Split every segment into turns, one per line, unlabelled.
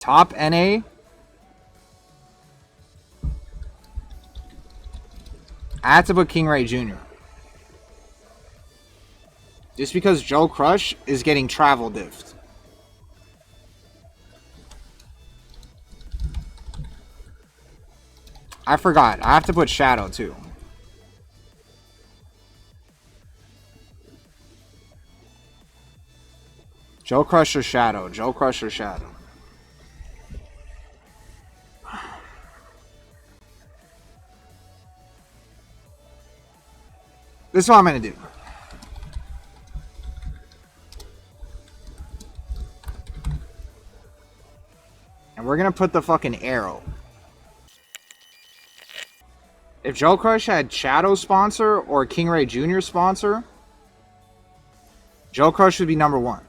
Top NA. I have to put King Ray Jr. Just because Joe Crush is getting travel diffed. I forgot. I have to put Shadow too. Joe Crush or Shadow? Joe Crush or Shadow? This is what I'm going to do. And we're going to put the fucking arrow. If Joe Crush had Shadow sponsor or King Ray Jr. sponsor, Joe Crush would be number one.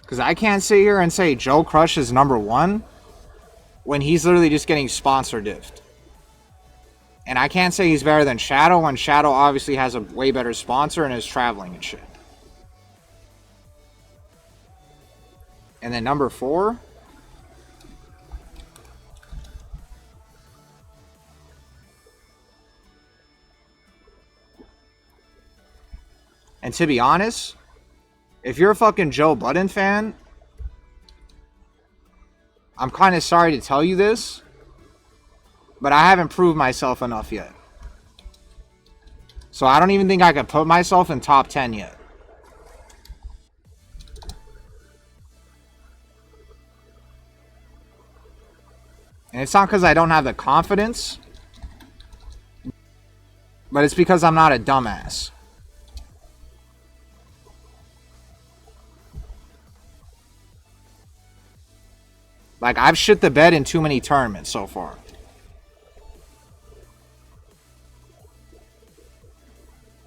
Because I can't sit here and say Joe Crush is number one when he's literally just getting sponsor diffed. And I can't say he's better than Shadow when Shadow obviously has a way better sponsor and is traveling and shit. And then number 4. And to be honest, if you're a fucking Joe Budden fan, I'm kind of sorry to tell you this, but I haven't proved myself enough yet. So I don't even think I could put myself in top 10 yet. And it's not because I don't have the confidence, but it's because I'm not a dumbass. Like, I've shit the bed in too many tournaments so far.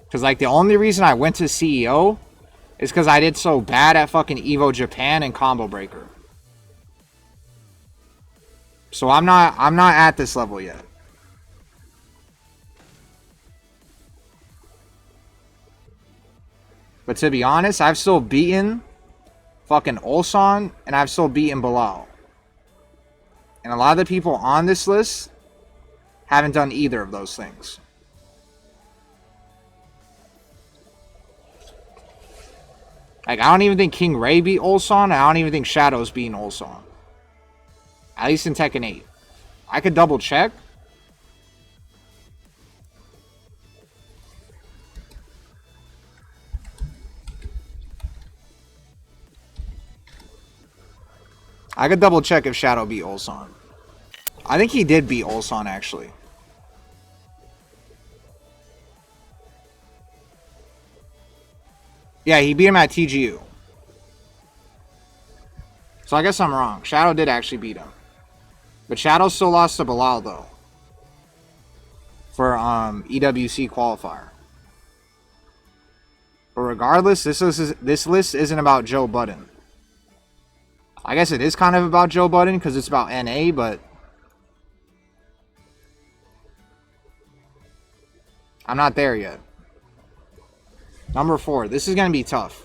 Because, like, the only reason I went to CEO is because I did so bad at fucking Evo Japan and Combo Breaker. So I'm not at this level yet. But to be honest, I've still beaten fucking Ulsan and I've still beaten Bilal. And a lot of the people on this list haven't done either of those things. Like, I don't even think King Ray beat Ulsan. I don't even think Shadow's beating Ulsan. At least in Tekken 8. I could double check. I could double check if Shadow beat Ulsan. I think he did beat Ulsan, actually. Yeah, he beat him at TGU. So I guess I'm wrong. Shadow did actually beat him. But Shadow still lost to Bilal, though. For EWC qualifier. But regardless, this list isn't about Joe Budden. I guess it is kind of about Joe Budden because it's about NA, but I'm not there yet. Number 4. This is going to be tough.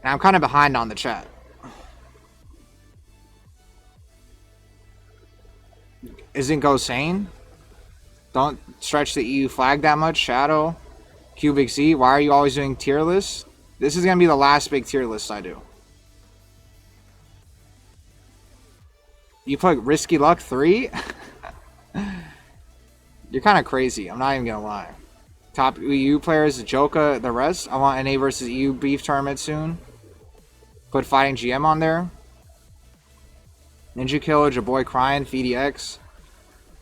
And I'm kind of behind on the chat. Isn't Go Sane? Don't stretch the EU flag that much. Shadow. Cubic Z. Why are you always doing tier lists? This is going to be the last big tier list I do. You put Risky Luck 3? You're kind of crazy. I'm not even going to lie. Top EU players, Joka, the rest. I want NA versus EU beef tournament soon. Put Fighting GM on there. Ninja Killer, your boy crying, VDX.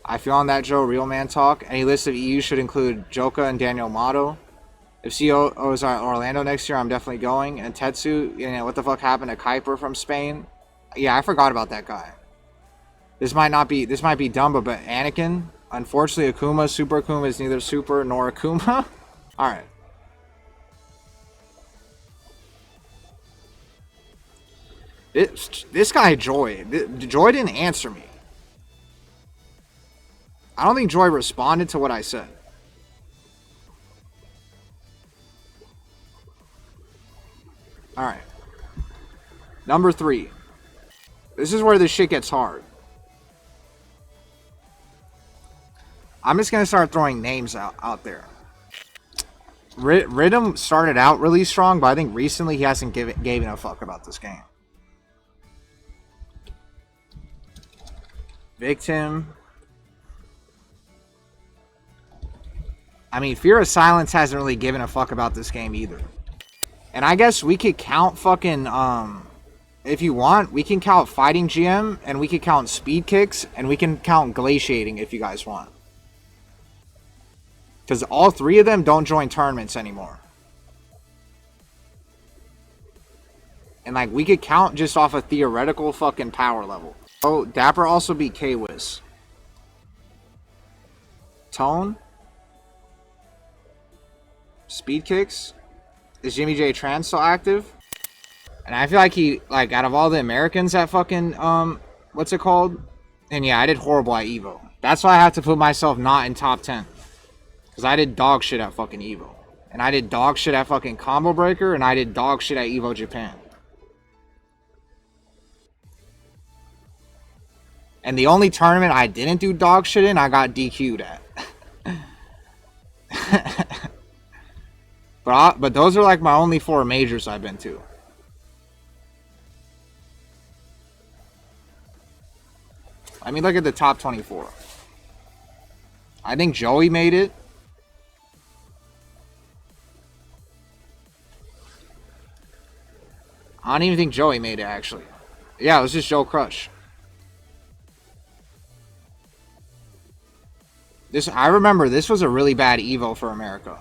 I feel on that Joe, real man talk. Any list of EU should include Joka and Daniel Mato. If COOs are at Orlando next year, I'm definitely going. And Tetsu, you know, what the fuck happened to Kuiper from Spain? Yeah, I forgot about that guy. This might be dumb, but Anakin. Unfortunately, Akuma, Super Akuma is neither Super nor Akuma. Alright. This guy, Joy. Joy didn't answer me. I don't think Joy responded to what I said. Alright. Number 3. This is where this shit gets hard. I'm just gonna start throwing names out there. Rhythm started out really strong, but I think recently he hasn't given a fuck about this game. Victim. I mean, Fear of Silence hasn't really given a fuck about this game either. And I guess we could count fucking, if you want, we can count Fighting GM, and we can count Speed Kicks, and we can count Glaciating if you guys want. Because all 3 of them don't join tournaments anymore. And, like, we could count just off a theoretical fucking power level. Oh, Dapper also beat K-Wiz. Tone. Speed Kicks. Is Jimmy J Tran still active? And I feel like he, like, out of all the Americans at fucking, what's it called? And yeah, I did horrible at EVO. That's why I have to put myself not in top 10. Because I did dog shit at fucking EVO. And I did dog shit at fucking Combo Breaker. And I did dog shit at EVO Japan. And the only tournament I didn't do dog shit in, I got DQ'd at. But those are like my only 4 majors I've been to. I mean, look at the top 24. I think Joey made it. I don't even think Joey made it, actually. Yeah, it was just Joe Crush. I remember this was a really bad EVO for America.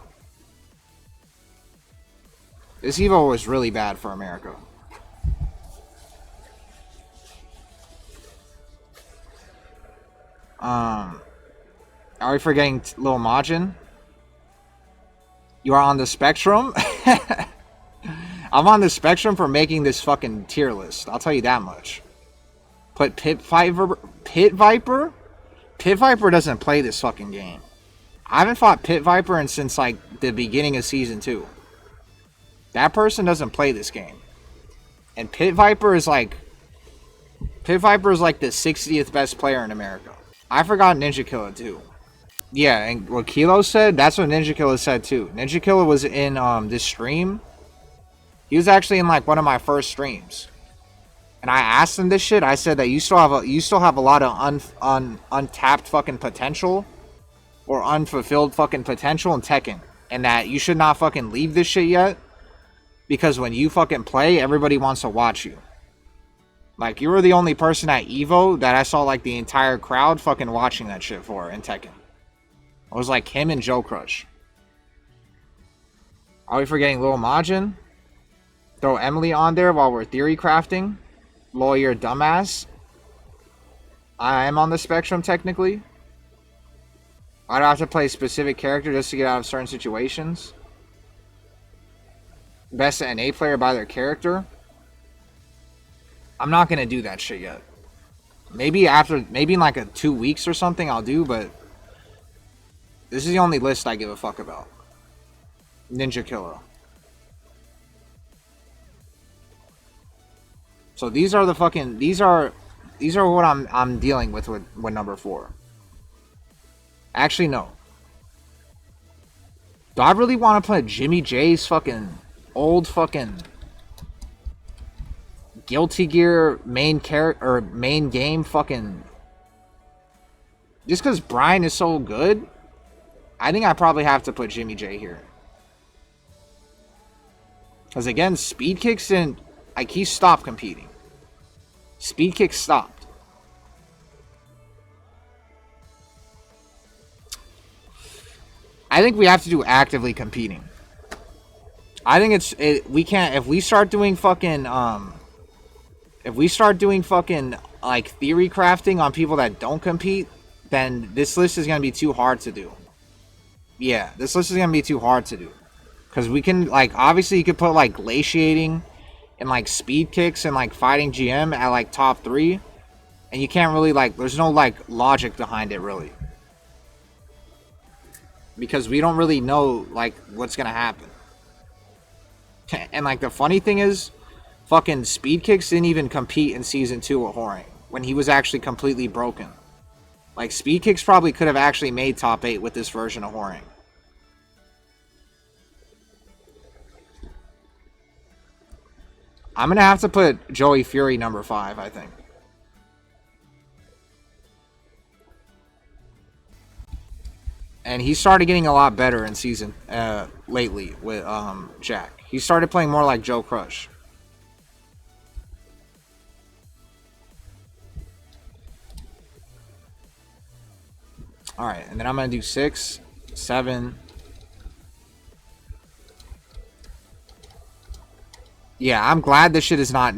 This EVO was really bad for America. Are we forgetting Lil Majin? You are on the spectrum? I'm on the spectrum for making this fucking tier list. I'll tell you that much. Put Pit Viper? Pit Viper doesn't play this fucking game. I haven't fought Pit Viper since like the beginning of season 2. That person doesn't play this game. And Pit Viper is like the 60th best player in America. I forgot Ninja Killer too. Yeah, and what Kilo said, that's what Ninja Killer said too. Ninja Killer was in this stream. He was actually in like one of my first streams. And I asked him this shit. I said that you still have a lot of untapped fucking potential or unfulfilled fucking potential in Tekken, and that you should not fucking leave this shit yet, because when you fucking play, everybody wants to watch you. Like, you were the only person at EVO that I saw like the entire crowd fucking watching that shit for in Tekken. It was like him and Joe Crush. Are we forgetting Lil Majin? Throw Emily on there while we're theory crafting. Lawyer dumbass. I am on the spectrum technically. I don't have to play a specific character just to get out of certain situations. Best NA player by their character. I'm not gonna do that shit yet. Maybe in like 2 weeks or something I'll do, but this is the only list I give a fuck about. Ninja Killer. So these are what I'm dealing with number 4. Actually, no. Do I really want to put Jimmy J's fucking old fucking Guilty Gear main character or main game fucking just because Brian is so good? I think I probably have to put Jimmy J here. Because again, Speed Kicks didn't, like, he stopped competing. Speed Kicks stopped. I think we have to do actively competing. I think we can't, if we start doing fucking like theory crafting on people that don't compete, then this list is gonna be too hard to do. Yeah, this list is gonna be too hard to do. Because we can, like, obviously you could put like Glaciating and like Speed Kicks and like Fighting GM at like top 3. And you can't really, like, there's no like logic behind it really. Because we don't really know like what's gonna happen. And like the funny thing is, fucking Speed Kicks didn't even compete in Season 2 with Horang when he was actually completely broken. Like, Speed Kicks probably could have actually made top 8 with this version of Horang. I'm going to have to put Joey Fury number 5, I think. And he started getting a lot better in season lately with Jack. He started playing more like Joe Crush. Alright, and then I'm going to do 6, 7. Yeah, I'm glad this shit is not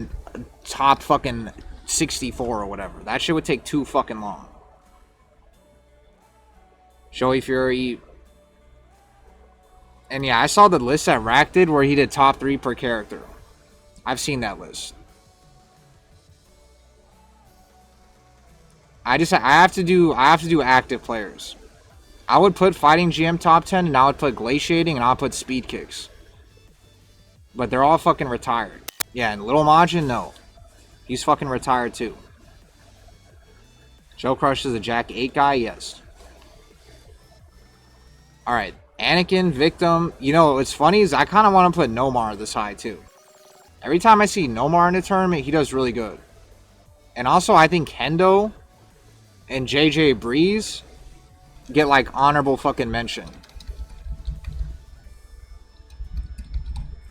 top fucking 64 or whatever. That shit would take too fucking long. Joey Fury. And yeah, I saw the list that Rack did where he did top 3 per character. I've seen that list. I have to do active players. I would put Fighting GM top 10, and I would put Glaciating, and I'll put Speed Kicks. But they're all fucking retired. Yeah, and Little Majin, no. He's fucking retired too. Joe Crush is a Jack 8 guy, yes. Alright, Anakin, Victim. You know, what's funny is I kind of want to put Nomar this high too. Every time I see Nomar in a tournament, he does really good. And also, I think Kendo and JJ Breeze get like honorable fucking mention.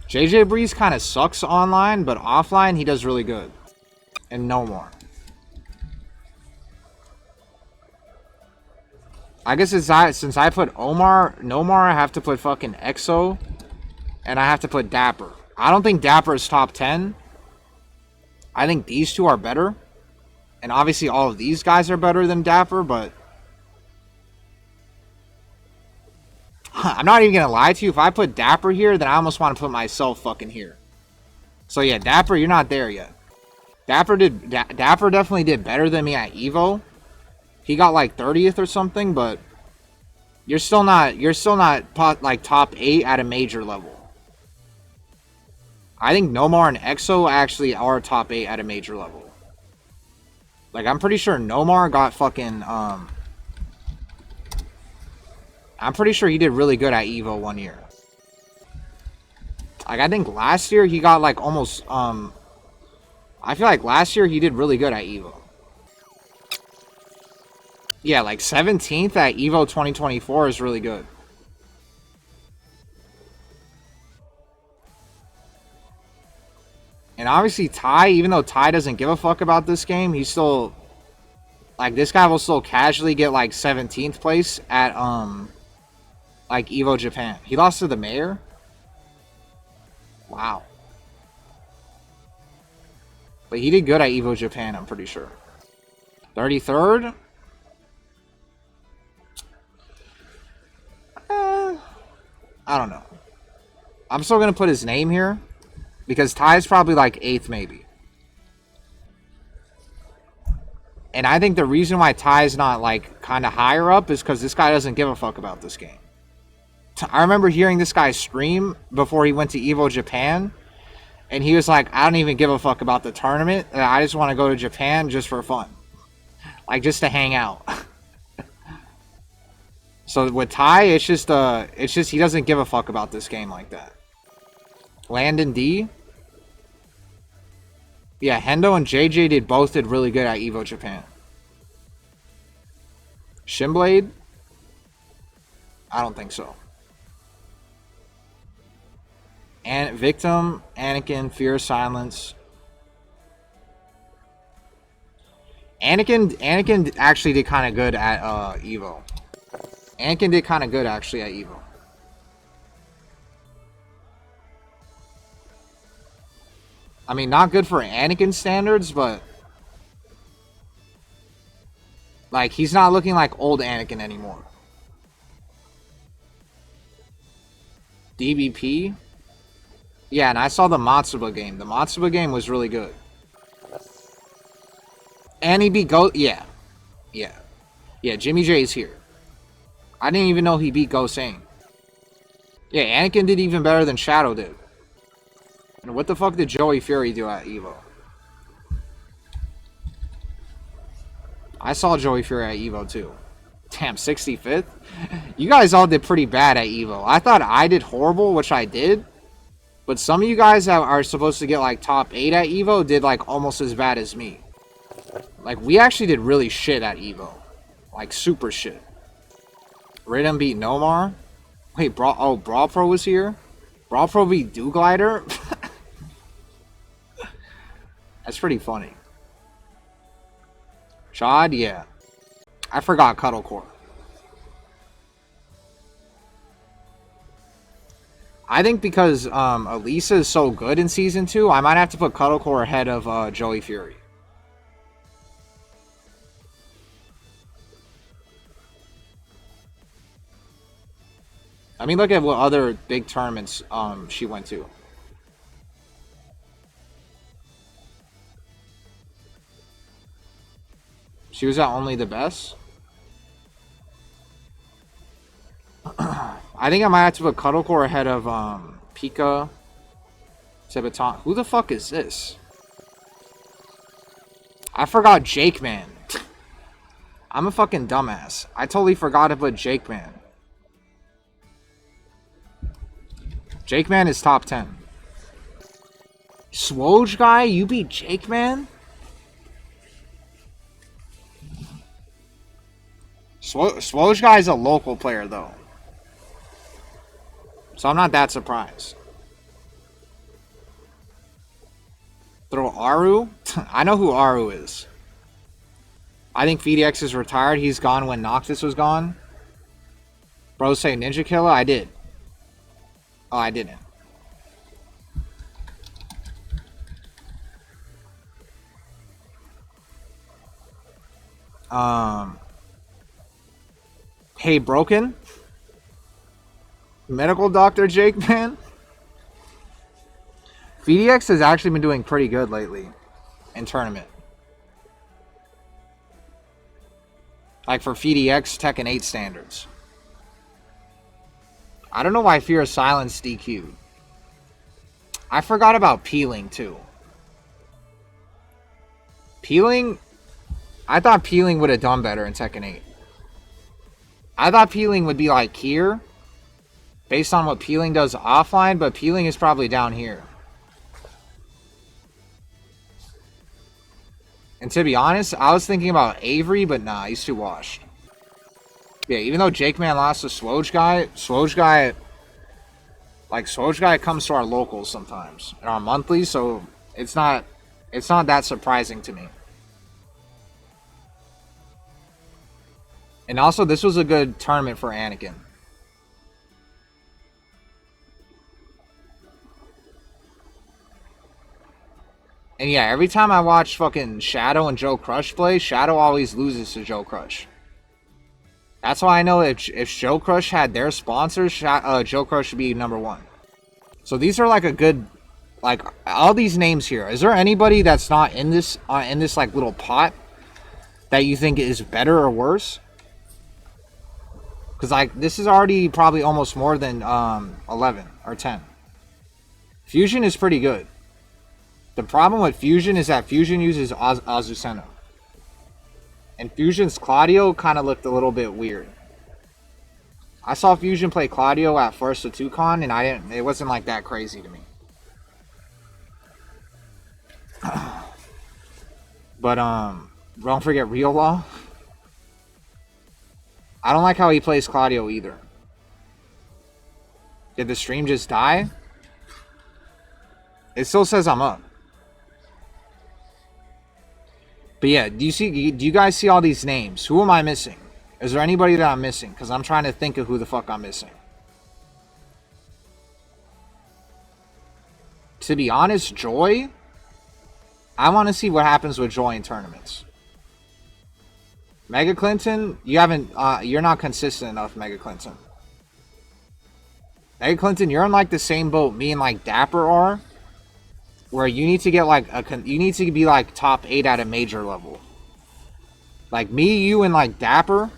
JJ Breeze kind of sucks online, but offline he does really good. And no more. I guess since I put Nomar, I have to put fucking EXO, and I have to put Dapper. I don't think Dapper is top 10. I think these two are better. And obviously all of these guys are better than Dapper, but I'm not even going to lie to you. If I put Dapper here, then I almost want to put myself fucking here. So yeah, Dapper, you're not there yet. Dapper definitely did better than me at Evo. He got like 30th or something, but you're still not like top 8 at a major level. I think Nomar and EXO actually are top 8 at a major level. Like, I'm pretty sure Nomar got fucking, I'm pretty sure he did really good at Evo one year. Like, I think last year he got, like, almost, I feel like last year he did really good at Evo. Yeah, like, 17th at Evo 2024 is really good. And obviously Ty, even though Ty doesn't give a fuck about this game, he's still, like, this guy will still casually get, like, 17th place at, like, Evo Japan. He lost to the mayor? Wow. But he did good at Evo Japan, I'm pretty sure. 33rd? I don't know. I'm still going to put his name here. Because Ty's probably like 8th maybe. And I think the reason why Ty's not like kind of higher up is because this guy doesn't give a fuck about this game. I remember hearing this guy stream before he went to Evo Japan. And he was like, I don't even give a fuck about the tournament. I just want to go to Japan just for fun. Like, just to hang out. So with Ty, it's just he doesn't give a fuck about this game like that. Landon D. Yeah, Hendo and JJ both did really good at Evo Japan. Shimblade? I don't think so. And Victim, Anakin, Fear of Silence. Anakin actually did kind of good at Evo. Anakin did kind of good actually at Evo. I mean, not good for Anakin standards, but like, he's not looking like old Anakin anymore. DBP? Yeah, and I saw the Matsuba game. The Matsuba game was really good. And he beat Go... Yeah. Yeah, Jimmy J's here. I didn't even know he beat Gosane. Yeah, Anakin did even better than Shadow did. And what the fuck did Joey Fury do at EVO? I saw Joey Fury at EVO too. Damn, 65th? You guys all did pretty bad at EVO. I thought I did horrible, which I did. But some of you guys that are supposed to get like top 8 at EVO did like almost as bad as me. Like, we actually did really shit at EVO. Like, super shit. Rhythm beat Nomar. Wait, Brawl Pro was here? Brawl Pro beat Do Glider? That's pretty funny. Chad, yeah. I forgot Cuddlecore. I think because Elisa is so good in Season 2, I might have to put Cuddlecore ahead of Joey Fury. I mean, look at what other big tournaments she went to. She was at Only the Best. I think I might have to put Cuddlecore ahead of Pika. Sebaton. Who the fuck is this? I forgot Jake Man. I'm a fucking dumbass. I totally forgot to put Jake Man. Jake Man is top 10. Swoj guy, you beat Jake Man? Swoj guy is a local player though. So I'm not that surprised. Throw Aru? I know who Aru is. I think FDX is retired. He's gone when Noctis was gone. Bro say Ninja Killer? I did. Oh, I didn't. Hey, Broken? Medical Doctor Jake, man? FDX has actually been doing pretty good lately in tournament. Like for FDX Tekken 8 standards. I don't know why Fear of Silence DQ'd. I forgot about Peeling too. Peeling? I thought Peeling would have done better in Tekken 8. I thought Peeling would be like here. Based on what Peeling does offline, but Peeling is probably down here. And to be honest, I was thinking about Avery, but nah, he's too washed. Yeah, even though Jake Man lost to Swoj guy comes to our locals sometimes. And our monthlies, so it's not that surprising to me. And also, this was a good tournament for Anakin. And yeah, every time I watch fucking Shadow and Joe Crush play, Shadow always loses to Joe Crush. That's why I know if Joe Crush had their sponsors, Joe Crush should be #1. So these are like a good, like all these names here. Is there anybody that's not in this like little pot that you think is better or worse? Because like this is already probably almost more than 11 or 10. Fusion is pretty good. The problem with Fusion is that Fusion uses Azucena. And Fusion's Claudio kind of looked a little bit weird. I saw Fusion play Claudio at first with Toucan, and it wasn't like that crazy to me. But don't forget Real Law. I don't like how he plays Claudio either. Did the stream just die? It still says I'm up. But yeah, do you guys see all these names? Who am I missing? Is there anybody that I'm missing? Because I'm trying to think of who the fuck I'm missing. To be honest, Joy, I want to see what happens with Joy in tournaments. Mega Clinton, you're not consistent enough, Mega Clinton. Mega Clinton, you're in like the same boat me and like Dapper are. Where you need to get like you need to be like top 8 at a major level. Like me, you, and like Dapper,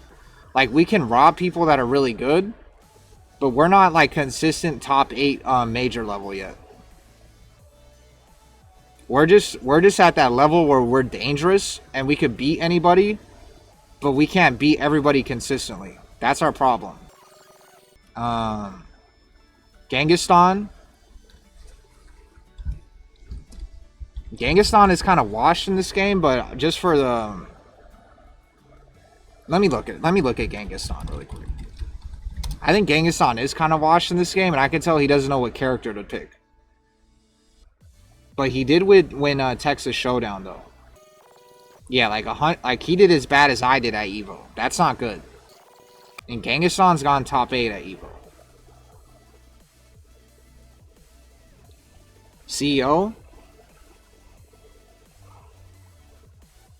like we can rob people that are really good, but we're not like consistent top 8 major level yet. We're just at that level where we're dangerous and we could beat anybody, but we can't beat everybody consistently. That's our problem. Genghis is kind of washed in this game, but just for the let me look at Genghis really quick. I think Genghis is kind of washed in this game, and I can tell he doesn't know what character to pick. But he did win Texas Showdown though. Yeah, like he did as bad as I did at Evo. That's not good. And Genghis gone top 8 at Evo. CEO?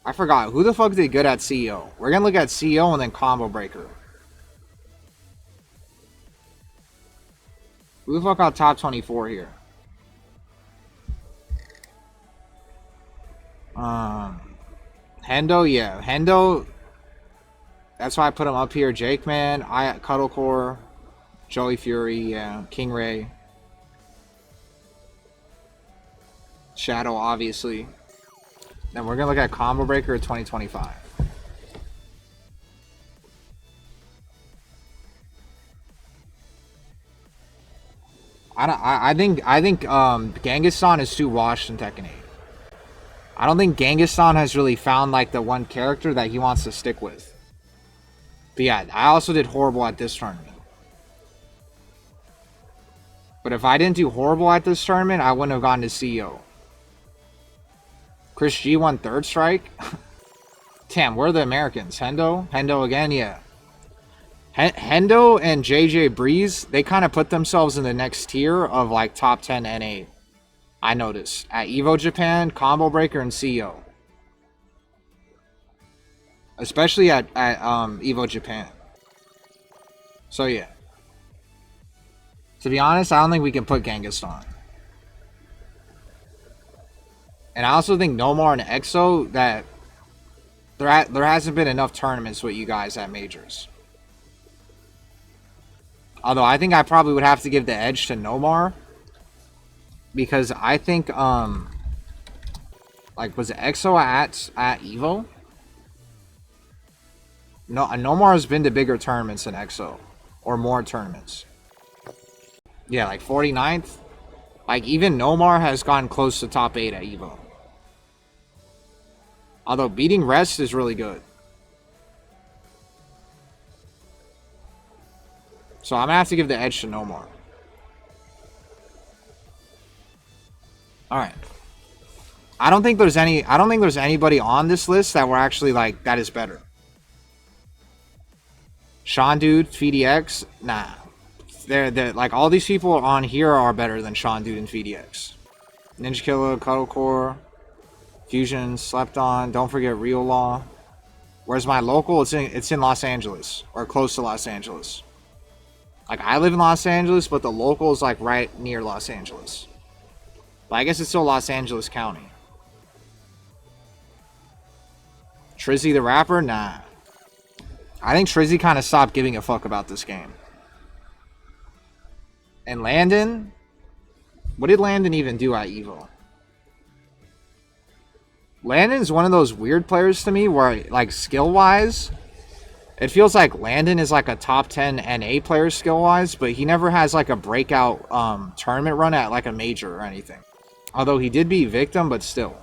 I forgot. Who the fuck did good at CEO? We're gonna look at CEO and then Combo Breaker. Who the fuck got top 24 here? Hendo, yeah. Hendo, that's why I put him up here. Jake Man, Cuddlecore, Joey Fury, yeah. King Ray. Shadow, obviously. Then we're gonna look at Combo Breaker 2025. I think Genghis is too washed in Tekken 8. I don't think Genghis has really found like the one character that he wants to stick with. But yeah, I also did horrible at this tournament. But if I didn't do horrible at this tournament, I wouldn't have gone to CEO. Chris G won third strike. Damn, where are the Americans? Hendo again, yeah. Hendo and JJ Breeze, they kind of put themselves in the next tier of like top 10 NA. I noticed at Evo Japan, Combo Breaker, and CEO. Especially at Evo Japan. So yeah. To be honest, I don't think we can put Genghis on. And I also think Nomar and EXO, that there hasn't been enough tournaments with you guys at majors. Although I think I probably would have to give the edge to Nomar. Because I think, like, was EXO at Evo? No, Nomar has been to bigger tournaments than EXO. Or more tournaments. Yeah, like 49th. Like, even Nomar has gone close to top 8 at Evo. Although beating Rest is really good. So I'm gonna have to give the edge to Nomar. Alright. I don't think there's anybody on this list that we're actually like that is better. Sean Dude, FDX, nah. They're like all these people on here are better than Sean Dude and FDX. Ninja Killer, Cuddlecore, Fusion, Slept On, don't forget Real Law. Where's my local? It's in Los Angeles. Or close to Los Angeles. Like I live in Los Angeles, but the local is like right near Los Angeles. But I guess it's still Los Angeles County. Trizzy the rapper? Nah. I think Trizzy kind of stopped giving a fuck about this game. And Landon? What did Landon even do at Evo? Landon's one of those weird players to me where, like, skill-wise, it feels like Landon is like a top 10 NA player skill-wise, but he never has like a breakout tournament run at like a major or anything. Although he did beat Victim, but still.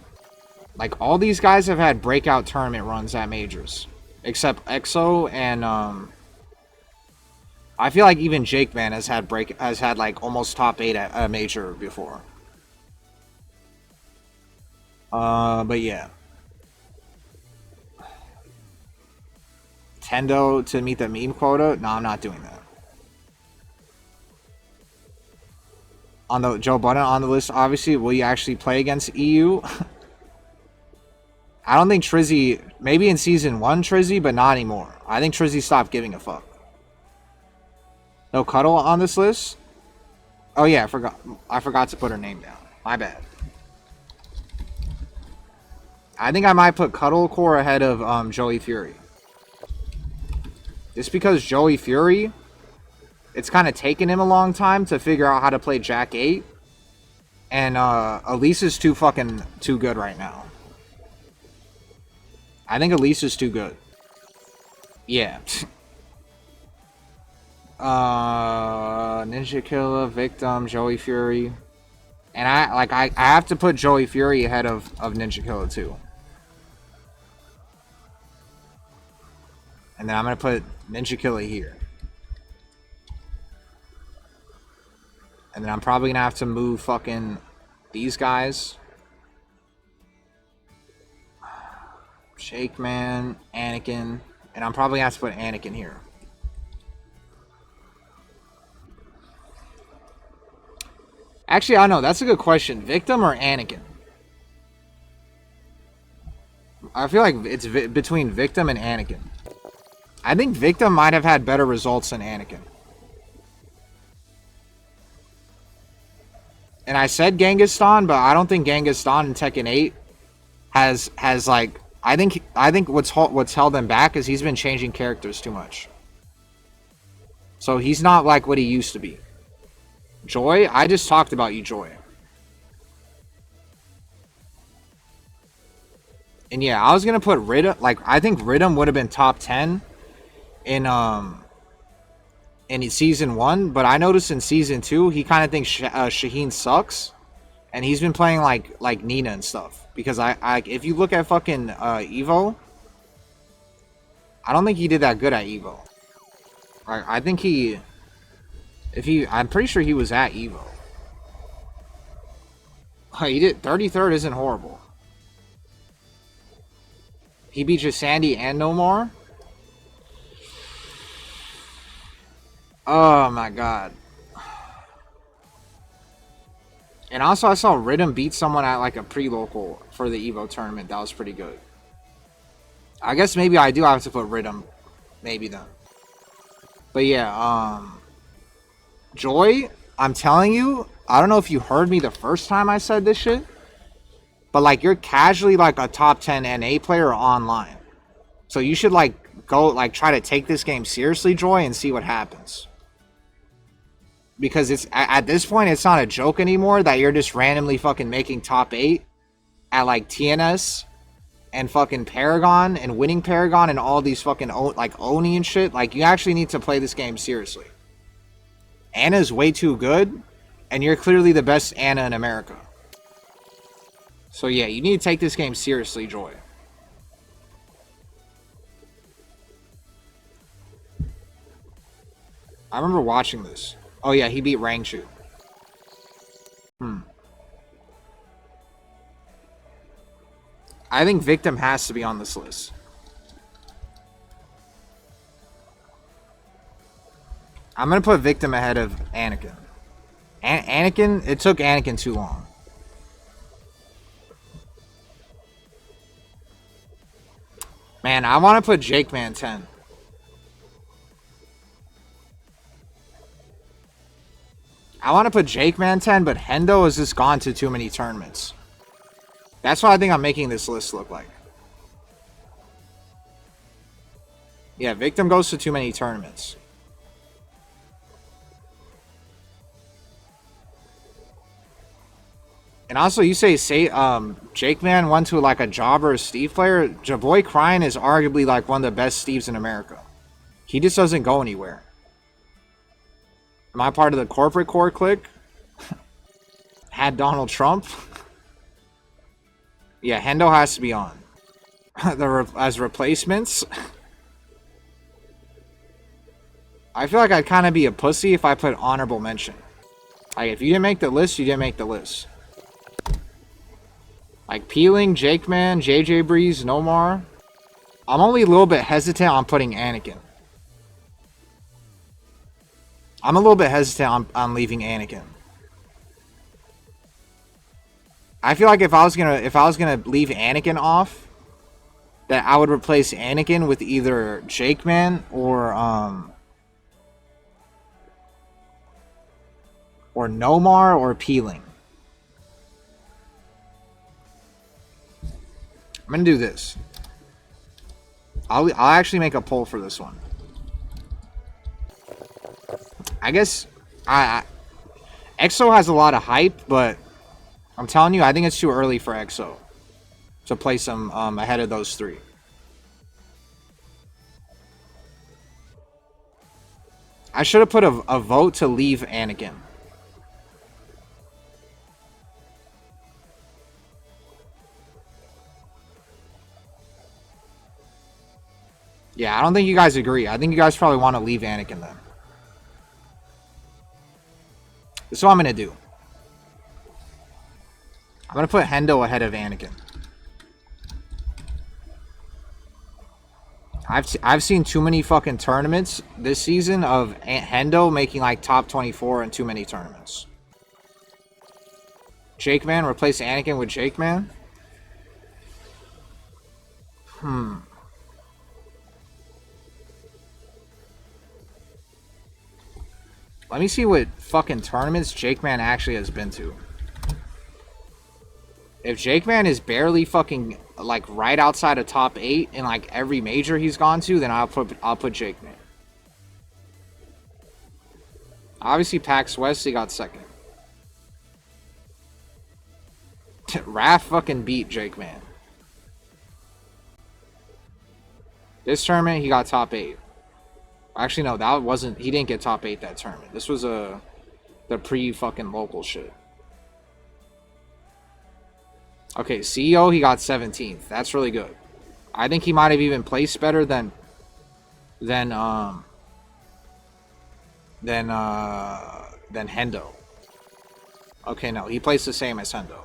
Like, all these guys have had breakout tournament runs at majors. Except EXO and, I feel like even Jake Man has had like almost top 8 at a major before. But yeah. Tendo to meet the meme quota? No, I'm not doing that. On the Joe Budden on the list, obviously, will you actually play against EU? I don't think Trizzy, maybe in season 1 Trizzy, but not anymore. I think Trizzy stopped giving a fuck. No Cuddle on this list? Oh yeah, I forgot to put her name down. My bad. I think I might put Cuddlecore ahead of Joey Fury. Just because Joey Fury, it's kind of taken him a long time to figure out how to play Jack 8. And Elise is too good right now. I think Elise is too good. Yeah. Ninja Killer, Victim, Joey Fury. And I have to put Joey Fury ahead of Ninja Killer too. And then I'm gonna put Ninja Killer here. And then I'm probably gonna have to move fucking these guys. Shake Man, Anakin. And I'm probably gonna have to put Anakin here. Actually, I don't know. That's a good question. Victim or Anakin? I feel like it's between Victim and Anakin. I think Victim might have had better results than Anakin. And I said Genghis-Khan, but I don't think Genghis-Khan in Tekken 8 has like I think what's held him back is he's been changing characters too much. So he's not like what he used to be. Joy, I just talked about you, Joy. And yeah, I was gonna put Riddim. Like I think Riddim would have been top 10 in season 1, but I noticed in season 2 he kind of thinks Shaheen sucks, and he's been playing like Nina and stuff. Because I if you look at fucking Evo, I don't think he did that good at Evo. I think I'm pretty sure he was at Evo. He did 33rd isn't horrible. He beat Sandy and Nomar. Oh my god. And also I saw Riddim beat someone at like a pre-local for the Evo tournament. That was pretty good. I guess maybe I do have to put Riddim. Maybe then. But yeah, Joy, I'm telling you, I don't know if you heard me the first time I said this shit, but like you're casually like a top 10 NA player online. So you should like go like try to take this game seriously, Joy, and see what happens. Because it's at this point it's not a joke anymore that you're just randomly fucking making top 8 at like TNS and fucking Paragon and winning Paragon and all these fucking like Oni and shit. Like you actually need to play this game seriously. Anna's way too good, and you're clearly the best Anna in America. So yeah, you need to take this game seriously, Joy. I remember watching this. Oh yeah, he beat Rangchu. I think Victim has to be on this list. I'm gonna put Victim ahead of Anakin. Anakin, it took Anakin too long. Man, I want to put Jake Man 10. I want to put Jake Man 10, but Hendo has just gone to too many tournaments. That's what I think I'm making this list look like. Yeah, Victim goes to too many tournaments. And also, you say Jake Man went to like a Jobber or Steve player. Javoy Cryan is arguably like one of the best Steves in America. He just doesn't go anywhere. Am I part of the corporate core clique? Had Donald Trump? Yeah, Hendo has to be on. As replacements? I feel like I'd kind of be a pussy if I put honorable mention. Like, if you didn't make the list, you didn't make the list. Like, Peeling, Jake Man, JJ Breeze, Nomar. I'm only a little bit hesitant on putting Anakin. I'm a little bit hesitant on leaving Anakin. I feel like if I was gonna leave Anakin off, that I would replace Anakin with either Jake Man or Nomar or Peeling. I'm gonna do this. I'll actually make a poll for this one. I guess EXO has a lot of hype, but I'm telling you, I think it's too early for EXO to place him ahead of those three. I should have put a vote to leave Anakin. Yeah, I don't think you guys agree. I think you guys probably want to leave Anakin then. This is what I'm going to do. I'm going to put Hendo ahead of Anakin. I've seen too many fucking tournaments this season of Hendo making like top 24 in too many tournaments. Jake Man, replace Anakin with Jake Man? Let me see what fucking tournaments Jake Man actually has been to. If Jake Man is barely fucking like right outside of top 8 in like every major he's gone to, then I'll put Jake Man. Obviously PAX West he got second. Raph fucking beat Jake Man. This tournament he got top 8. Actually no, that wasn't, he didn't get top 8 that tournament. This was the pre fucking local shit. Okay, CEO, he got 17th. That's really good. I think he might have even placed better than Hendo. Okay, no, he placed the same as Hendo.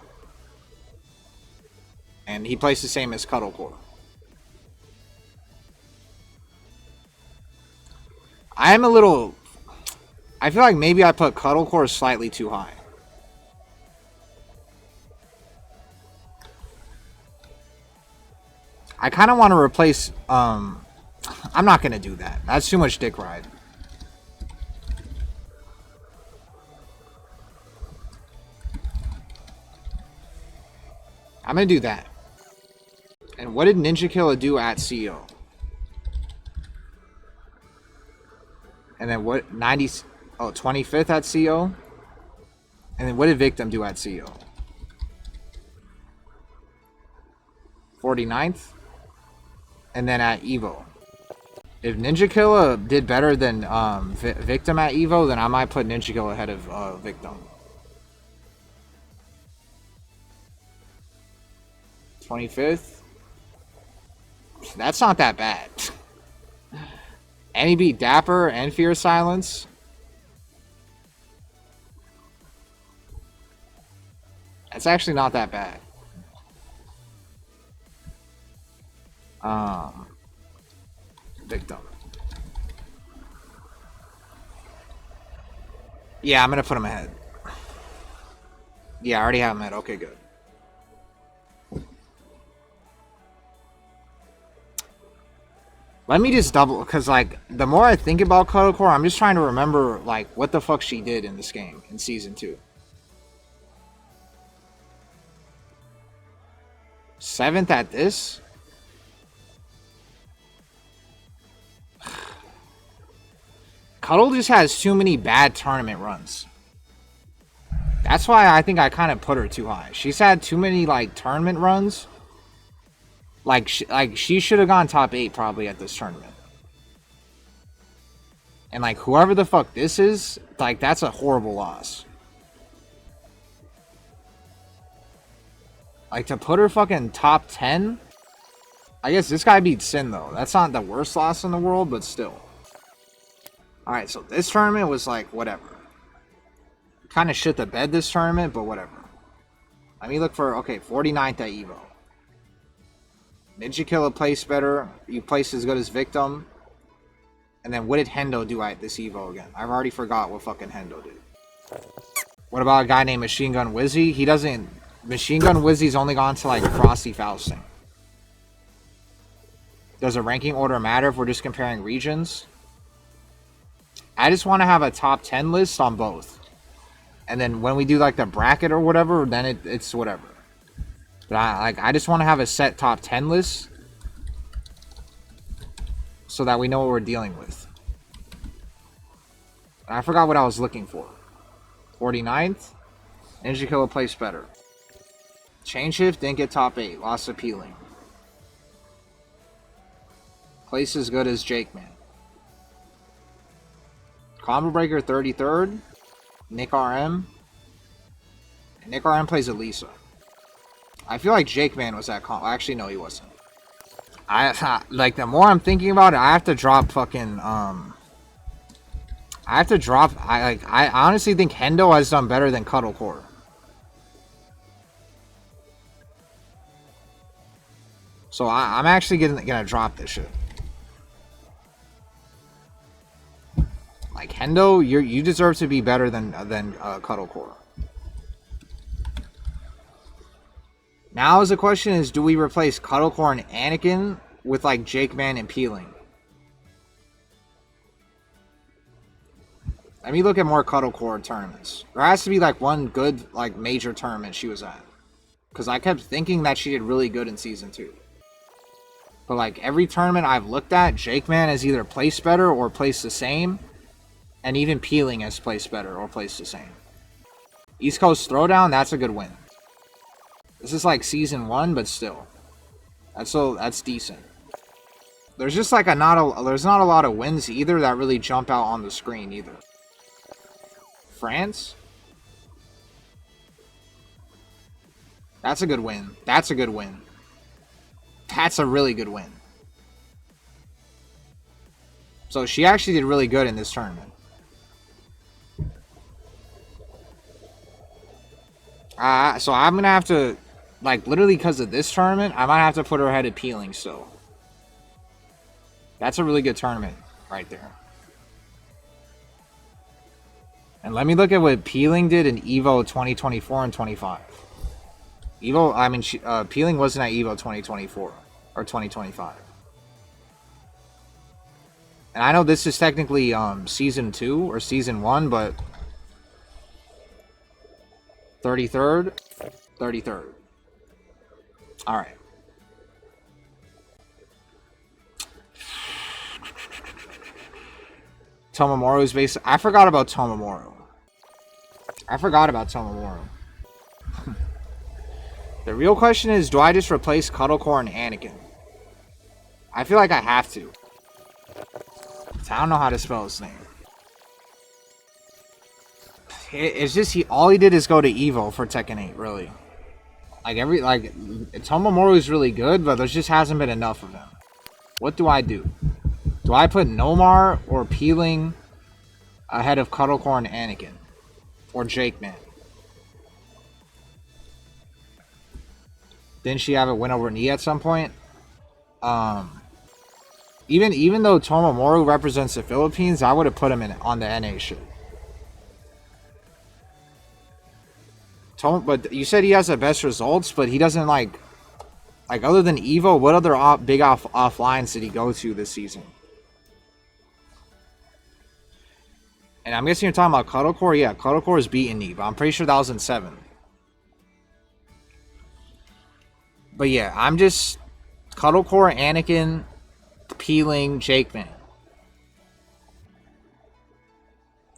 And he placed the same as Cuddlecore. I am a little... I feel like maybe I put Cuddlecore slightly too high. I kind of want to replace... I'm not going to do that. That's too much dick ride. I'm going to do that. And what did Ninja Killa do at CEO? And then what? 90... Oh, 25th at CEO? And then what did Victim do at CEO? 49th? And then at Evo. If Ninja Killa did better than Victim at Evo, then I might put Ninja Killa ahead of Victim. 25th? That's not that bad. And he beat Dapper and Fear Silence. That's actually not that bad. Victim. Yeah, I'm gonna put him ahead. Yeah, I already have him ahead. Okay, good. Let me just double, because like the more I think about Cuddlecore, I'm just trying to remember like what the fuck she did in this game in season 2. 7th at this? Cuddle just has too many bad tournament runs. That's why I think I kind of put her too high. She's had too many like tournament runs. Like she should have gone top 8 probably at this tournament. And like whoever the fuck this is, like that's a horrible loss. Like to put her fucking top 10? I guess this guy beat Sin though. That's not the worst loss in the world, but still. Alright, so this tournament was like, whatever. Kind of shit the bed this tournament, but whatever. Let me look for, okay, 49th at Evo. Ninja Killa placed better. You placed as good as Victim. And then what did Hendo do at this Evo again? I've already forgot what fucking Hendo did. What about a guy named Machine Gun Wizzy? He doesn't... Machine Gun Wizzy's only gone to like Frosty Fausting. Does a ranking order matter if we're just comparing regions? I just want to have a top 10 list on both. And then when we do like the bracket or whatever, then it's whatever. But I just want to have a set top 10 list so that we know what we're dealing with. And I forgot what I was looking for. 49th? Ninja Killa placed better. Chain shift, didn't get top 8. Lost appealing. Place as good as Jake, man. Combo breaker 33rd. Nick RM. Nick RM plays Elisa. I feel like Jake Man was that combo. Actually, no, he wasn't. Like, the more I'm thinking about it, I have to drop fucking, I honestly think Hendo has done better than Cuddlecore. So I'm actually gonna drop this shit. Like, Hendo, you deserve to be better than Cuddlecore. Now the question is, do we replace Cuddlecore and Anakin with like Jake Man and Peeling? Let me look at more Cuddlecore tournaments. There has to be like one good like major tournament she was at. Because I kept thinking that she did really good in Season 2. But like every tournament I've looked at, Jake Man has either placed better or placed the same. And even Peeling has placed better or placed the same. East Coast Throwdown, that's a good win. This is like Season 1, but still. That's decent. There's just like there's not a lot of wins either that really jump out on the screen either. France? That's a good win. That's a good win. That's a really good win. So she actually did really good in this tournament. So I'm going to have to, like, literally because of this tournament, I might have to put her ahead of Peeling still. That's a really good tournament right there. And let me look at what Peeling did in EVO 2024 and 25. Peeling wasn't at EVO 2024 or 2025. And I know this is technically Season 2 or Season 1, but 33rd? 33rd. Alright. Tomomoru's base. I forgot about Tomomoru. The real question is, do I just replace Cuddlecore and Anakin? I feel like I have to. I don't know how to spell his name. It's just all he did is go to Evo for Tekken 8, really. Tomomoru is really good, but there just hasn't been enough of him. What do I do? Do I put Nomar or Peeling ahead of Cuddlecore and Anakin? Or Jake Man? Didn't she have a win over Nia at some point? Even though Tomomoru represents the Philippines, I would have put him on the NA shit. But you said he has the best results, but he doesn't like other than Evo, what other big offlines did he go to this season? And I'm guessing you're talking about Cuddlecore? Yeah, Cuddlecore is beating Eve. I'm pretty sure that was in 7. But yeah, I'm just Cuddlecore, Anakin, Peeling, Jake Man.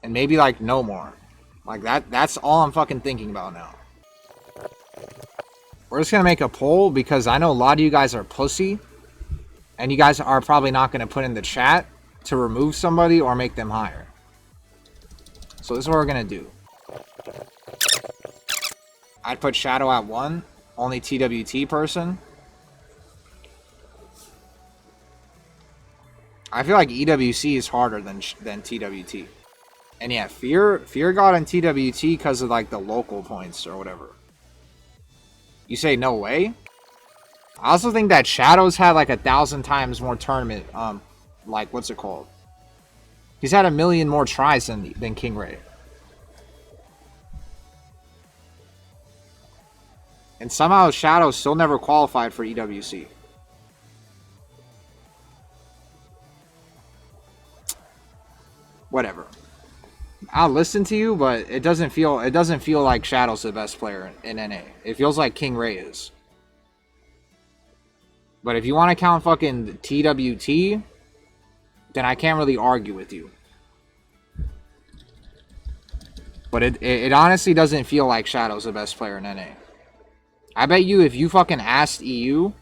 And maybe like no more. Like that's all I'm fucking thinking about now. We're just gonna make a poll because I know a lot of you guys are pussy. And you guys are probably not gonna put in the chat to remove somebody or make them higher. So this is what we're gonna do. I'd put Shadow at 1. Only TWT person. I feel like EWC is harder than TWT. And yeah, Fear got on TWT because of like the local points or whatever. You say no way? I also think that Shadow's had like 1,000 times more tournament, like what's it called? He's had 1 million more tries than King Ray. And somehow Shadow still never qualified for EWC. Whatever. I'll listen to you, but it doesn't feel like Shadow's the best player in NA. It feels like King Ray is. But if you want to count fucking TWT, then I can't really argue with you. But it honestly doesn't feel like Shadow's the best player in NA. I bet you if you fucking asked EU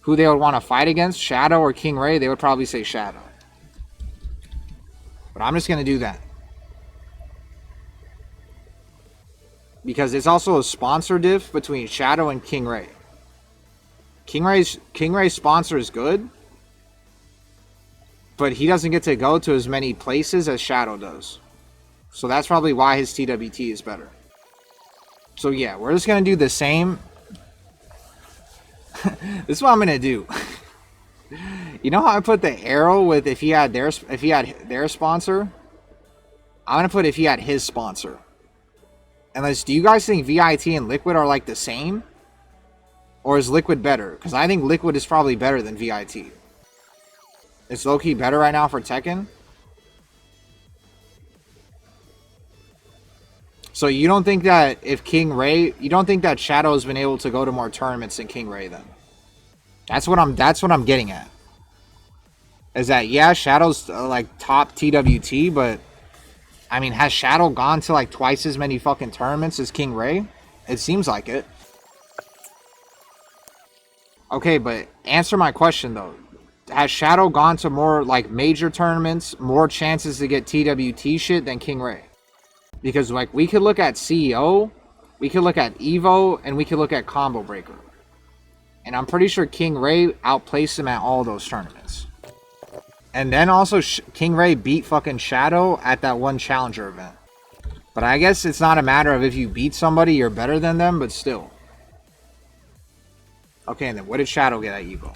who they would want to fight against, Shadow or King Ray, they would probably say Shadow. But I'm just going to do that. Because it's also a sponsor diff between Shadow and King Ray. King Ray's sponsor is good, but he doesn't get to go to as many places as Shadow does. So that's probably why his TWT is better. So yeah, we're just going to do the same. This is what I'm going to do. You know how I put the arrow with if he had their sponsor? I'm going to put if he had his sponsor. Unless, do you guys think VIT and Liquid are like the same? Or is Liquid better? Because I think Liquid is probably better than VIT. It's low-key better right now for Tekken. So you don't think that if King Ray, you don't think that Shadow has been able to go to more tournaments than King Ray then? That's what I'm getting at. Is that, yeah, Shadow's like top TWT, but I mean, has Shadow gone to like twice as many fucking tournaments as King Ray? It seems like it. Okay, but answer my question though. Has Shadow gone to more like major tournaments, more chances to get TWT shit than King Ray? Because like we could look at CEO, we could look at Evo, and we could look at Combo Breaker. And I'm pretty sure King Ray outplaced him at all those tournaments. And then also King Ray beat fucking Shadow at that one Challenger event. But I guess it's not a matter of if you beat somebody, you're better than them, but still. Okay, and then what did Shadow get at Evo?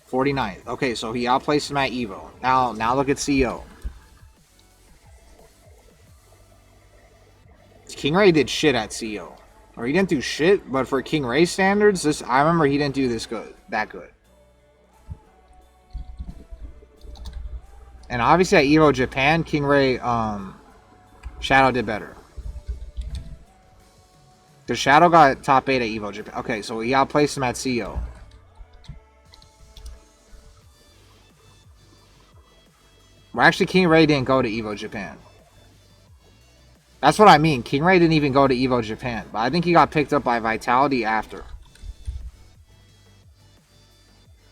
'49th. Okay, so he outplaced him at Evo. Now look at CEO. King Ray did shit at CEO. Or he didn't do shit, but for King Ray standards, I remember he didn't do that good. And obviously at Evo Japan, King Ray, Shadow did better. Because Shadow got top 8 at Evo Japan. Okay, so he outplaced him at CEO. Well, actually, King Ray didn't go to Evo Japan. That's what I mean. King Ray didn't even go to Evo Japan. But I think he got picked up by Vitality after.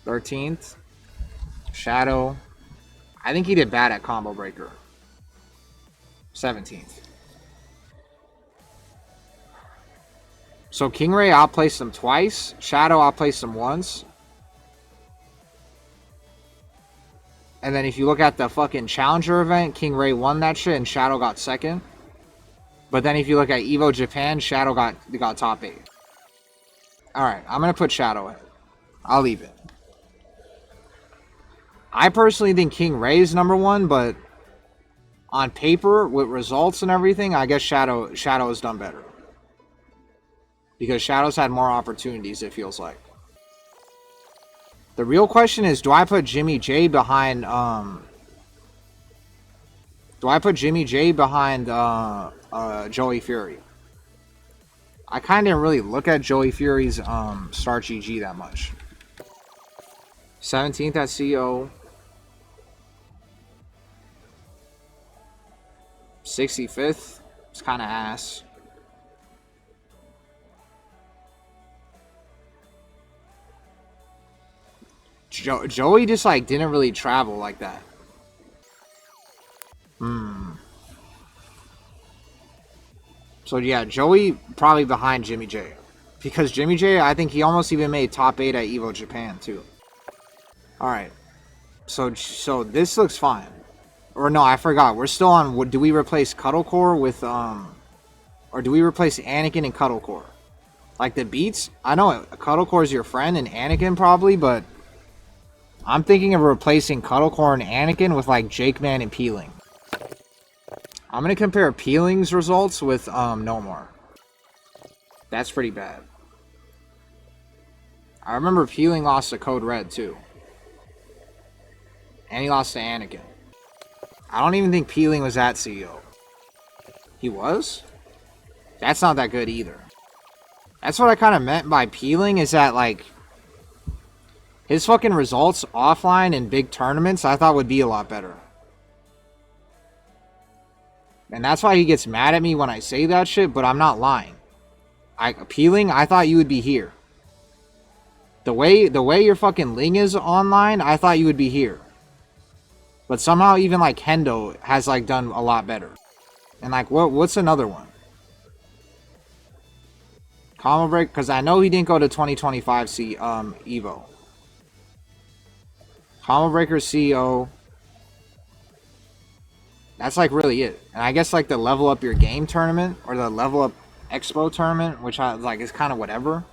13th. Shadow. I think he did bad at Combo Breaker. 17th. So King Ray outplaced him twice. Shadow outplaced him once. And then if you look at the fucking Challenger event, King Ray won that shit and Shadow got second. But then if you look at Evo Japan, Shadow got top 8. Alright, I'm going to put Shadow in. I'll leave it. I personally think King Ray is number 1, but on paper, with results and everything, I guess Shadow has done better. Because Shadow's had more opportunities, it feels like. The real question is, do I put Jimmy J behind, Joey Fury? I kind of didn't really look at Joey Fury's, Star GG that much. 17th at CO. 65th. It's kind of ass. Joey just like didn't really travel like that. So yeah, Joey probably behind Jimmy J. Because Jimmy J, I think he almost even made top 8 at Evo Japan too. Alright. So this looks fine. Or no, I forgot. We're still on, do we replace Cuddlecore with, or do we replace Anakin and Cuddlecore? Like the beats? I know Cuddlecore is your friend and Anakin probably, but I'm thinking of replacing Cuddlecore and Anakin with like Jake Man and Peeling. I'm going to compare Peeling's results with No More. That's pretty bad. I remember Peeling lost to Code Red too. And he lost to Anakin. I don't even think Peeling was at CEO. He was? That's not that good either. That's what I kind of meant by Peeling, is that like his fucking results offline in big tournaments I thought would be a lot better. And that's why he gets mad at me when I say that shit, but I'm not lying. Appealing, I thought you would be here. The way your fucking Ling is online, I thought you would be here. But somehow even like Hendo has like done a lot better. And like what's another one? Combo Break, because I know he didn't go to 2025 Evo. Combo Breaker CEO. That's like really it. And I guess like the level up your game tournament or the level up expo tournament, which I like is kind of whatever.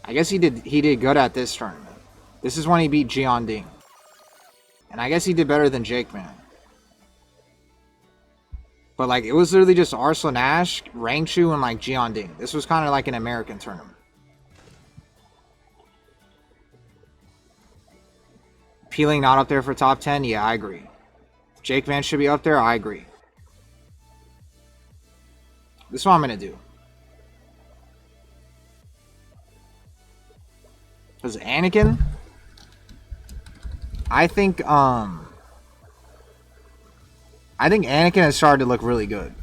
I guess he did good at this tournament. This is when he beat Jian Ding. And I guess he did better than Jake Man. But like it was literally just Arslan Ash, Rangchu, and like Jian Ding. This was kind of like an American tournament. Peeling not up there for top 10? Yeah, I agree. Jake Man should be up there? I agree. This is what I'm going to do. Because Anakin, I think Anakin has started to look really good.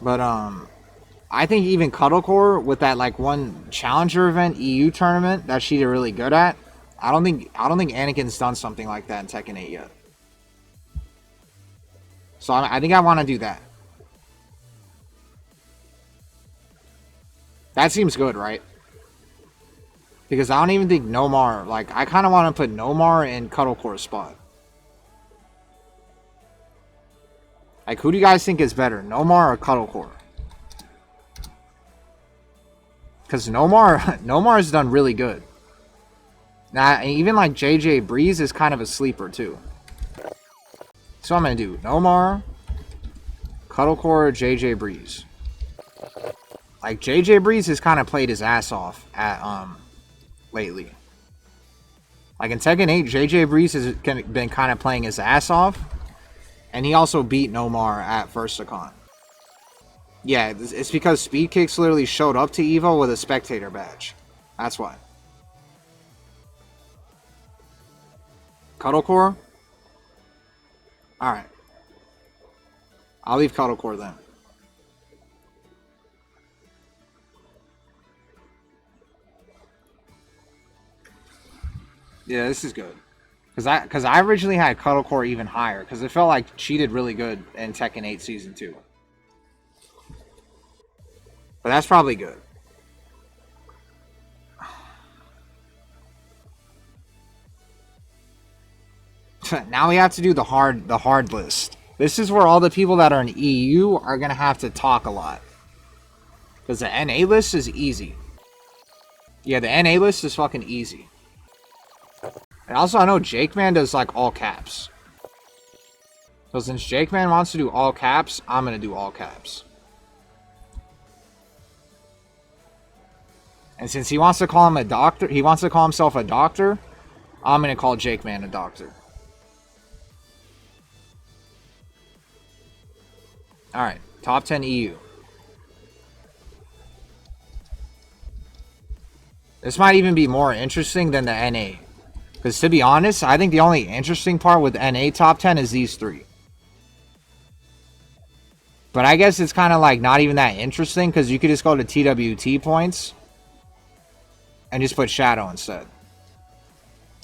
But I think even Cuddlecore with that like one challenger event EU tournament that she did really good at. I don't think Anakin's done something like that in Tekken 8 yet. So I think I want to do that. That seems good, right? Because I don't even think Nomar, like I kind of want to put Nomar in Cuddlecore's spot. Like who do you guys think is better, Nomar or Cuddlecore? Because Nomar's done really good. Now, even like JJ Breeze is kind of a sleeper too. So I'm going to do Nomar, Cuddlecore, JJ Breeze. Like JJ Breeze has kind of played his ass off at lately. Like in Tekken 8, JJ Breeze has been kind of playing his ass off. And he also beat Nomar at First Icon. Yeah, it's because Speed Kicks literally showed up to Evo with a spectator badge. That's why. Cuddlecore? Alright. I'll leave Cuddlecore then. Yeah, this is good. Because I originally had Cuddlecore even higher. Because it felt like she did really good in Tekken 8 Season 2. But that's probably good. Now we have to do the hard list. This is where all the people that are in EU are going to have to talk a lot. Because the NA list is easy. Yeah, the NA list is fucking easy. And also, I know Jake Man does like all caps. So since Jake Man wants to do all caps, I'm going to do all caps. And since he wants to call him a doctor, he wants to call himself a doctor, I'm going to call Jake Man a doctor. Alright, top 10 EU. This might even be more interesting than the NA. Because to be honest, I think the only interesting part with NA top 10 is these three. But I guess it's kind of like not even that interesting because you could just go to TWT points and just put Shadow instead.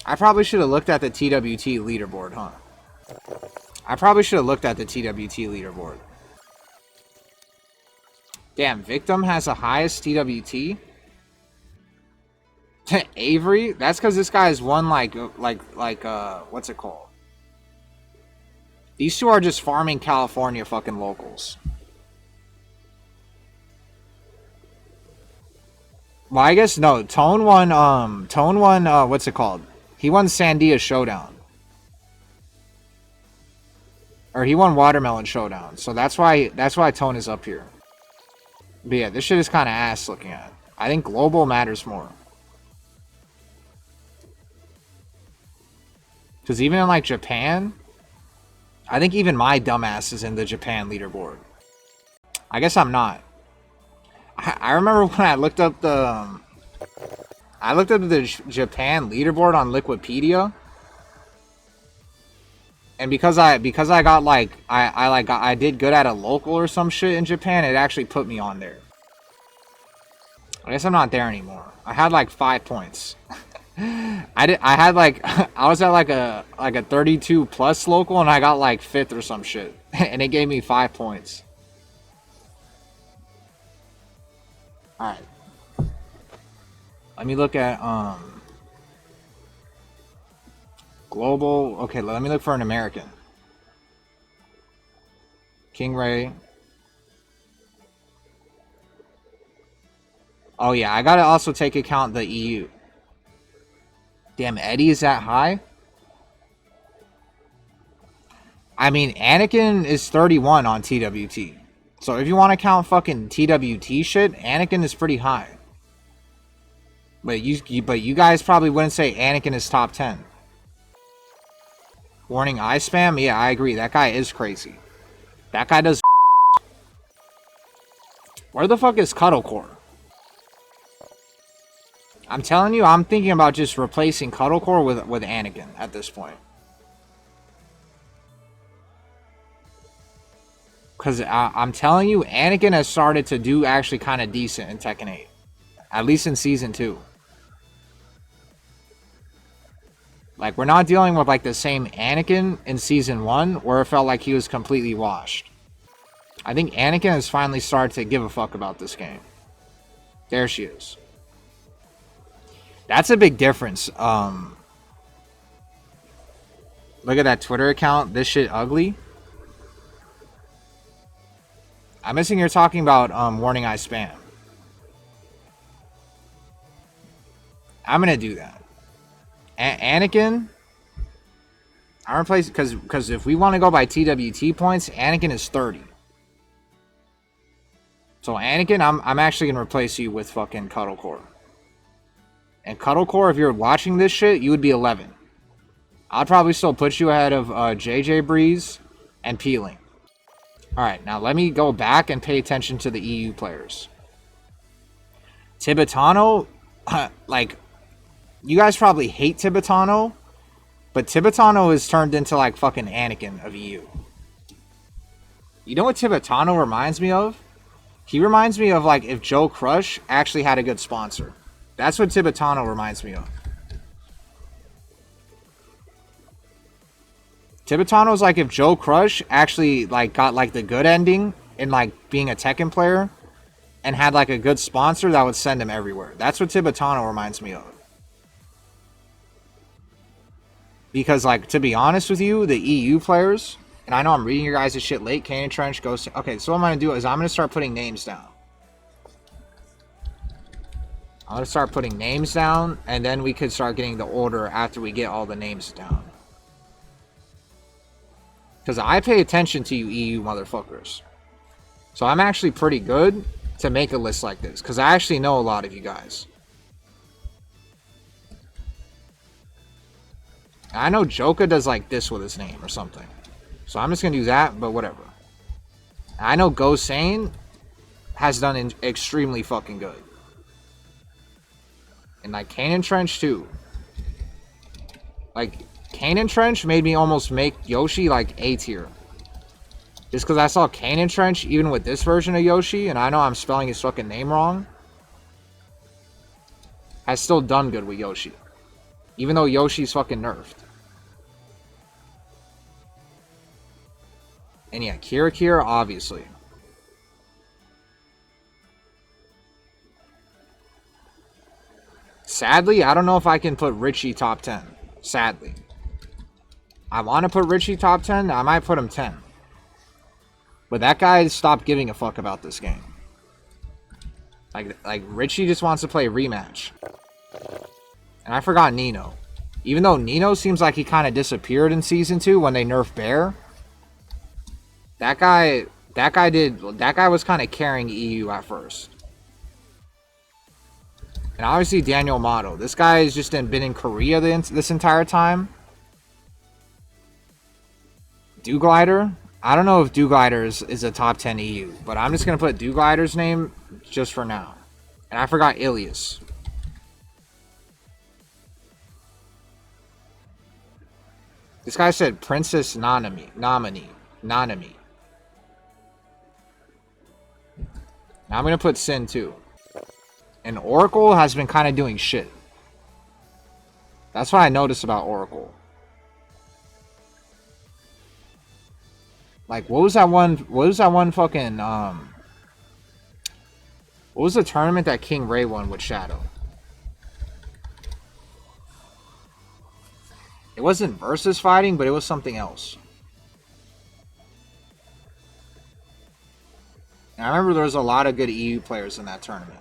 I probably should have looked at the TWT leaderboard, huh? I probably should have looked at the TWT leaderboard. Damn, Victim has the highest TWT? Avery? That's because this guy has won what's it called? These two are just farming California fucking locals. Well, I guess no. Tone won, what's it called? He won Sandia Showdown. Or he won Watermelon Showdown. So that's why Tone is up here. But yeah, this shit is kind of ass looking at. I think global matters more. Because even in like Japan, I think even my dumbass is in the Japan leaderboard. I guess I'm not. I remember when I looked up the Japan leaderboard on Liquipedia. And because I got like I did good at a local or some shit in Japan, it actually put me on there. I guess I'm not there anymore. I had like 5 points. I had like I was at like a 32 plus local and I got like 5th or some shit. And it gave me 5 points. Alright. Let me look at global. Okay, let me look for an American. King Ray. Oh yeah, I gotta also take account the EU. Damn, Eddie is that high? I mean, Anakin is 31 on TWT. So if you want to count fucking TWT shit, Anakin is pretty high. But you guys probably wouldn't say Anakin is top 10. Warning eye spam? Yeah, I agree. That guy is crazy. That guy does. Where the fuck is Cuddlecore? I'm telling you, I'm thinking about just replacing Cuddlecore with Anakin at this point. Because I'm telling you, Anakin has started to do actually kind of decent in Tekken 8. At least in Season 2. Like, we're not dealing with like the same Anakin in Season 1 where it felt like he was completely washed. I think Anakin has finally started to give a fuck about this game. There she is. That's a big difference. Look at that Twitter account. This shit ugly. I'm missing you're talking about warning eye spam. I'm gonna do that. Anakin. I'm replacing because if we want to go by TWT points, Anakin is 30. So Anakin, I'm actually gonna replace you with fucking Cuddlecore. And Cuddlecore, if you're watching this shit, you would be 11. I'd probably still put you ahead of JJ Breeze and Peeling. Alright, now let me go back and pay attention to the EU players. Tibetano, like, you guys probably hate Tibetano, but Tibetano is turned into like fucking Anakin of EU. You know what Tibetano reminds me of? He reminds me of like if Joe Crush actually had a good sponsor. That's what Tibetano reminds me of. Tibetano is like if Joe Crush actually like got like the good ending in like being a Tekken player and had like a good sponsor that would send him everywhere. That's what Tibetano reminds me of. Because like to be honest with you, the EU players, and I know I'm reading your guys' shit late, Canyon Trench goes to, okay, so what I'm gonna do is I'm gonna start putting names down. I'm gonna start putting names down, and then we could start getting the order after we get all the names down. Because I pay attention to you EU motherfuckers. So I'm actually pretty good to make a list like this. Because I actually know a lot of you guys. I know Joka does like this with his name or something. So I'm just going to do that, but whatever. I know Go Sane has done extremely fucking good. And like Canyon Trench too. Like... Canyon Trench made me almost make Yoshi like A tier. Just because I saw Canyon Trench even with this version of Yoshi, and I know I'm spelling his fucking name wrong, has still done good with Yoshi. Even though Yoshi's fucking nerfed. And yeah, Kira obviously. Sadly, I don't know if I can put Richie top 10. Sadly. I want to put Richie top 10. I might put him 10. But that guy stopped giving a fuck about this game. Like Richie just wants to play rematch. And I forgot Nino. Even though Nino seems like he kind of disappeared in Season 2 when they nerfed Bear. That guy was kind of carrying EU at first. And obviously Daniel Motto. This guy has just been in Korea this entire time. Dewglider? I don't know if Dewglider is a top 10 EU, but I'm just going to put Dewglider's name just for now. And I forgot Ilias. This guy said Princess Nanami. Nanami. Now I'm going to put Sin too. And Oracle has been kind of doing shit. That's what I noticed about Oracle. Like, what was that one fucking, what was the tournament that King Ray won with Shadow? It wasn't versus fighting, but it was something else. And I remember there was a lot of good EU players in that tournament.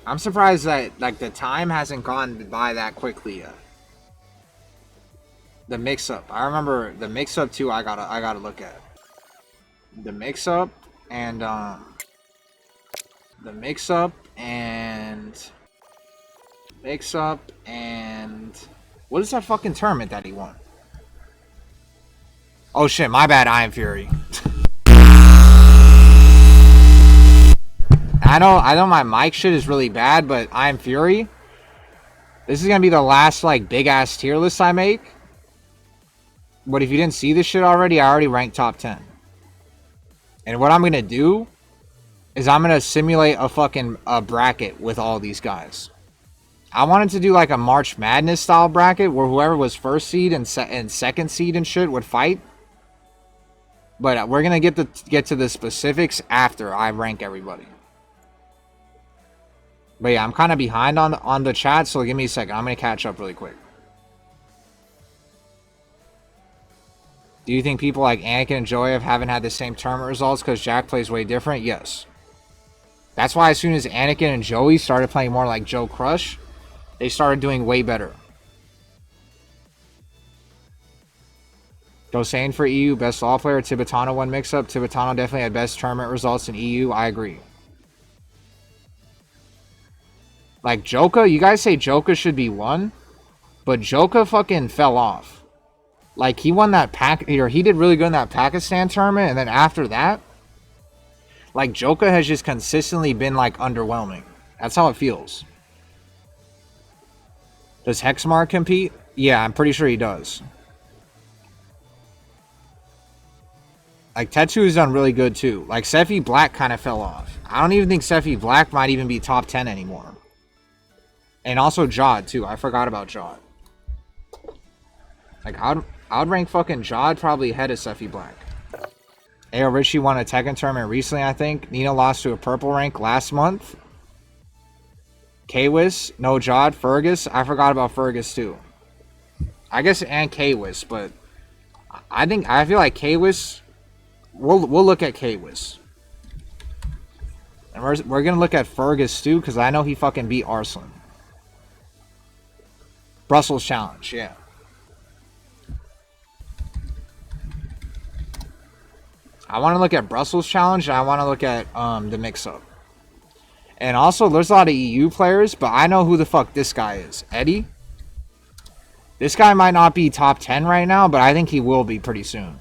I'm surprised that, like, the time hasn't gone by that quickly yet. The mix-up. I remember the mix-up too. I gotta look at the mix-up and the mix-up and what is that fucking tournament that he won? Oh shit, my bad. Iron Fury. I know my mic shit is really bad, but Iron Fury. This is gonna be the last like big ass tier list I make. But if you didn't see this shit already, I already ranked top 10. And what I'm going to do is I'm going to simulate a bracket with all these guys. I wanted to do like a March Madness style bracket where whoever was first seed and second seed and shit would fight. But we're going to get to the specifics after I rank everybody. But yeah, I'm kind of behind on the chat, so give me a second. I'm going to catch up really quick. Do you think people like Anakin and Joey haven't had the same tournament results because Jack plays way different? Yes. That's why as soon as Anakin and Joey started playing more like Joe Crush, they started doing way better. Dosane for EU, best law player. Tibetano won mix-up. Tibetano definitely had best tournament results in EU. I agree. Like Joka, you guys say Joka should be 1, but Joka fucking fell off. Like, he won that he did really good in that Pakistan tournament, and then after that, like, Joka has just consistently been, like, underwhelming. That's how it feels. Does Hexmar compete? Yeah, I'm pretty sure he does. Like, Tetsu's done really good, too. Like, Sephi Black kind of fell off. I don't even think Sephi Black might even be top 10 anymore. And also Jod, too. I forgot about Jod. Like, I'd rank fucking Jod probably ahead of Sephi Black. Ayo Richie won a Tekken tournament recently, I think. Nina lost to a purple rank last month. Kwis, no Jod, Fergus. I forgot about Fergus too. I guess and Kwis, but I feel like Kwis. We'll look at Kwis. And we're gonna look at Fergus too, because I know he fucking beat Arslan. Brussels Challenge, yeah. I want to look at Brussels Challenge, and I want to look at the mix-up. And also, there's a lot of EU players, but I know who the fuck this guy is. Eddie? This guy might not be top 10 right now, but I think he will be pretty soon.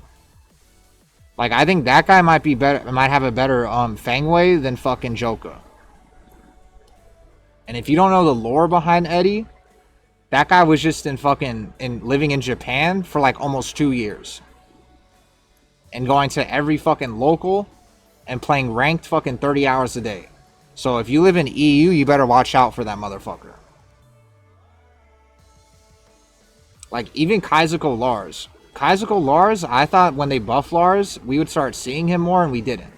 Like, I think that guy might be better, might have a better Fangway than fucking Joka. And if you don't know the lore behind Eddie, that guy was just living in Japan for like almost 2 years. And going to every fucking local and playing ranked fucking 30 hours a day. So if you live in EU, you better watch out for that motherfucker. Like, even Kaizuko Lars. Kaizuko Lars, I thought when they buffed Lars, we would start seeing him more, and we didn't.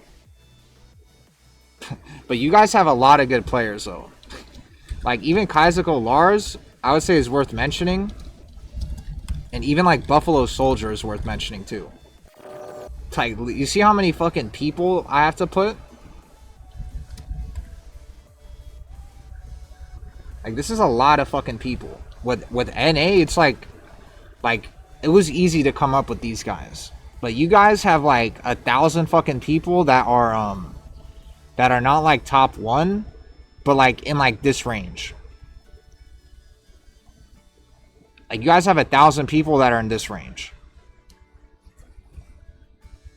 But you guys have a lot of good players, though. Like, even Kaizuko Lars, I would say is worth mentioning. And even, like, Buffalo Soldier is worth mentioning, too. Like, you see how many fucking people I have to put? Like, this is a lot of fucking people. With NA, it's like it was easy to come up with these guys. But you guys have like 1,000 fucking people that are not like top 1, but like in like this range. Like, you guys have 1,000 people that are in this range.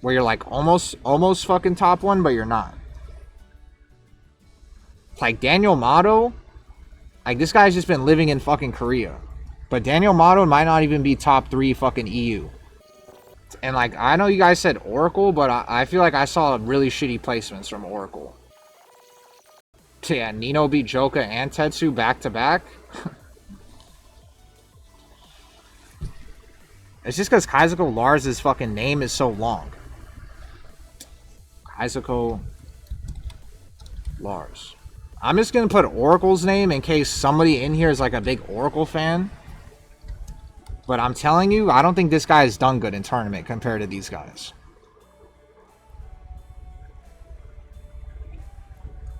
Where you're like almost fucking top 1, but you're not. Like Daniel Mato, like this guy's just been living in fucking Korea. But Daniel Motto might not even be top 3 fucking EU. And like, I know you guys said Oracle, but I feel like I saw really shitty placements from Oracle. So yeah, Nino beat Joka and Tetsu back to back. It's just because Kaizuko Lars' fucking name is so long. Kaizuko Lars. I'm just gonna put Oracle's name in case somebody in here is like a big Oracle fan. But I'm telling you, I don't think this guy has done good in tournament compared to these guys.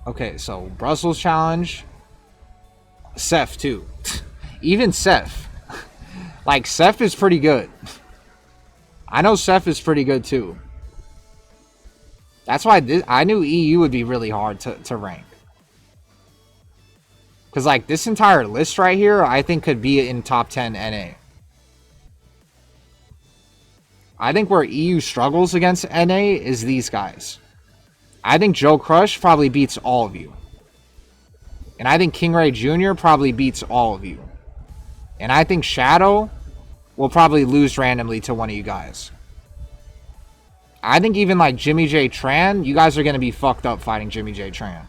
Okay, so Brussels Challenge. Seth too. Even Seth. Like, Seth is pretty good. I know Seth is pretty good too. That's why I knew EU would be really hard to rank. Because, like, this entire list right here, I think could be in top 10 NA. I think where EU struggles against NA is these guys. I think Joe Crush probably beats all of you. And I think King Ray Jr. probably beats all of you. And I think Shadow will probably lose randomly to one of you guys. I think even like Jimmy J Tran, you guys are going to be fucked up fighting Jimmy J Tran.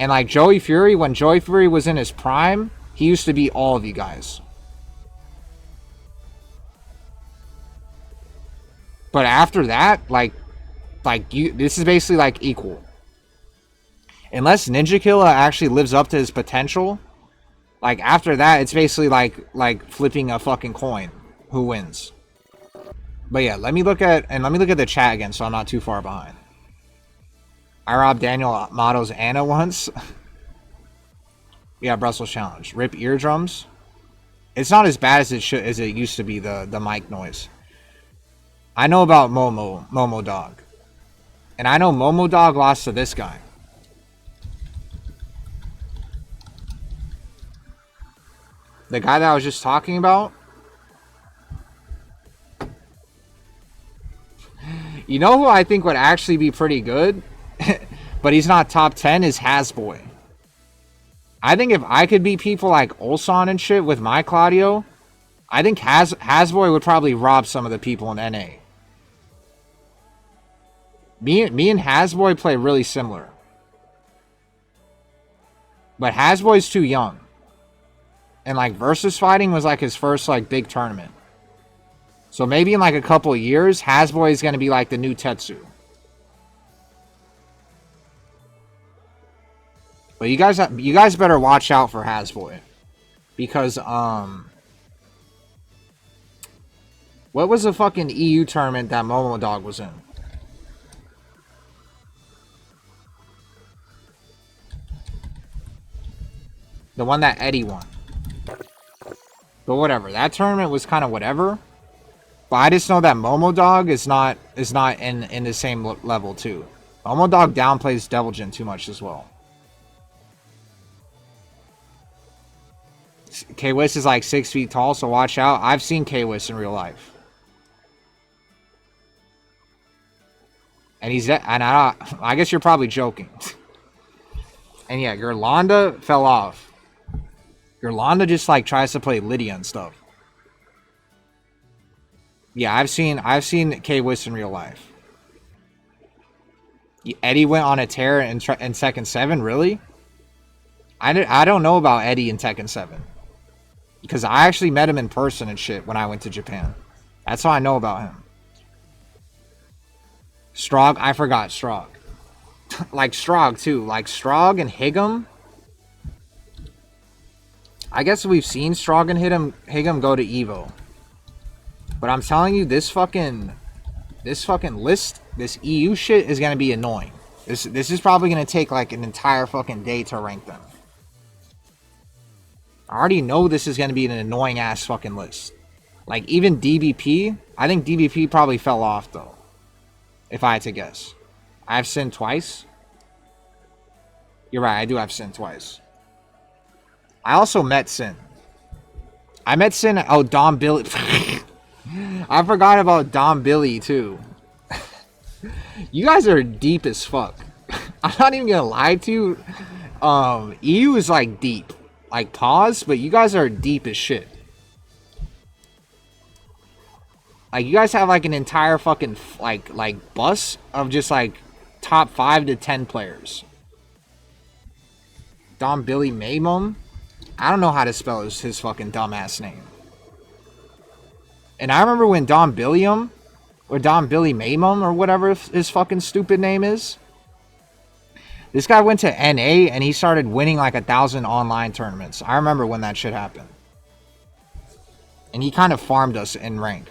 And like Joey Fury, when Joey Fury was in his prime, he used to beat all of you guys. But after that, this is basically like equal. Unless Ninja Killa actually lives up to his potential, like after that, it's basically like flipping a fucking coin. Who wins? But yeah, let me look at the chat again so I'm not too far behind. I robbed Daniel Motto's Anna once. Yeah, Brussels Challenge. Rip eardrums. It's not as bad as it used to be, the mic noise. I know about Momo Dog. And I know Momo Dog lost to this guy. The guy that I was just talking about. You know who I think would actually be pretty good? But he's not top 10 is Hasboy. I think if I could beat people like Ulsan and shit with my Claudio, I think Hasboy would probably rob some of the people in NA. Me and Hasboy play really similar. But Hasboy's too young. And like versus fighting was like his first like big tournament. So maybe in like a couple of years, Hasboy is going to be like the new Tetsu. But you guys better watch out for Hasboy. Because what was the fucking EU tournament that Momo Dog was in? The one that Eddie won. But whatever. That tournament was kind of whatever. But I just know that Momo Dog is not in the same level too. Momo Dog downplays Devil Jin too much as well. K-Wiss is like 6 feet tall, so watch out. I've seen K-Wiss in real life. And I guess you're probably joking. And yeah, Gerlanda fell off. Gerlanda just like tries to play Lydia and stuff. Yeah, I've seen K-Wiss in real life. Eddie went on a tear in Tekken 7, really? I don't know about Eddie in Tekken 7. Because I actually met him in person and shit when I went to Japan. That's how I know about him. Strog, I forgot Strog. Like Strog too. Like Strog and Higem. I guess we've seen Strog and Higem go to Evo. But I'm telling you, this fucking list, this EU shit is gonna be annoying. This is probably gonna take like an entire fucking day to rank them. I already know this is gonna be an annoying ass fucking list. Like even DBP, I think DBP probably fell off though. If I had to guess. I have Sin twice. You're right, I do have Sin twice. I also met Sin. I met Sin. Oh, Dom Billy. I forgot about Dom Billy too. You guys are deep as fuck. I'm not even gonna lie to you. EU is like deep. like pause, but you guys are deep as shit. Like, you guys have like an entire fucking like bus of just like top 5 to 10 players. Dom Billy Maymum. I don't know how to spell his fucking dumbass name. And I remember when Dom Billiam or Dom Billy Maymum or whatever his fucking stupid name is. This guy went to NA and he started winning like 1,000 online tournaments. I remember when that shit happened. And he kind of farmed us in rank.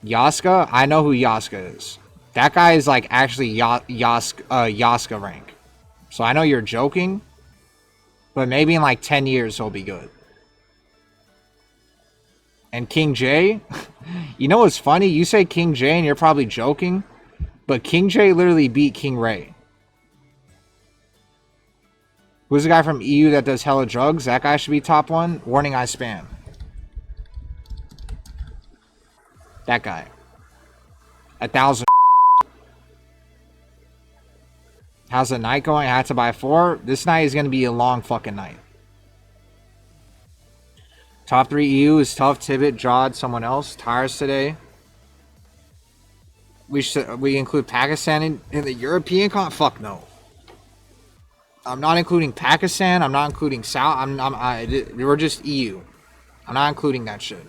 Yaska, I know who Yaska is. That guy is like actually Yaska rank. So I know you're joking, but maybe in like 10 years he'll be good. And King J, you know what's funny? You say King J and you're probably joking, but King J literally beat King Ray. Who's the guy from EU that does hella drugs? That guy should be top 1. Warning, I spam. That guy. 1,000. How's the night going? I had to buy 4. This night is going to be a long fucking night. Top 3 EU is tough. Tibbet, Jod, someone else. Tires today. We include Pakistan in the European con. Fuck no. I'm not including Pakistan. I'm not including South. We're just EU. I'm not including that shit.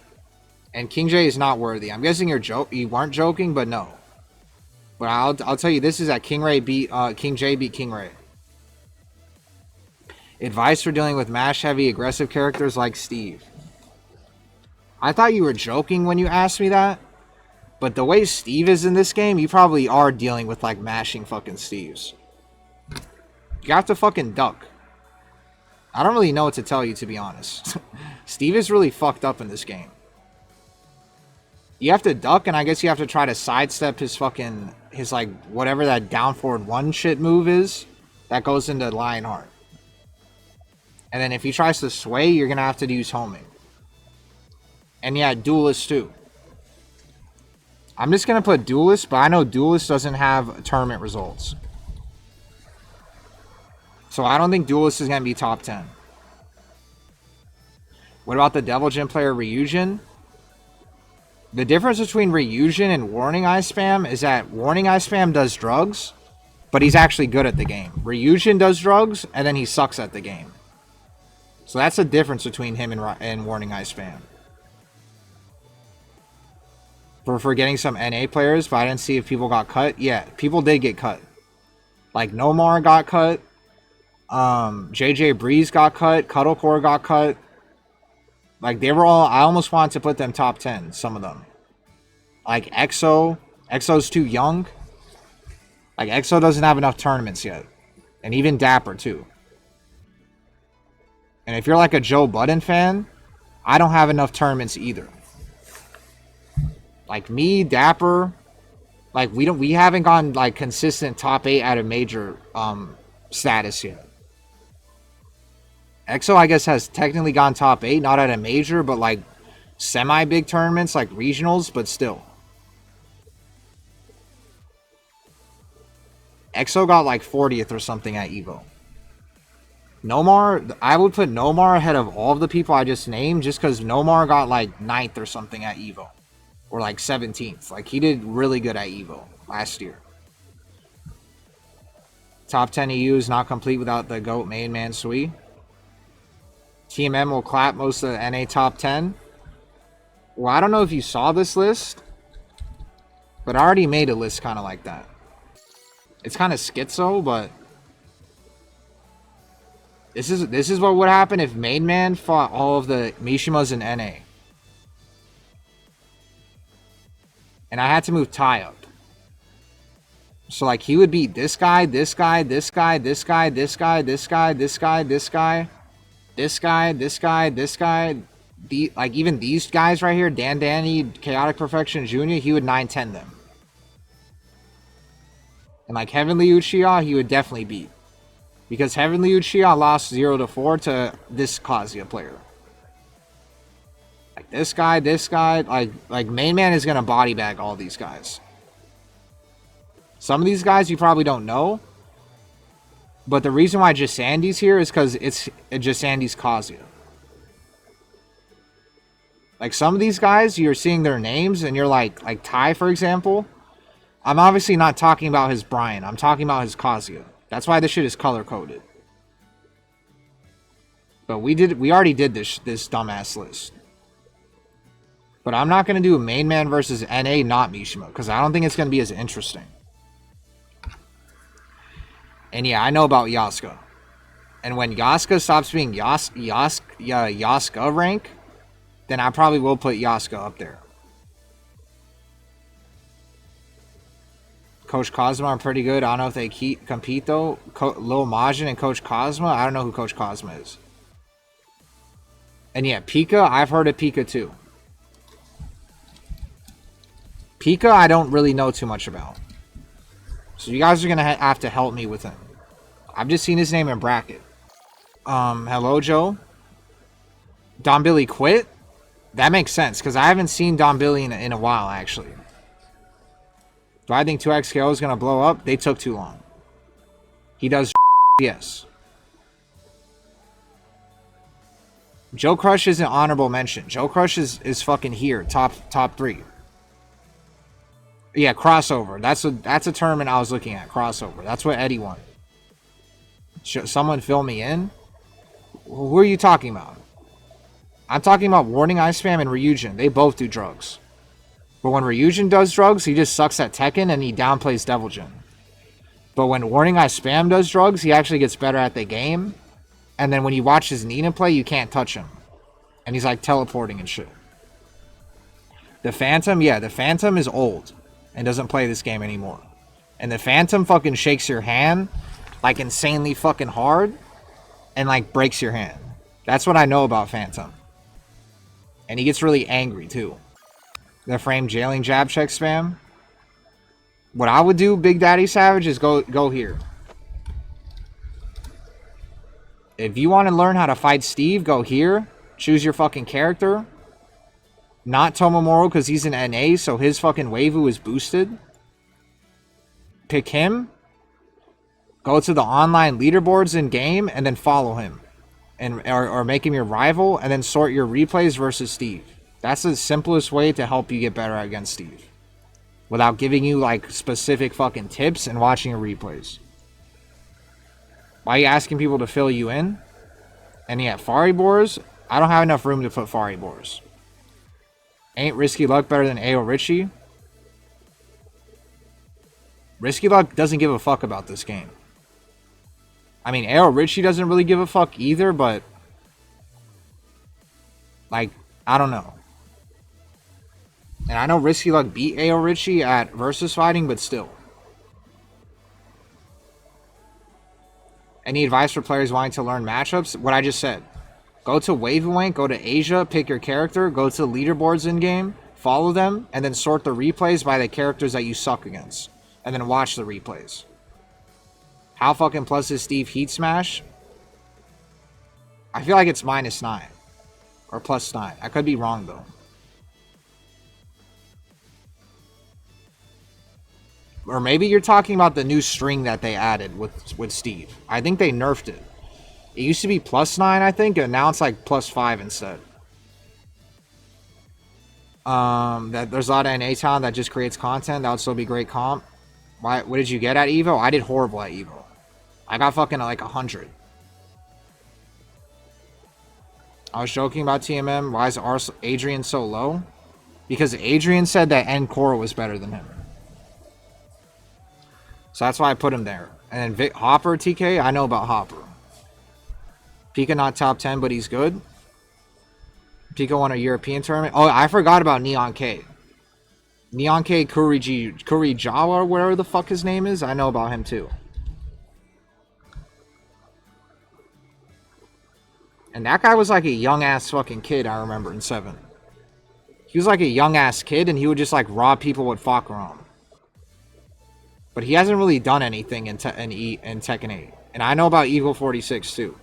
And King J is not worthy. I'm guessing you weren't joking, but no. But I'll tell you, this is that King J beat King Ray. Advice for dealing with mash heavy aggressive characters like Steve. I thought you were joking when you asked me that. But the way Steve is in this game, you probably are dealing with like mashing fucking Steves. You have to fucking duck. I don't really know what to tell you, to be honest. Steve is really fucked up in this game. You have to duck, and I guess you have to try to sidestep his like, whatever that down forward 1 shit move is. That goes into Lionheart. And then if he tries to sway, you're going to have to use homing. And yeah, Duelist too. I'm just going to put Duelist, but I know Duelist doesn't have tournament results. So I don't think Duelist is going to be top 10. What about the Devil Jin player Ryujin? The difference between Ryujin and Warning I Spam is that Warning I Spam does drugs, but he's actually good at the game. Ryujin does drugs, and then he sucks at the game. So that's the difference between him and Warning I Spam. For getting some NA players, but I didn't see if people got cut. Yeah, people did get cut. Like Nomar got cut. JJ Breeze got cut. Cuddlecore got cut. Like, they were all... I almost wanted to put them top 10, some of them. Like, EXO. EXO's too young. Like, EXO doesn't have enough tournaments yet. And even Dapper, too. And if you're like a Joe Budden fan, I don't have enough tournaments either. Like, me, Dapper... Like, we haven't gone, like, consistent top 8 out of major status yet. EXO, I guess, has technically gone top 8, not at a major, but like semi-big tournaments, like regionals, but still. EXO got like 40th or something at EVO. Nomar, I would put Nomar ahead of all of the people I just named, just because Nomar got like 9th or something at EVO. Or like 17th. Like, he did really good at EVO last year. Top 10 EU is not complete without the GOAT main man Sui. Team M will clap most of the NA top 10. Well, I don't know if you saw this list, but I already made a list kind of like that. It's kind of schizo, but this is what would happen if Main Man fought all of the Mishimas in NA. And I had to move Tai up. So like, he would beat this guy, this guy, this guy, this guy, this guy, this guy, this guy, this guy. This guy, this guy, this guy, like even these guys right here, Dan Danny, Chaotic Perfection Jr., he would 9-10 them. And like Heavenly Uchiha, he would definitely beat. Because Heavenly Uchiha lost 0-4 to this Kazuya player. Like this guy, like Main Man is going to body bag all these guys. Some of these guys you probably don't know. But the reason why Jisandy's here is because it's Jisandy's Kazuya. Like, some of these guys, you're seeing their names, and you're like Ty, for example. I'm obviously not talking about his Brian. I'm talking about his Kazuya. That's why this shit is color-coded. But we already did this dumbass list. But I'm not going to do a main man versus NA, not Mishima, because I don't think it's going to be as interesting. And yeah, I know about Yasuka. And when Yasuka stops being Yasuka rank, then I probably will put Yasuka up there. Coach Cosma are pretty good. I don't know if they compete though. Lil Majin and Coach Cosma, I don't know who Coach Cosma is. And yeah, Pika, I've heard of Pika too. Pika, I don't really know too much about. So you guys are going to have to help me with him. I've just seen his name in bracket. Hello, Joe. Don Billy quit? That makes sense, because I haven't seen Don Billy in a while, actually. Do I think 2XKO is going to blow up? They took too long. He does yes. Joe Crush is an honorable mention. Joe Crush is fucking here, top 3. Yeah, crossover. That's a tournament I was looking at. Crossover. That's what Eddie won. Someone fill me in? Who are you talking about? I'm talking about Warning Ice Spam and Ryujin. They both do drugs. But when Ryujin does drugs, he just sucks at Tekken and he downplays Devil Jin. But when Warning Ice Spam does drugs, he actually gets better at the game. And then when you watch his Nina play, you can't touch him. And he's like teleporting and shit. The Phantom, yeah, the Phantom is old and doesn't play this game anymore. And the Phantom fucking shakes your hand like insanely fucking hard and like breaks your hand. That's what I know about Phantom. And he gets really angry too. The frame jailing jab check spam. What I would do, Big Daddy Savage, is go here. If you want to learn how to fight Steve, go here. Choose your fucking character. Not Tomomoru because he's an NA, so his fucking waifu is boosted. Pick him. Go to the online leaderboards in game and then follow him. Or make him your rival and then sort your replays versus Steve. That's the simplest way to help you get better against Steve. Without giving you like specific fucking tips and watching your replays. Why are you asking people to fill you in? And yeah, Faribors, I don't have enough room to put Faribors. Ain't Risky Luck better than Ao Richie? Risky Luck doesn't give a fuck about this game. I mean, Ao Richie doesn't really give a fuck either, but like, I don't know. And I know Risky Luck beat Ao Richie at Versus Fighting, but still. Any advice for players wanting to learn matchups? What I just said. Go to Wavelength, go to Asia, pick your character, go to the leaderboards in-game, follow them, and then sort the replays by the characters that you suck against. And then watch the replays. How fucking plus is Steve Heat Smash? I feel like it's -9. Or +9. I could be wrong, though. Or maybe you're talking about the new string that they added with Steve. I think they nerfed it. It used to be +9, I think, and now it's like +5 instead. That there's a lot of NA talent that just creates content. That would still be great comp. What did you get at Evo? I did horrible at Evo. I got fucking like 100. I was joking about TMM. Why is Adrian so low? Because Adrian said that Encore was better than him. So that's why I put him there. And then Hopper TK, I know about Hopper. Pika not top 10, but he's good. Pika won a European tournament. Oh, I forgot about Neon K. Neon K Kurijawa, or whatever the fuck his name is. I know about him too. And that guy was like a young ass fucking kid, I remember, in 7. He was like a young ass kid and he would just like rob people with Fakaram. But he hasn't really done anything in Tekken 8. And I know about Eagle 46 too.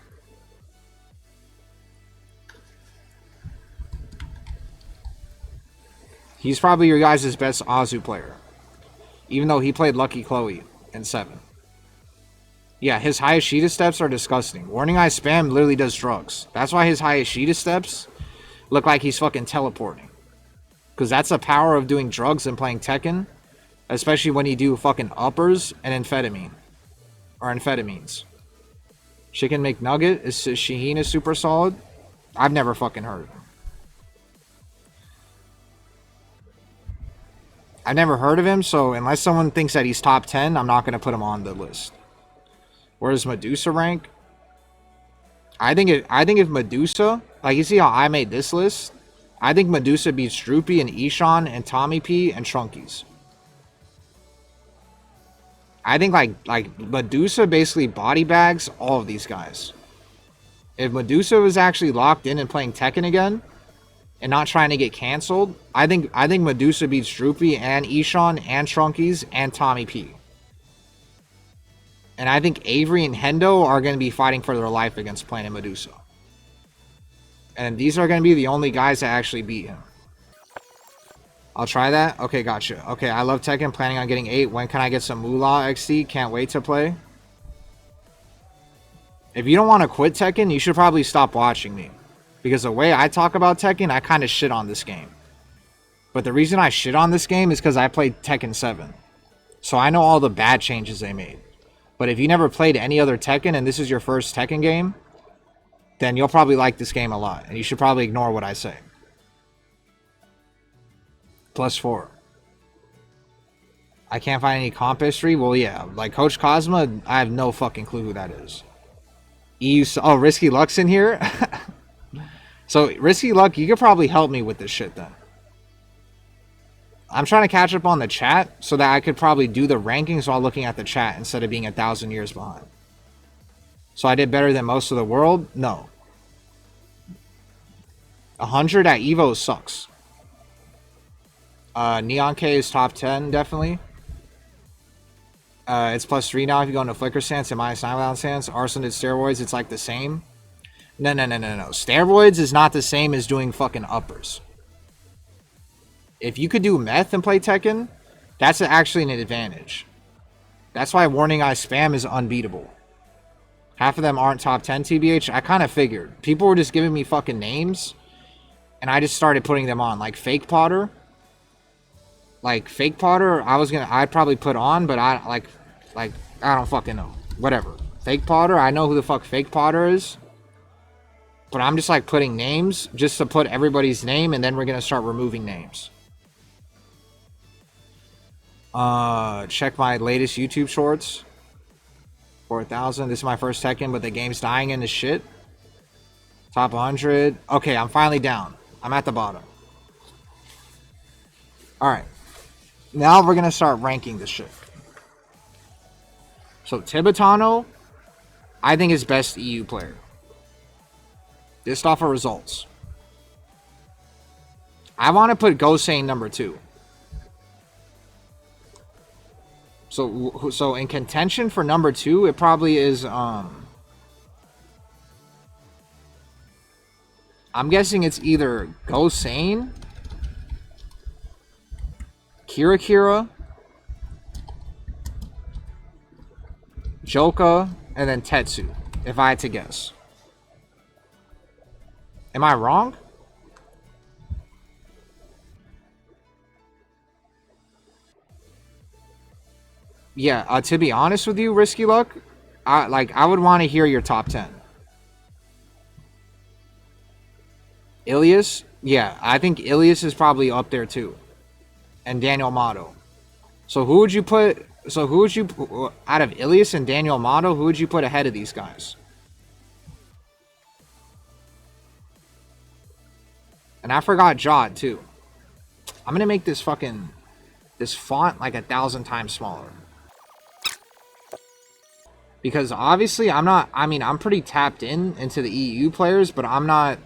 He's probably your guys' best Azu player. Even though he played Lucky Chloe in 7. Yeah, his Hayashida steps are disgusting. Warning Eye spam literally does drugs. That's why his Hayashida steps look like he's fucking teleporting. Because that's the power of doing drugs and playing Tekken. Especially when you do fucking uppers and amphetamine. Or amphetamines. Chicken McNugget is Shaheen is super solid. I've never fucking heard of him. I've never heard of him, so unless someone thinks that he's top 10, I'm not going to put him on the list. Where does Medusa rank? I think if Medusa, like you see how I made this list, I think Medusa beats Droopy and Ishan and Tommy P and Trunkies. I think like Medusa basically body bags all of these guys. If Medusa was actually locked in and playing Tekken again and not trying to get canceled, I think Medusa beats Droopy and Ishan and Trunkies and Tommy P. And I think Avery and Hendo are going to be fighting for their life against Planet Medusa. And these are going to be the only guys that actually beat him. I'll try that. Okay, gotcha. Okay, I love Tekken. Planning on getting 8. When can I get some Moolah XD? Can't wait to play. If you don't want to quit Tekken, you should probably stop watching me. Because the way I talk about Tekken, I kind of shit on this game. But the reason I shit on this game is because I played Tekken 7. So I know all the bad changes they made. But if you never played any other Tekken and this is your first Tekken game, then you'll probably like this game a lot. And you should probably ignore what I say. +4. I can't find any comp history? Well, yeah. Like Coach Cosma, I have no fucking clue who that is. EU... Oh, Risky Luck's in here? So, Risky Luck, you could probably help me with this shit then. I'm trying to catch up on the chat so that I could probably do the rankings while looking at the chat instead of being 1,000 years behind. So I did better than most of the world? No. 100 at Evo sucks. Neon K is top 10, definitely. It's +3 now if you go into Flicker stance and -9 stance. Arson did steroids, it's like the same. No. Steroids is not the same as doing fucking uppers. If you could do meth and play Tekken, that's actually an advantage. That's why Warning Eye Spam is unbeatable. Half of them aren't top 10 TBH. I kind of figured. People were just giving me fucking names, and I just started putting them on. Like Fake Potter. Like Fake Potter, I'd probably put on, but I don't fucking know. Whatever. Fake Potter, I know who the fuck Fake Potter is. But I'm just like putting names just to put everybody's name, and then we're gonna start removing names. Check my latest YouTube shorts. 4,000. This is my first Tekken, but the game's dying into shit. Top 100. Okay, I'm finally down. I'm at the bottom. Alright. Now we're gonna start ranking this shit. So Tibetano, I think is best EU player. Just off of results. I want to put Gosane number 2. So in contention for number 2, it probably is I'm guessing it's either Gosane, Kira, Joka, and then Tetsu, if I had to guess. Am I wrong? Yeah, to be honest with you, Risky Luck, I would want to hear your top 10. Ilias? Yeah, I think Ilias is probably up there too. And Daniel Mato. So who would you put... So who would you... Out of Ilias and Daniel Mato, who would you put ahead of these guys? And I forgot Jod too. I'm going to make this fucking... This font like 1,000 times smaller. Because obviously I'm not... I mean, I'm pretty tapped into the EU players, but I'm not...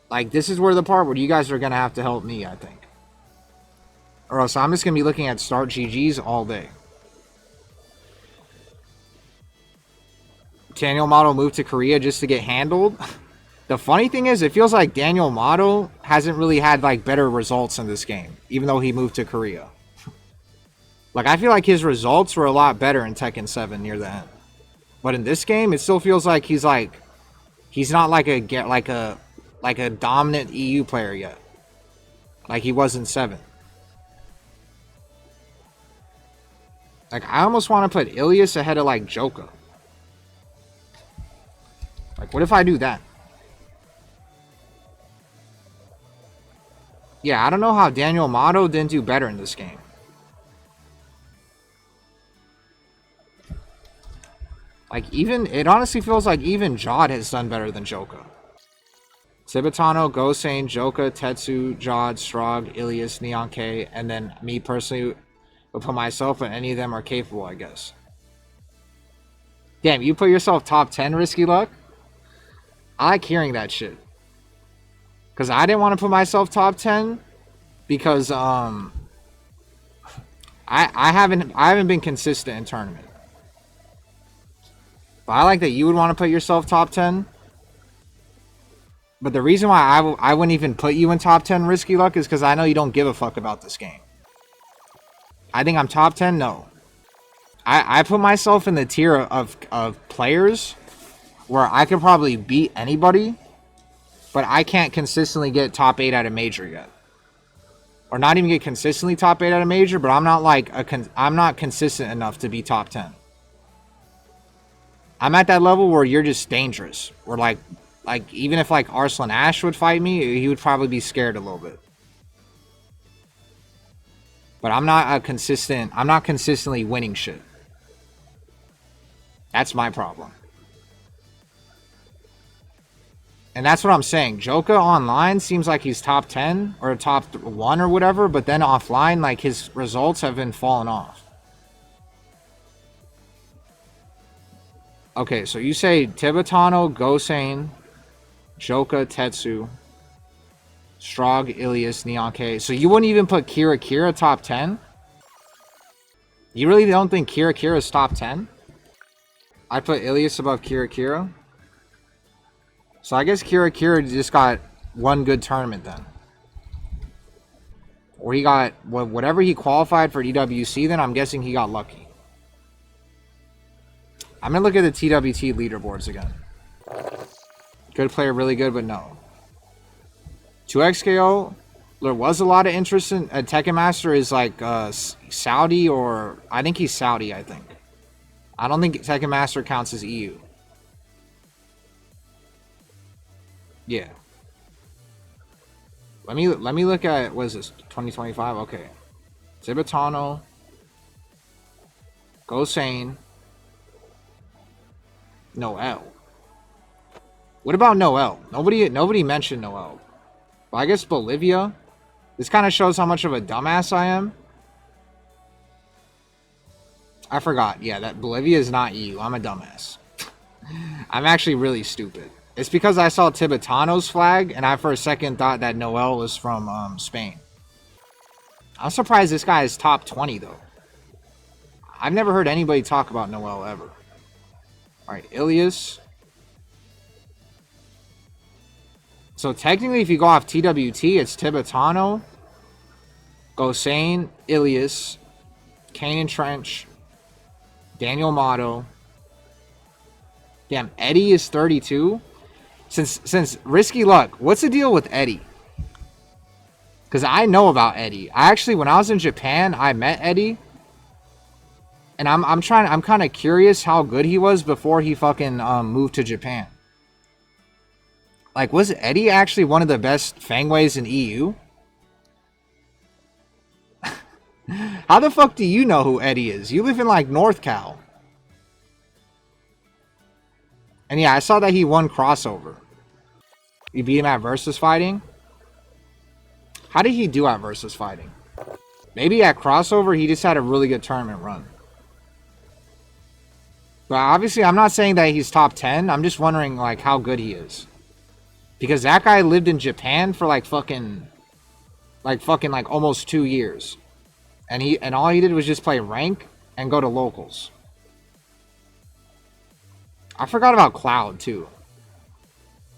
Like, this is where the part where you guys are going to have to help me, I think. Or else I'm just going to be looking at start GGs all day. Daniel Mato moved to Korea just to get handled. The funny thing is, it feels like Daniel Mato hasn't really had, like, better results in this game. Even though he moved to Korea. Like, I feel like his results were a lot better in Tekken 7 near the end. But in this game, it still feels like he's not like a dominant EU player yet. Like he was in 7. Like, I almost want to put Ilias ahead of, like, Joka. Like, what if I do that? Yeah, I don't know how Daniel Mato didn't do better in this game. Like, even, it honestly feels like even Jod has done better than Joka. Tibetano, Gosen, Joka, Tetsu, Jod, Strog, Ilias, Neon K, and then me personally would put myself, and any of them are capable, I guess. Damn, you put yourself top 10, Risky Luck? I like hearing that shit. Because I didn't want to put myself top 10 because I haven't been consistent in tournament. But I like that you would want to put yourself top 10. But the reason why I wouldn't even put you in top 10, Risky Luck, is because I know you don't give a fuck about this game. I think I'm top 10? No. I put myself in the tier of players where I could probably beat anybody, but I can't consistently get top 8 at a major yet. Or not even get consistently top 8 at a major, but I'm not like I'm not consistent enough to be top 10. I'm at that level where you're just dangerous. Where like even if like Arslan Ash would fight me, he would probably be scared a little bit. But I'm not consistently winning shit. That's my problem. And that's what I'm saying. Joka online seems like he's top 10 or top 1 or whatever, but then offline, like, his results have been falling off. Okay, so you say Tibetano, Gosen, Joka, Tetsu, Strog, Ilias, Neon K. So you wouldn't even put Kira top 10? You really don't think Kira is top 10? I'd put Ilias above Kira. So I guess Kira just got one good tournament then. Or he got, whatever he qualified for EWC, then I'm guessing he got lucky. I'm going to look at the TWT leaderboards again. Good player, really good, but no. 2XKO, there was a lot of interest in Tekken Master is like Saudi, or I think he's Saudi, I think. I don't think Tekken Master counts as EU. Yeah. Let me look at, what is this, 2025? Okay. Tibetano. Gosen. Noel. What about Noel? Nobody mentioned Noel. But I guess Bolivia. This kind of shows how much of a dumbass I am. I forgot. Yeah, that Bolivia is not EU. I'm a dumbass. I'm actually really stupid. It's because I saw Tibetano's flag, and I for a second thought that Noel was from Spain. I'm surprised this guy is top 20, though. I've never heard anybody talk about Noel ever. Alright, Ilias. So technically, if you go off TWT, it's Tibetano, Gosen, Ilias, Kanan Trench, Daniel Mato. Damn, Eddie is 32. Since Risky Luck, what's the deal with Eddie? Because I know about Eddie. When I was in Japan, I met Eddie. And I'm kind of curious how good he was before he fucking moved to Japan. Like, was Eddie actually one of the best Fangways in EU? How the fuck do you know who Eddie is? You live in, like, North Cal. And yeah, I saw that he won crossover. You beat him at versus fighting? How did he do at versus fighting? Maybe at crossover, he just had a really good tournament run. But obviously, I'm not saying that he's top 10. I'm just wondering, like, how good he is. Because that guy lived in Japan for, like, almost 2 years. And all he did was just play rank and go to locals. I forgot about Cloud, too.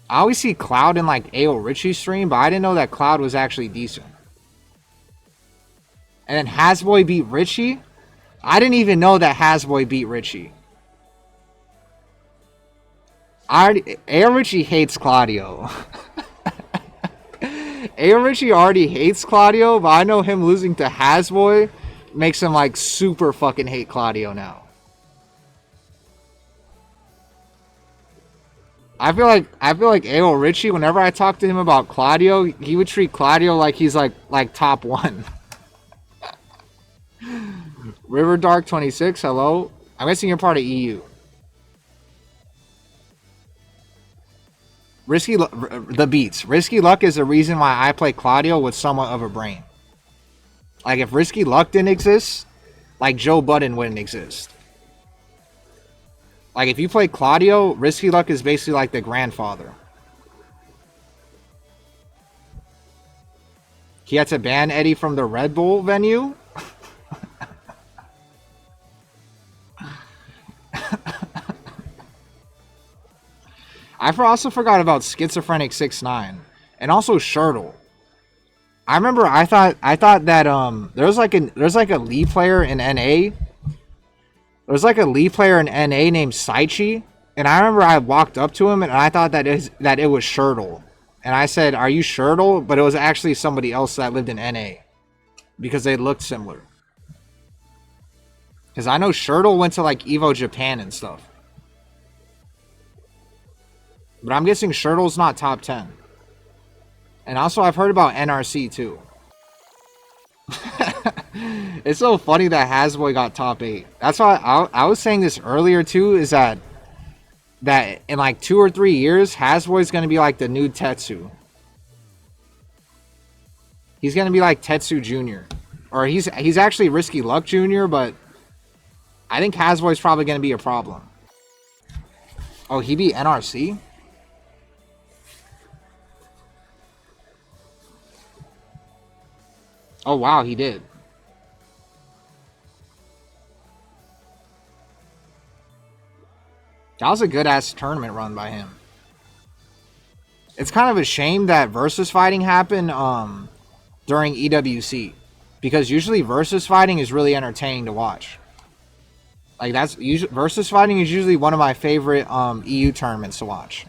I always see Cloud in, like, AO Richie's stream, but I didn't know that Cloud was actually decent. And then Hasboy beat Richie? I didn't even know that Hasboy beat Richie. A.O. Richie hates Claudio. A.O. Richie already hates Claudio, but I know him losing to Hasboy makes him like super fucking hate Claudio now. I feel like A.O. Richie, whenever I talk to him about Claudio, he would treat Claudio like he's like top one. River Dark 26, hello. I'm guessing you're part of EU. The beats. Risky Luck is the reason why I play Claudio with somewhat of a brain. Like if Risky Luck didn't exist, like Joe Budden wouldn't exist. Like if you play Claudio, Risky Luck is basically like the grandfather. He had to ban Eddie from the Red Bull venue. I also forgot about Schizophrenic 6ix9ine and also Shirtle. I remember I thought that there's like a Lee player in NA. There's like a Lee player in NA named Saichi, and I remember I walked up to him and I thought that it was Shirtle. And I said, "Are you Shirtle?" But it was actually somebody else that lived in NA because they looked similar. Cuz I know Shirtle went to like Evo Japan and stuff. But I'm guessing Shirtle's not top 10. And also, I've heard about NRC too. It's so funny that Hasboy got top 8. That's why I was saying this earlier too, is that in like 2 or 3 years, Hasboy's going to be like the new Tetsu. He's going to be like Tetsu Jr. Or he's actually Risky Luck Jr., but I think Hasboy's probably going to be a problem. Oh, he beat NRC? Oh, wow, he did. That was a good-ass tournament run by him. It's kind of a shame that versus fighting happened during EWC. Because usually versus fighting is really entertaining to watch. Like, versus fighting is usually one of my favorite EU tournaments to watch.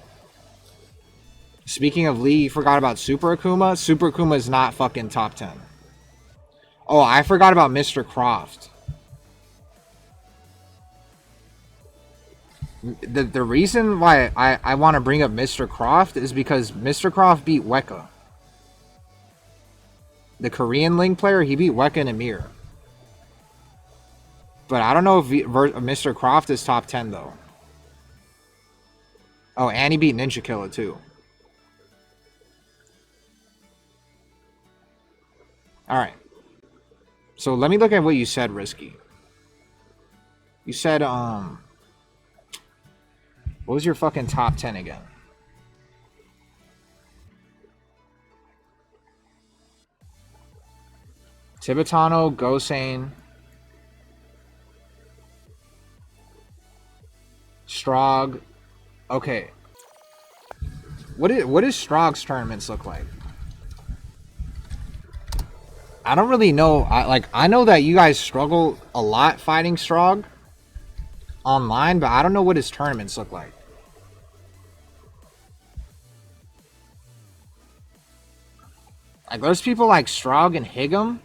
Speaking of Lee, you forgot about Super Akuma. Super Akuma is not fucking top 10. Oh, I forgot about Mr. Croft. The reason why I want to bring up Mr. Croft is because Mr. Croft beat Weka. The Korean Ling player, he beat Weka and Amir. But I don't know if Mr. Croft is top 10 though. Oh, and he beat Ninja Killer too. Alright. So let me look at what you said, Risky. You said, what was your fucking top 10 again? Tibetano, Gosane, Strog. Okay. What does Strog's tournaments look like? I don't really know. I know that you guys struggle a lot fighting Strog online, but I don't know what his tournaments look like. Like, there's people like Strog and Higem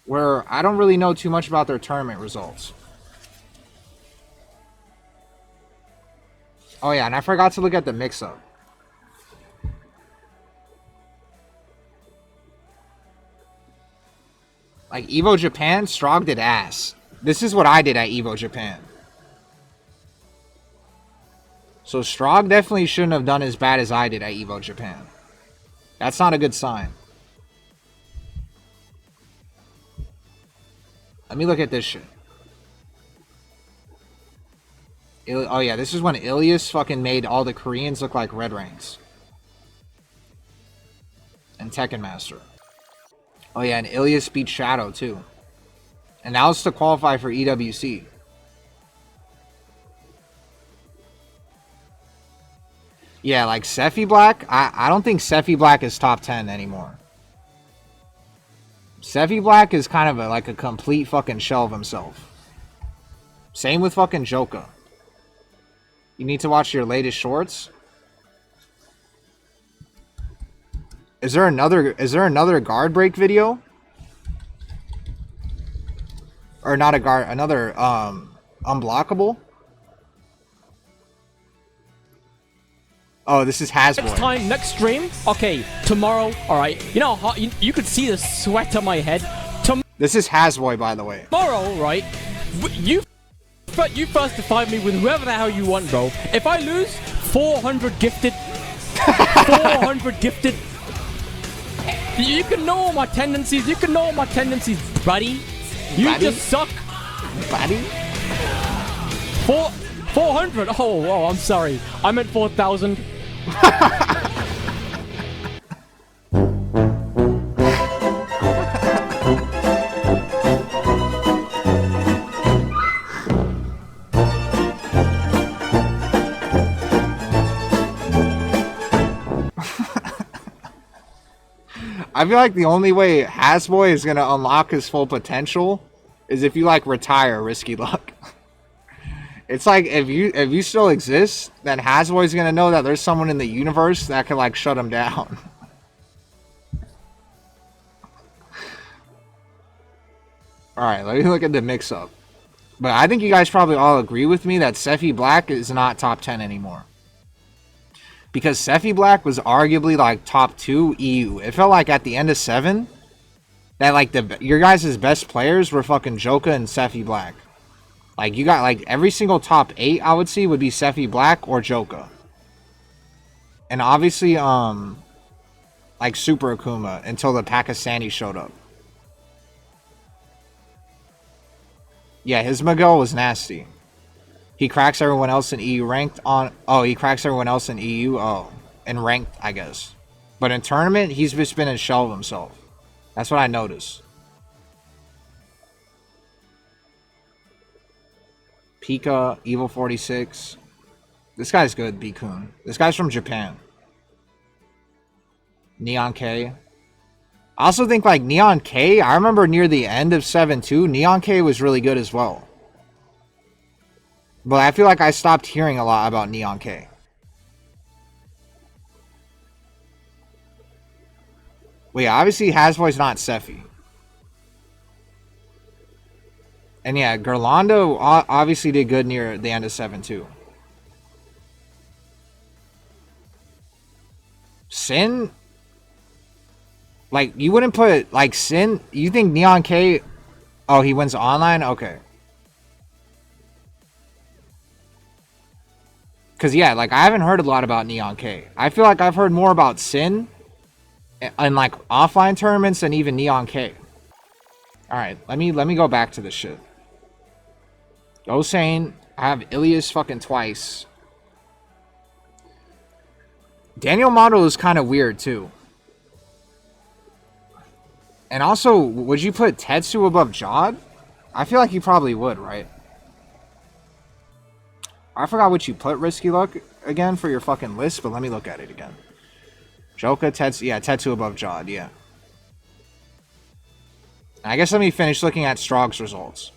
where I don't really know too much about their tournament results. Oh yeah, and I forgot to look at the mix-up. Like, Evo Japan, Strog did ass. This is what I did at Evo Japan. So Strog definitely shouldn't have done as bad as I did at Evo Japan. That's not a good sign. Let me look at this shit. Oh yeah, this is when Ilias fucking made all the Koreans look like red ranks. And Tekken Master. Oh yeah, and Ilias beat Shadow too. And that was to qualify for EWC. Yeah, like Sephi Black, I don't think Sephi Black is top 10 anymore. Sevi Black is kind of like a complete fucking shell of himself. Same with fucking Joka. You need to watch your latest shorts. Is there another guard break video? Or not a guard, another unblockable? Oh, this is Hasboy.
Next time, next stream. Okay, tomorrow. All right. You know, you could see the sweat on my head.
This is Hasboy, by the way.
Tomorrow, right? You first define me with whoever the hell you want, bro. If I lose, 400 gifted. 400 gifted. You can know all my tendencies. You can know all my tendencies, buddy. You
buddy?
Just suck.
Buddy?
400. Oh, I'm sorry. I meant 4,000.
I feel like the only way Hasboy is gonna unlock his full potential is if you like retire Risky Luck. It's like if you still exist, then Hasboy's gonna know that there's someone in the universe that can like shut him down. Alright, let me look at the mix-up. But I think you guys probably all agree with me that Sefi Black is not top 10 anymore. Because Sefi Black was arguably like top 2 EU. It felt like at the end of 7 that like your guys' best players were fucking Joka and Sefi Black. Like you got like every single top 8 I would see would be Sefi Black or Joka. And obviously like Super Akuma until the Pakistani showed up. Yeah, his Miguel was nasty. He cracks everyone else in EU ranked on... Oh, he cracks everyone else in EU? Oh, in ranked, I guess. But in tournament, he's just been a shell of himself. That's what I noticed. Pika, Evil 46. This guy's good, B-kun. This guy's from Japan. Neon K. I also think, like, Neon K, I remember near the end of 7-2, Neon K was really good as well. But I feel like I stopped hearing a lot about Neon K. Well, yeah, obviously Hasboy's not Sefi. And yeah, Gerlando obviously did good near the end of 7-2. Sin? Like, you wouldn't put, like, Sin? You think Neon K... Oh, he wins online? Okay. Because, yeah, like, I haven't heard a lot about Neon K. I feel like I've heard more about Sin and, like, offline tournaments than even Neon K. Alright, let me go back to this shit. Osane, I have Ilias fucking twice. Daniel Model is kind of weird, too. And also, would you put Tetsu above Jod? I feel like you probably would, right? I forgot what you put Risky Luck again for your fucking list, but let me look at it again. Joka, Tetsu, yeah, Tetsu above Jod, yeah. I guess let me finish looking at Strog's results.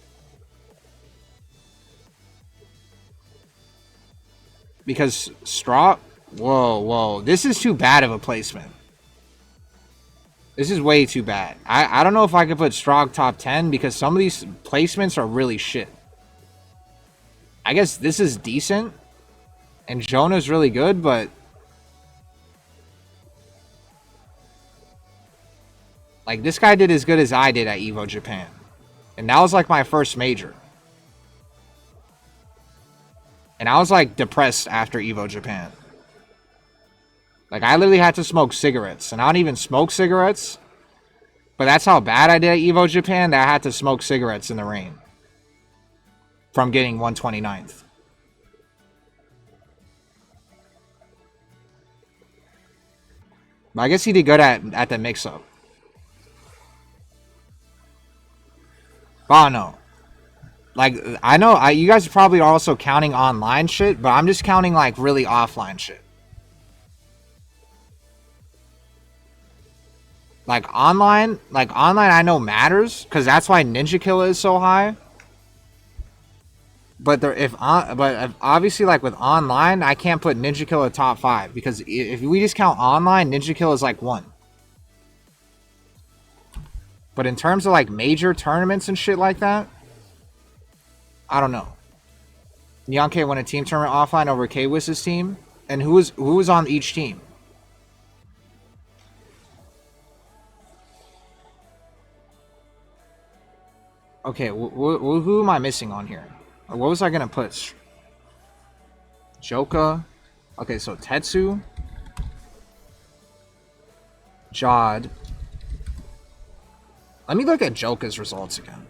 Because Strog... Whoa. This is too bad of a placement. This is way too bad. I don't know if I could put Strog top 10 because some of these placements are really shit. I guess this is decent. And Jonah's really good, but... Like, this guy did as good as I did at EVO Japan. And that was like my first major. And I was like depressed after EVO Japan. Like, I literally had to smoke cigarettes. And I don't even smoke cigarettes. But that's how bad I did at EVO Japan that I had to smoke cigarettes in the rain. From getting 129th. But I guess he did good at the mix-up. Oh, no. Like, I know you guys probably are also counting online shit, but I'm just counting, like, really offline shit. Like online I know matters because that's why Ninja Killer is so high. But obviously like with online, I can't put Ninja Killer top 5 because if we just count online, Ninja Killer is like 1. But in terms of like major tournaments and shit like that, I don't know. Nyanke won a team tournament offline over K-Wiss's team, and who was on each team? Okay, who am I missing on here? What was I gonna put? Joka. Okay, so Tetsu, Jod. Let me look at Joka's results again.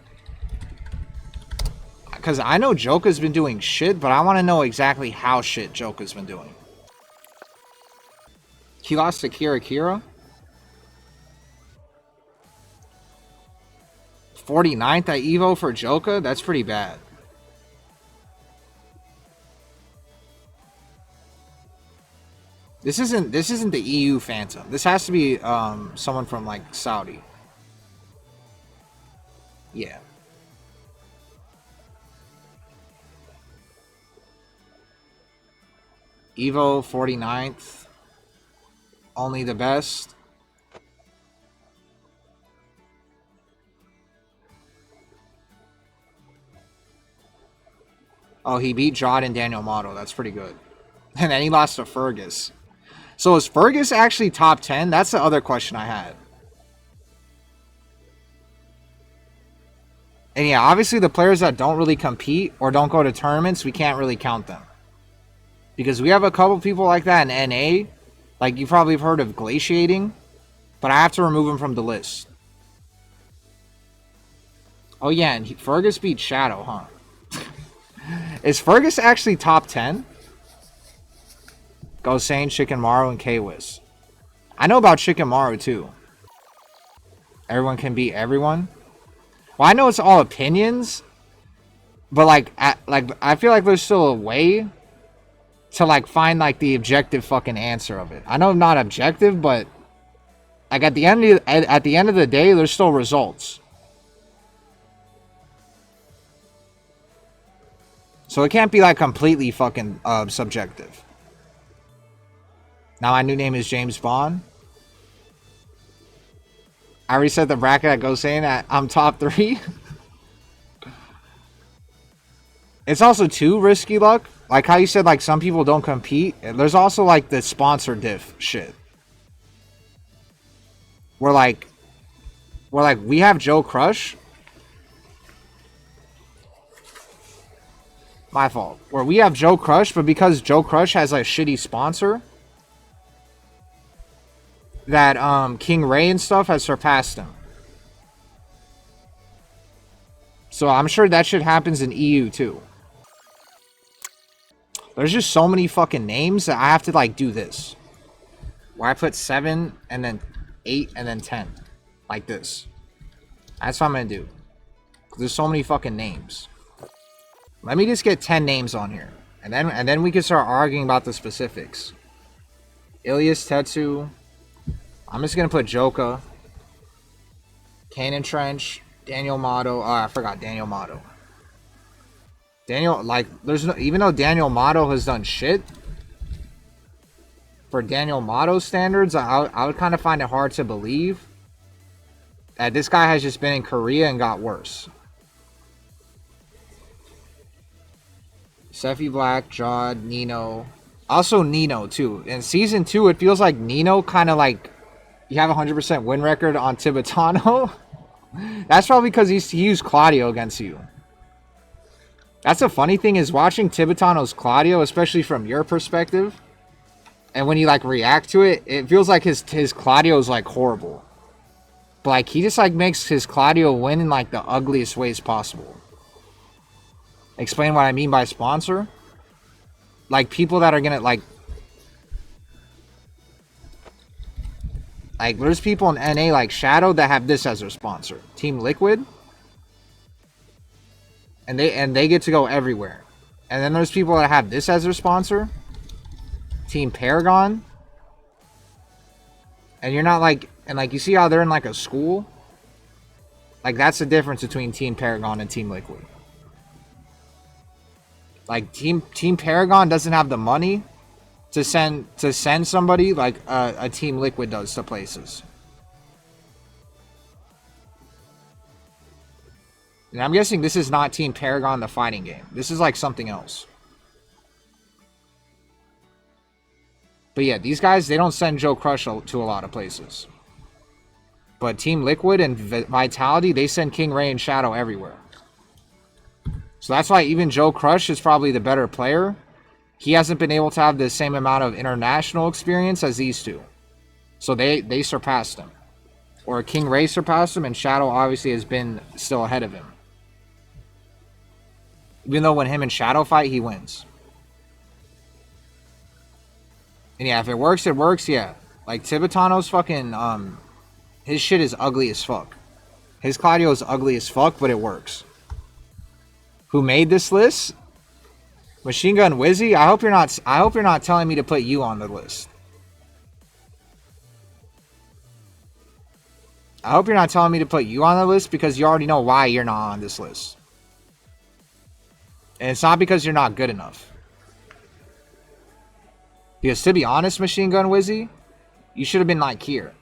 Because I know Joka's been doing shit, but I want to know exactly how shit Joka's been doing. He lost to Kira. 49th at Evo for Joka? That's pretty bad. This isn't the EU Phantom. This has to be someone from like Saudi. Yeah. Evo 49th. Only the best. Oh, he beat Jod and Daniel Motto. That's pretty good. And then he lost to Fergus. So is Fergus actually top 10? That's the other question I had. And yeah, obviously the players that don't really compete or don't go to tournaments, we can't really count them. Because we have a couple people like that in NA. Like, you probably have heard of Glaciating. But I have to remove him from the list. Oh yeah, and Fergus beat Shadow, huh? Is Fergus actually top 10? Gosane, Shikamaru, and K-Wiz. I know about Shikamaru too. Everyone can beat everyone. Well, I know it's all opinions, but I feel like there's still a way to like find like the objective fucking answer of it. I know I'm not objective, but like at the end of the day, there's still results. So it can't be like completely fucking subjective. Now my new name is James Bond. I already said the bracket that goes saying that I'm top 3. It's also too risky luck. Like how you said like some people don't compete. There's also like the sponsor diff shit. Where like we have Joe Crush. My fault. Where we have Joe Crush, but because Joe Crush has a shitty sponsor, that King Ray and stuff has surpassed him. So I'm sure that shit happens in EU too. There's just so many fucking names that I have to like do this. Where I put 7 and then 8 and then 10. Like this. That's what I'm gonna do. There's so many fucking names. Let me just get 10 names on here. And then we can start arguing about the specifics. Ilias, Tetsu. I'm just gonna put Joka. Cannon Trench. Daniel Motto. Oh, I forgot Daniel Motto. Daniel, like, there's no, even though Daniel Motto has done shit, for Daniel Motto standards, I would kind of find it hard to believe that this guy has just been in Korea and got worse. Seffi Black, Jod, Nino. Also Nino, too. In Season 2, it feels like Nino kind of like, you have a 100% win record on Tibetano. That's probably because he used Claudio against you. That's the funny thing is watching Tibetano's Claudio, especially from your perspective, and when you like react to it, it feels like his Claudio is like horrible. But like he just like makes his Claudio win in like the ugliest ways possible. Explain what I mean by sponsor. Like people that are gonna like there's people in NA like Shadow that have this as their sponsor. Team Liquid. And they get to go everywhere. And then there's people that have this as their sponsor. Team Paragon. And you're not like And like you see how they're in like a school? Like that's the difference between Team Paragon and Team Liquid. Like Team Paragon doesn't have the money to send somebody like a Team Liquid does to places. And I'm guessing this is not Team Paragon, the fighting game. This is like something else. But yeah, these guys, they don't send Joe Crush to a lot of places. But Team Liquid and Vitality, they send King Ray and Shadow everywhere. So that's why even Joe Crush is probably the better player. He hasn't been able to have the same amount of international experience as these two. So they surpassed him. Or King Ray surpassed him, and Shadow obviously has been still ahead of him. Even though when him and Shadow fight, he wins. And yeah, if it works, it works, yeah. Like, Tibetano's fucking, his shit is ugly as fuck. His Claudio is ugly as fuck, but it works. Who made this list? Machine Gun Wizzy? I hope you're not telling me to put you on the list. I hope you're not telling me to put you on the list because you already know why you're not on this list. And it's not because you're not good enough. Because to be honest, Machine Gun Wizzy, you should have been like here.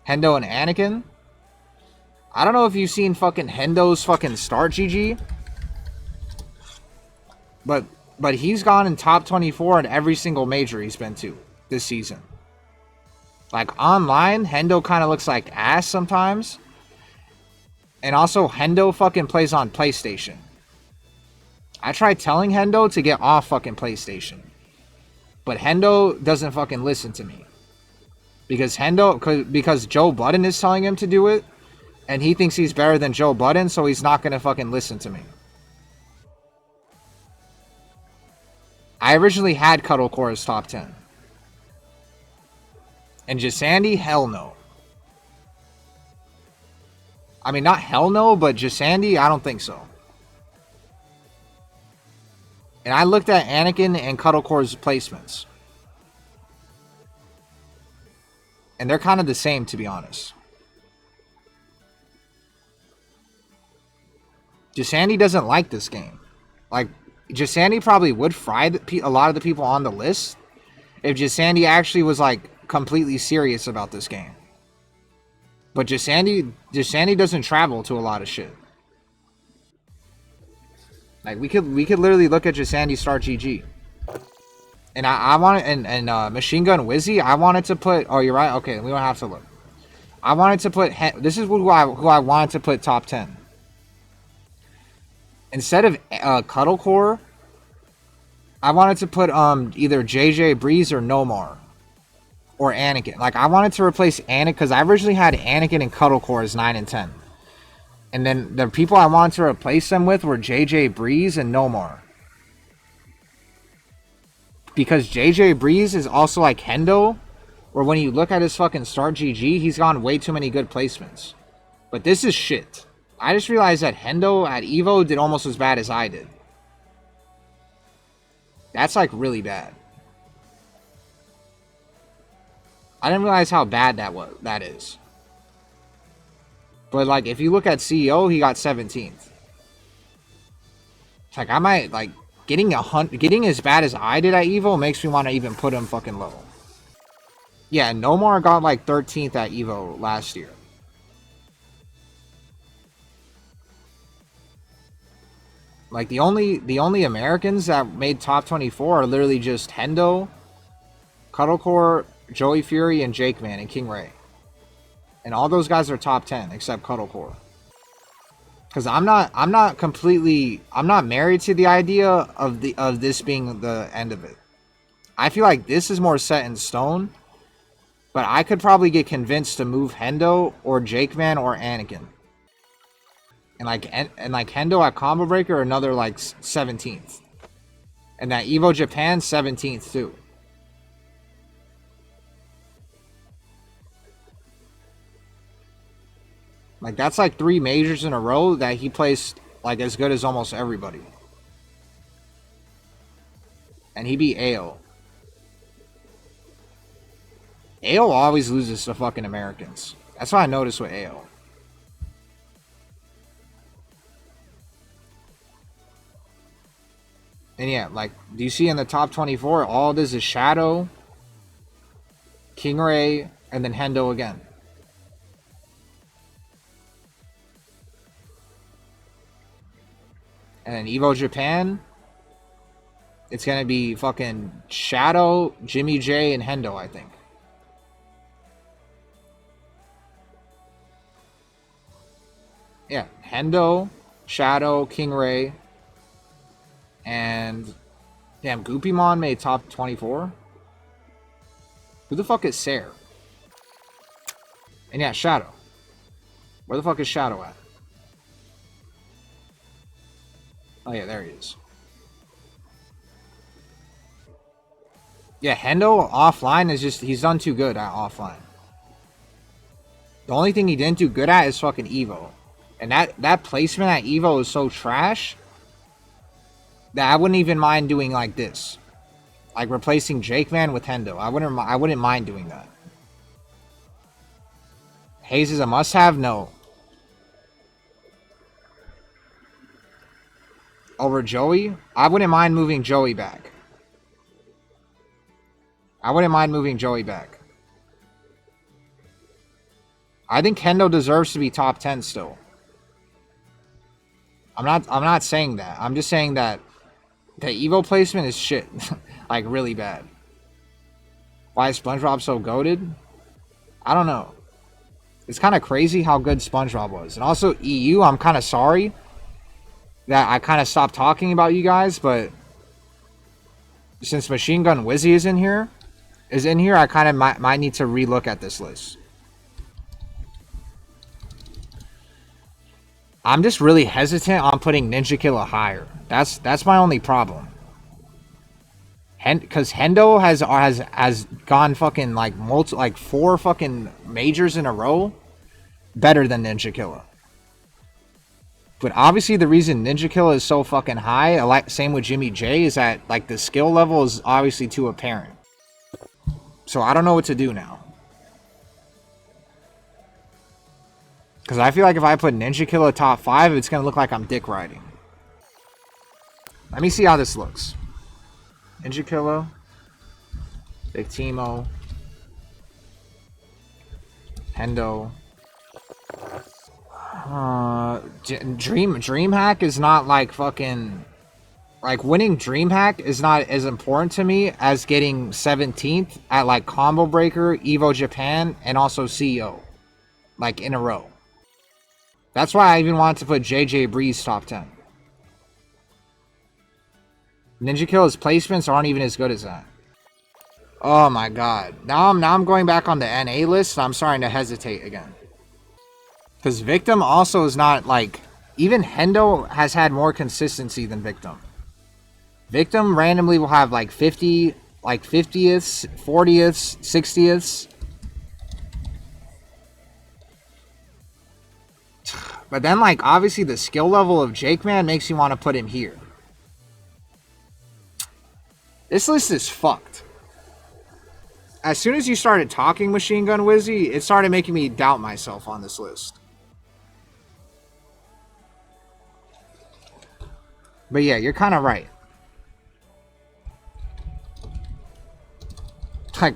Hendo and Anakin. I don't know if you've seen fucking Hendo's fucking start GG. But he's gone in top 24 in every single major he's been to this season. Like online, Hendo kind of looks like ass sometimes. And also, Hendo fucking plays on PlayStation. I tried telling Hendo to get off fucking PlayStation. But Hendo doesn't fucking listen to me. Because Joe Budden is telling him to do it. And he thinks he's better than Joe Budden, so he's not going to fucking listen to me. I originally had Cuddlecore as top 10. And Jasandi, hell no. I mean, not hell no, but Jasandi, I don't think so. And I looked at Anakin and Cuddlecore's placements. And they're kind of the same, to be honest. Jasandi doesn't like this game. Like, Jasandi probably would fry a lot of the people on the list if Jasandi actually was, like, completely serious about this game. But Jasandi doesn't travel to a lot of shit. Like, we could literally look at Jasandi start GG. And I wanted, and Machine Gun Wizzy, I wanted to put, oh, you're right? Okay, we don't have to look. I wanted to put, this is who I wanted to put top 10. Instead of Cuddlecore, I wanted to put either JJ Breeze or Nomar. Or Anakin. Like, I wanted to replace Anakin because I originally had Anakin and Cuddlecore as 9 and 10. And then the people I wanted to replace them with were JJ Breeze and Nomar. Because JJ Breeze is also like Hendo, where when you look at his fucking start GG, he's gone way too many good placements. But this is shit. I just realized that Hendo at Evo did almost as bad as I did. That's like really bad. I didn't realize how bad that is. But like, if you look at CEO, he got 17th. It's like, I might, like, getting as bad as I did at Evo makes me want to even put him fucking low. Yeah, Nomar got like 13th at Evo last year. Like, the only Americans that made top 24 are literally just Hendo, Cuddlecore, Joey Fury, and Jake Man, and King Ray. And all those guys are top 10 except Cuddlecore. Because I'm not married to the idea of this being the end of it. I feel like this is more set in stone. But I could probably get convinced to move Hendo or Jake Man or Anakin. And like Hendo at Combo Breaker, another like 17th. And that Evo Japan 17th too. Like, that's like 3 majors in a row that he plays like as good as almost everybody. And he beat AO. AO always loses to fucking Americans. That's what I noticed with AO. And yeah, like, do you see in the top 24, all it is Shadow, Kingray, and then Hendo again. And then Evo Japan, it's going to be fucking Shadow, Jimmy J, and Hendo, I think. Yeah, Hendo, Shadow, Kingray, and damn, Goopymon made top 24. Who the fuck is Sair? And yeah, Shadow. Where the fuck is Shadow at? Oh yeah, there he is. Yeah, Hendo offline is just, he's done too good at offline. The only thing he didn't do good at is fucking Evo. And that placement at Evo is so trash that I wouldn't even mind doing like this. Like replacing Jake Man with Hendo. I wouldn't mind doing that. Hayes is a must-have? No. Over Joey? I wouldn't mind moving Joey back. I think Hendo deserves to be top 10 still. I'm not saying that. I'm just saying that the Evo placement is shit. Like really bad. Why is SpongeBob so goated? I don't know. It's kind of crazy how good SpongeBob was. And also EU, I'm kind of sorry that I kind of stopped talking about you guys, but since Machine Gun Wizzy is in here, I kind of might need to relook at this list. I'm just really hesitant on putting Ninja Killa higher. That's my only problem. Because Hendo has gone fucking like 4 fucking majors in a row better than Ninja Killa. But obviously the reason Ninja Killa is so fucking high, same with Jimmy J, is that like the skill level is obviously too apparent. So I don't know what to do now. Because I feel like if I put Ninja Killa top 5, it's going to look like I'm dick riding. Let me see how this looks. Ninja Killa, Big Timo, Hendo. DreamHack is not like fucking... Like, winning DreamHack is not as important to me as getting 17th at like Combo Breaker, Evo Japan, and also CEO. Like, in a row. That's why I even wanted to put JJ Breeze top 10. Ninja Killa's placements aren't even as good as that. Oh my god. Now I'm going back on the NA list, and I'm starting to hesitate again. Because Victim also is not like... Even Hendo has had more consistency than Victim. Victim randomly will have like 50, like 50ths, 40ths, 60ths. But then, like, obviously the skill level of Jake Man makes you want to put him here. This list is fucked. As soon as you started talking Machine Gun Wizzy, it started making me doubt myself on this list. But yeah, you're kind of right. Like,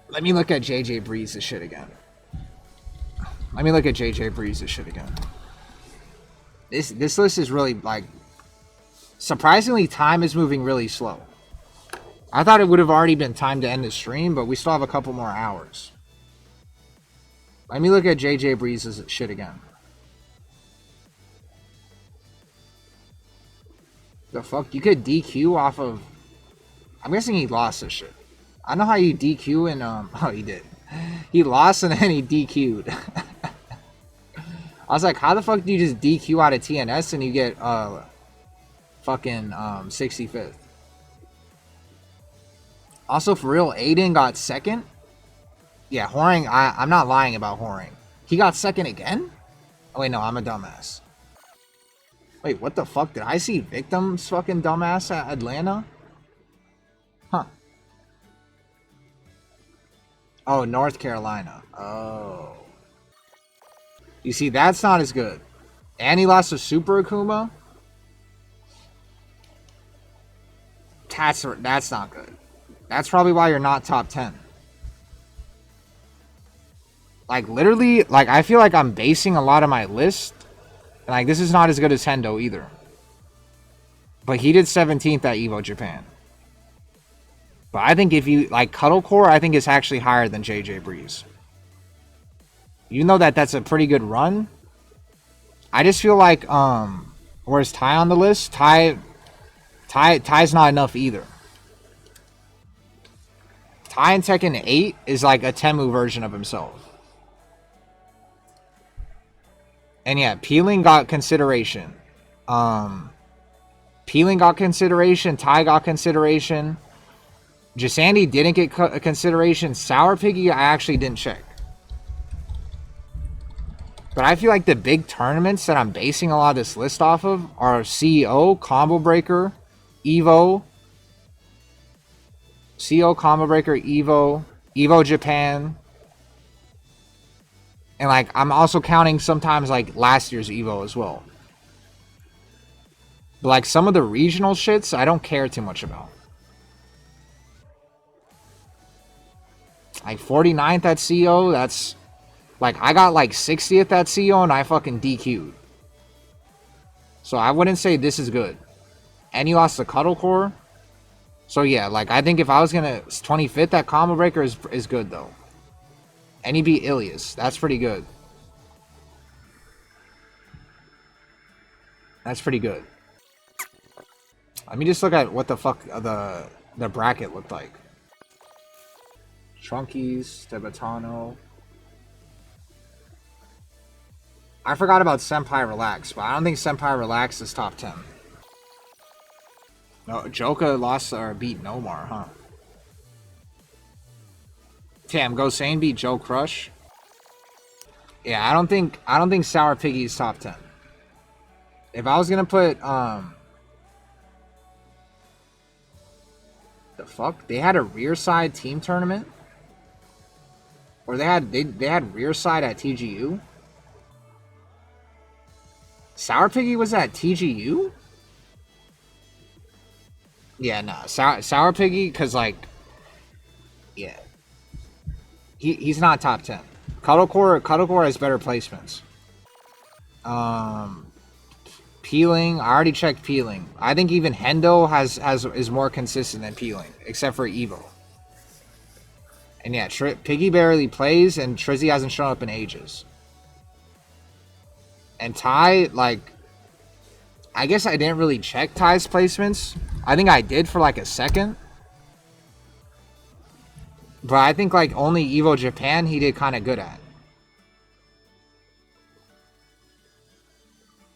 let me look at JJ Breeze's shit again. This list is really, like, surprisingly, time is moving really slow. I thought it would have already been time to end the stream, but we still have a couple more hours. Let me look at JJ Breeze's shit again. The fuck? You could DQ off of... I'm guessing he lost this shit. I know how you DQ and, oh, he did. He lost and then he DQ'd. I was like, how the fuck do you just DQ out of TNS and you get, fucking, 65th? Also, for real, Aiden got second? Yeah, Horing, I'm not lying about Horing. He got second again? Oh, wait, no, I'm a dumbass. Wait, what the fuck? Did I see Victim's fucking dumbass at Atlanta? Huh. Oh, North Carolina. Oh. You see, that's not as good. And he lost to Super Akuma. That's not good. That's probably why you're not top 10. Like, literally, like, I feel like I'm basing a lot of my list. And, like, this is not as good as Hendo either. But he did 17th at EVO Japan. But I think if you, like, Cuddlecore, I think is actually higher than JJ Breeze. You know that's a pretty good run. I just feel like, where's Ty on the list? Ty's not enough either. Ty in Tekken 8 is like a Temu version of himself. And yeah, Peeling got consideration. Peeling got consideration. Ty got consideration. Jasandi didn't get consideration. Sour Piggy, I actually didn't check. But I feel like the big tournaments that I'm basing a lot of this list off of are CEO, Combo Breaker, EVO, CEO, Combo Breaker, EVO Japan. And like, I'm also counting sometimes like last year's EVO as well. But like some of the regional shits, I don't care too much about. Like 49th at CEO, that's... Like, I got like 60th at CO and I fucking DQ'd. So I wouldn't say this is good. And he lost to Cuddlecore. So yeah, like, I think if I was gonna... 25th at Combo Breaker is good, though. And he beat Ilias. That's pretty good. That's pretty good. Let me just look at what the fuck the bracket looked like. Trunkies, Tebetano... I forgot about Senpai Relax, but I don't think Senpai Relax is top 10. No, Joka lost or beat Nomar, huh? Damn, Gosane beat Joe Crush. Yeah, I don't think Sour Piggy is top 10. If I was gonna put the fuck? They had a rear side team tournament? Or they had rear side at TGU? Sour Piggy was at TGU? Yeah, no. Sour Piggy, because, like... Yeah. He's not top 10. Cuddlecore has better placements. Peeling. I already checked Peeling. I think even Hendo is more consistent than Peeling. Except for Evo. And yeah, Piggy barely plays, and Trizzy hasn't shown up in ages. And Ty, like, I guess I didn't really check Ty's placements. I think I did for like a second. But I think like only EVO Japan he did kind of good at.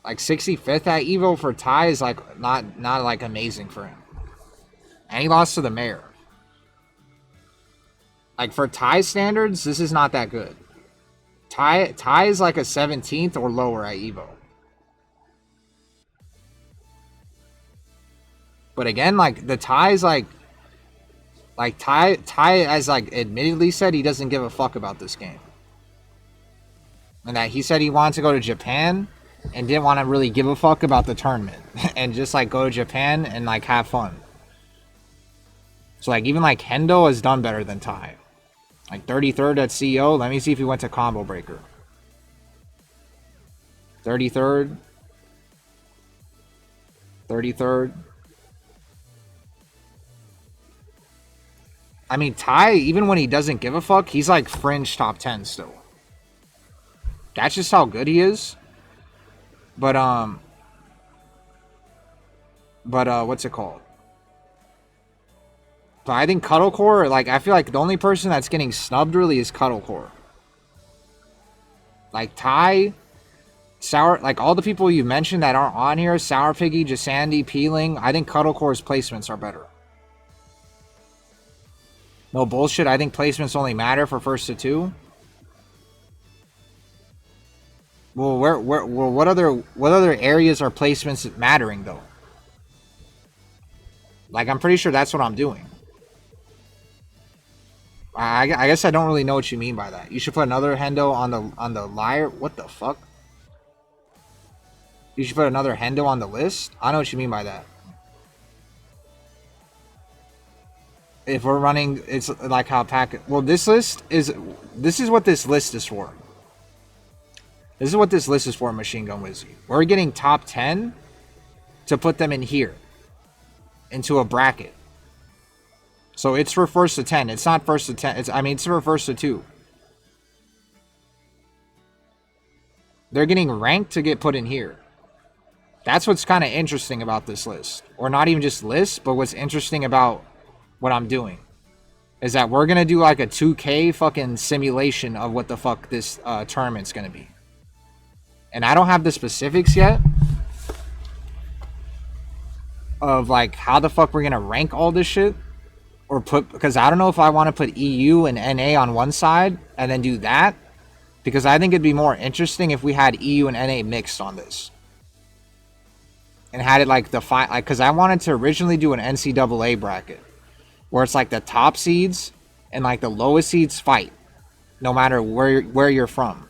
Like 65th at EVO for Ty is like not like amazing for him. And he lost to the mayor. Like for Ty standards, this is not that good. Ty is like a 17th or lower at EVO. But again, like the Ty's like Ty has like admittedly said he doesn't give a fuck about this game. And that he said he wanted to go to Japan and didn't want to really give a fuck about the tournament. And just like go to Japan and like have fun. So like even like Hendo has done better than Ty. Like 33rd at CEO. Let me see if he went to Combo Breaker. 33rd. 33rd. I mean, Ty, even when he doesn't give a fuck, he's like fringe top 10 still. That's just how good he is. But what's it called? But I think Cuddlecore, like, I feel like the only person that's getting snubbed really is Cuddlecore. Like, Ty, Sour, like, all the people you mentioned that aren't on here, Sour Piggy, Jasandi, Peeling, I think Cuddlecore's placements are better. No bullshit, I think placements only matter for first to two. Well, what other areas are placements mattering, though? Like, I'm pretty sure that's what I'm doing. I guess I don't really know what you mean by that. You should put another Hendo on the liar. What the fuck? You should put another Hendo on the list? I know what you mean by that. If we're running, it's like how pack. Well, this is what this list is for. This is what this list is for, Machine Gun Wizzy. We're getting top 10 to put them in here, into a bracket. So it's for first to 10. It's not first to 10. It's for first to 2. They're getting ranked to get put in here. That's what's kind of interesting about this list. Or not even just list, but what's interesting about what I'm doing is that we're going to do like a 2K fucking simulation of what the fuck this tournament's going to be. And I don't have the specifics yet of like how the fuck we're going to rank all this shit. Or put, because I don't know if I want to put EU and NA on one side and then do that. Because I think it'd be more interesting if we had EU and NA mixed on this. And had it like the fight, like, because I wanted to originally do an NCAA bracket. Where it's like the top seeds and like the lowest seeds fight. No matter where you're from.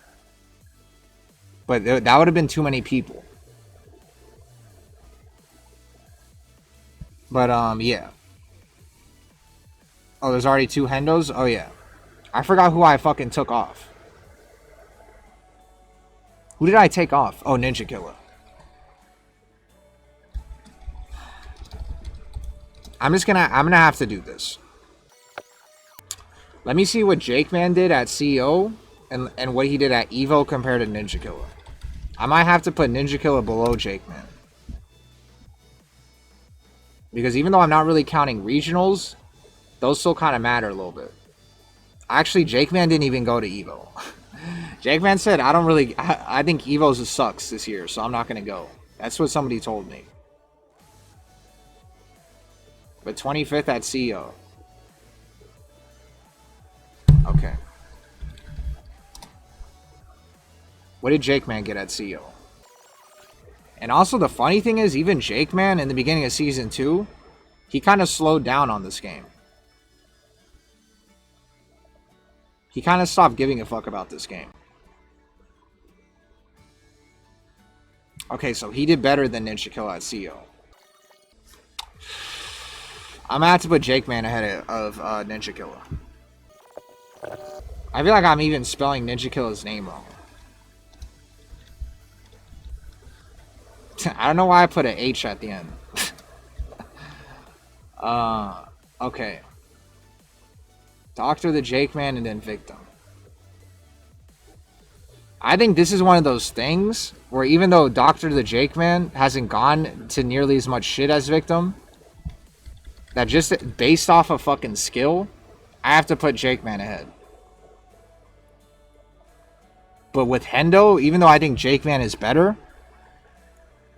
But that would have been too many people. But yeah. Oh, there's already 2 Hendos? Oh, yeah. I forgot who I fucking took off. Who did I take off? Oh, Ninja Killer. I'm gonna have to do this. Let me see what Jake Man did at CEO and what he did at Evo compared to Ninja Killer. I might have to put Ninja Killer below Jake Man. Because even though I'm not really counting regionals, those still kind of matter a little bit. Actually, Jake Man didn't even go to Evo. Jake Man said, I think Evo's sucks this year, so I'm not going to go. That's what somebody told me. But 25th at CEO. Okay. What did Jake Man get at CEO? And also the funny thing is, even Jake Man in the beginning of Season 2, he kind of slowed down on this game. He kind of stopped giving a fuck about this game. Okay, so he did better than Ninja Killer at CEO. I'm gonna have to put Jake Man ahead of Ninja Killer. I feel like I'm even spelling Ninja Killer's name wrong. I don't know why I put an H at the end. Okay. Doctor, the Jake Man, and then Victim. I think this is one of those things where even though Doctor, the Jake Man hasn't gone to nearly as much shit as Victim, that just based off of fucking skill, I have to put Jake Man ahead. But with Hendo, even though I think Jake Man is better,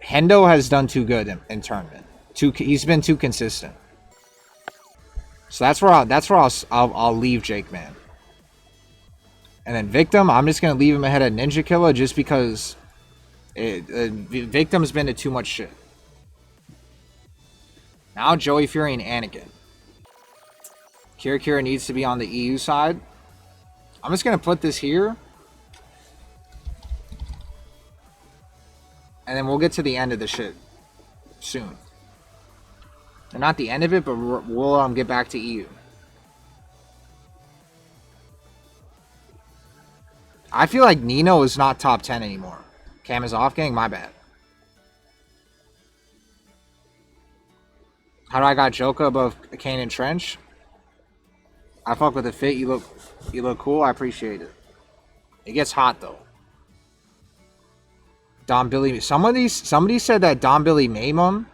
Hendo has done too good in tournament. He's been too consistent. So that's where I'll leave Jake Man. And then Victim, I'm just gonna leave him ahead of Ninja Killer just because Victim's been to too much shit. Now Joey Fury and Anakin. Kira needs to be on the EU side. I'm just gonna put this here. And then we'll get to the end of the shit soon. And not the end of it, but we'll get back to EU. I feel like Nino is not top 10 anymore. Cam is off, gang? My bad. How do I got Joka above Kane and Trench? I fuck with the fit. You look cool. I appreciate it. It gets hot though. Don Billy. Somebody said that Don Billy Maymum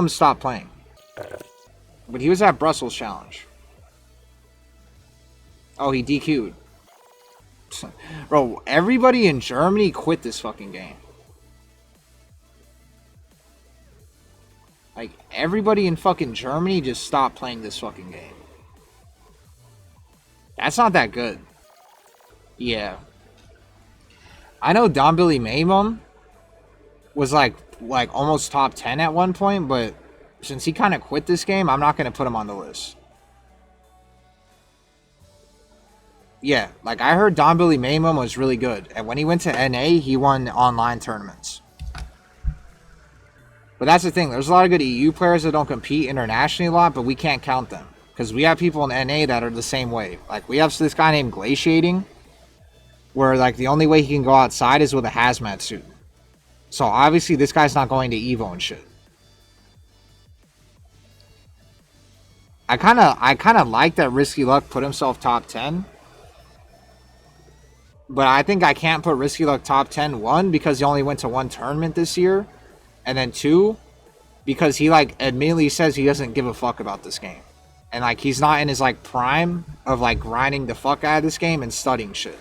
stopped playing. But he was at Brussels Challenge. Oh, he DQ'd. Bro, everybody in Germany quit this fucking game. Like, everybody in fucking Germany just stopped playing this fucking game. That's not that good. Yeah. I know Don Billy Maymum was like almost top 10 at one point, but since he kind of quit this game, I'm not going to put him on the list. Yeah, like I heard Don Billy Mayhem was really good. And when he went to NA, he won online tournaments. But that's the thing. There's a lot of good EU players that don't compete internationally a lot, but we can't count them. Because we have people in NA that are the same way. Like, we have this guy named Glaciating, where, like, the only way he can go outside is with a hazmat suit. So, obviously, this guy's not going to EVO and shit. I kind of like that Risky Luck put himself top 10. But I think I can't put Risky Luck top 10, one, because he only went to one tournament this year. And then two, because he, like, admittedly says he doesn't give a fuck about this game. And, like, he's not in his, like, prime of, like, grinding the fuck out of this game and studying shit.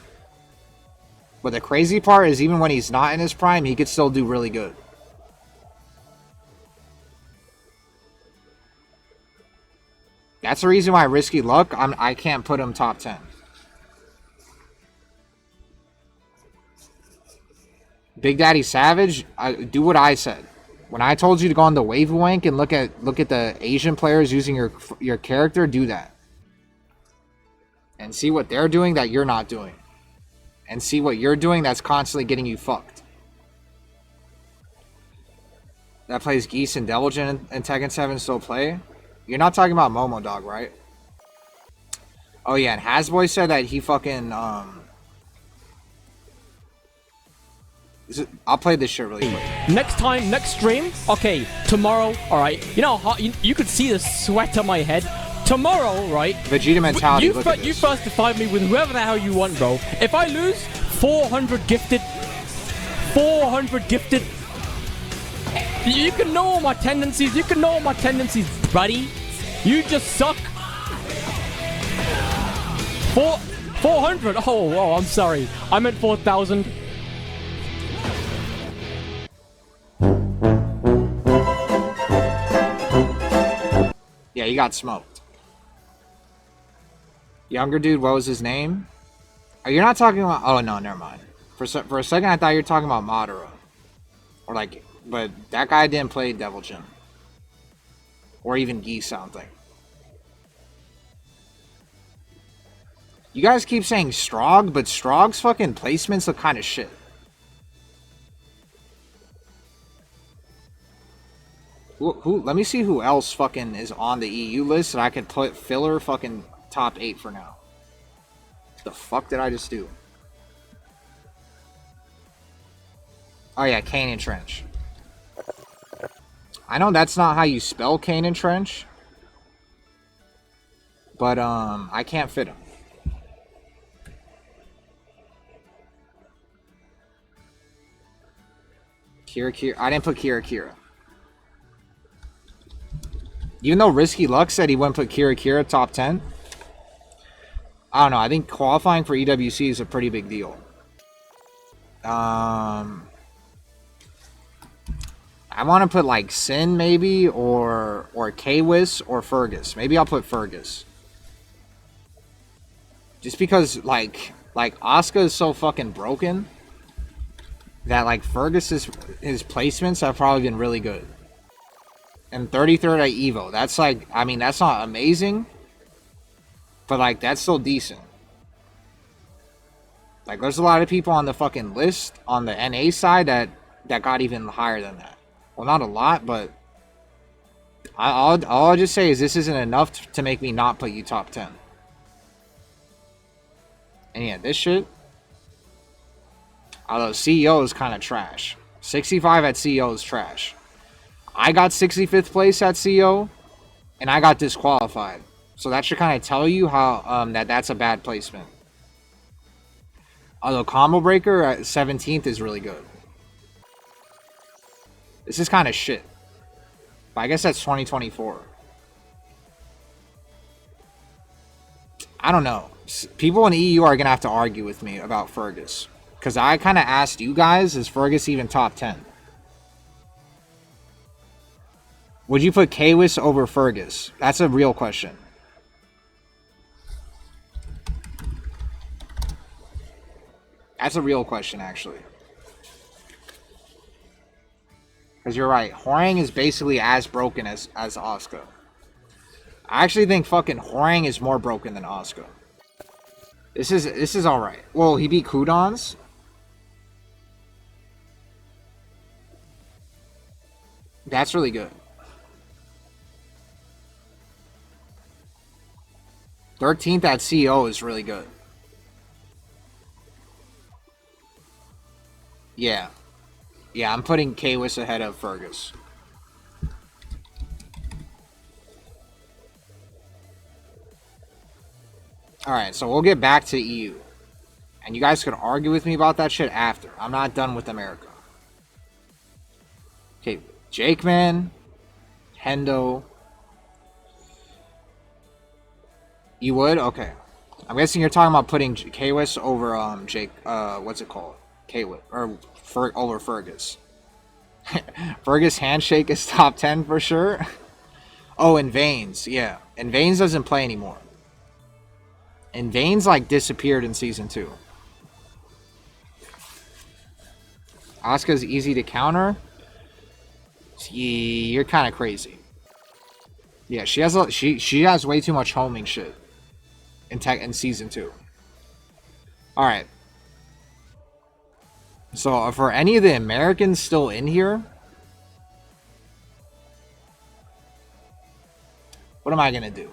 But the crazy part is even when he's not in his prime, he could still do really good. That's the reason why Risky Luck, I can't put him top 10. Big Daddy Savage, do what I said. When I told you to go on the Wavewank and look at the Asian players using your character, do that. And see what they're doing that you're not doing. And see what you're doing that's constantly getting you fucked. That plays Geese and Devilgen and Tekken 7 still play? You're not talking about Momo Dog, right? Oh yeah, and Hasboy said that he fucking I'll play this shit really quick.
Next time, next stream, okay, tomorrow, alright. You know how you could see the sweat on my head. Tomorrow, right?
Vegeta mentality.
You first define me with whoever the hell you want, bro. If I lose 400 gifted, you can know all my tendencies. You can know all my tendencies, buddy. You just suck. 400. Oh, I'm sorry. I meant 4,000.
Yeah, he got smoked. Younger dude, what was his name? Oh, you're not talking about... Oh, no, never mind. For a second, I thought you were talking about Madara. Or like... But that guy didn't play Devil Jim. Or even Geese, I don't think. You guys keep saying Strog, but Strog's fucking placements look kind of shit. Who? Let me see who else fucking is on the EU list that I could put filler fucking top 8 for now. The fuck did I just do? Oh yeah, Kane and Trench. I know that's not how you spell Kane and Trench. But I can't fit him. Kira. I didn't put Kira. Even though Risky Luck said he wouldn't put Kira top 10. I don't know. I think qualifying for EWC is a pretty big deal. I want to put like Sin maybe, or K-Wiz or Fergus. Maybe I'll put Fergus. Just because like Asuka is so fucking broken that like Fergus's his placements have probably been really good. And 33rd at Evo. That's like, I mean, that's not amazing. But like, that's still decent. Like, there's a lot of people on the fucking list on the NA side that got even higher than that. Well, not a lot, but all I'll just say is this isn't enough to make me not put you top 10. And yeah, this shit. Although CEO is kind of trash. 65 at CEO is trash. I got 65th place at CO, and I got disqualified. So that should kind of tell you how that's a bad placement. Although Combo Breaker at 17th is really good. This is kind of shit. But I guess that's 2024. I don't know. People in the EU are going to have to argue with me about Fergus. Because I kind of asked you guys, is Fergus even top 10? Would you put K-Wiz over Fergus? That's a real question. That's a real question, actually. Because you're right. Hwoarang is basically as broken as Asuka. I actually think fucking Hwoarang is more broken than Asuka. This is alright. Well, he beat Kudons. That's really good. 13th at CO is really good. Yeah. Yeah, I'm putting Kawis ahead of Fergus. Alright, so we'll get back to EU. And you guys could argue with me about that shit after. I'm not done with America. Okay, Jakeman, Hendo. You would? Okay. I'm guessing you're talking about putting Kawis over Jake. What's it called? Kawis or over Fergus. Fergus handshake is top 10 for sure. Oh, and Veins, yeah. And Veins doesn't play anymore. And Veins like disappeared in season 2. Asuka's easy to counter. You're kind of crazy. Yeah, she has way too much homing shit in season 2. All right. So for any of the Americans still in here, what am I gonna do?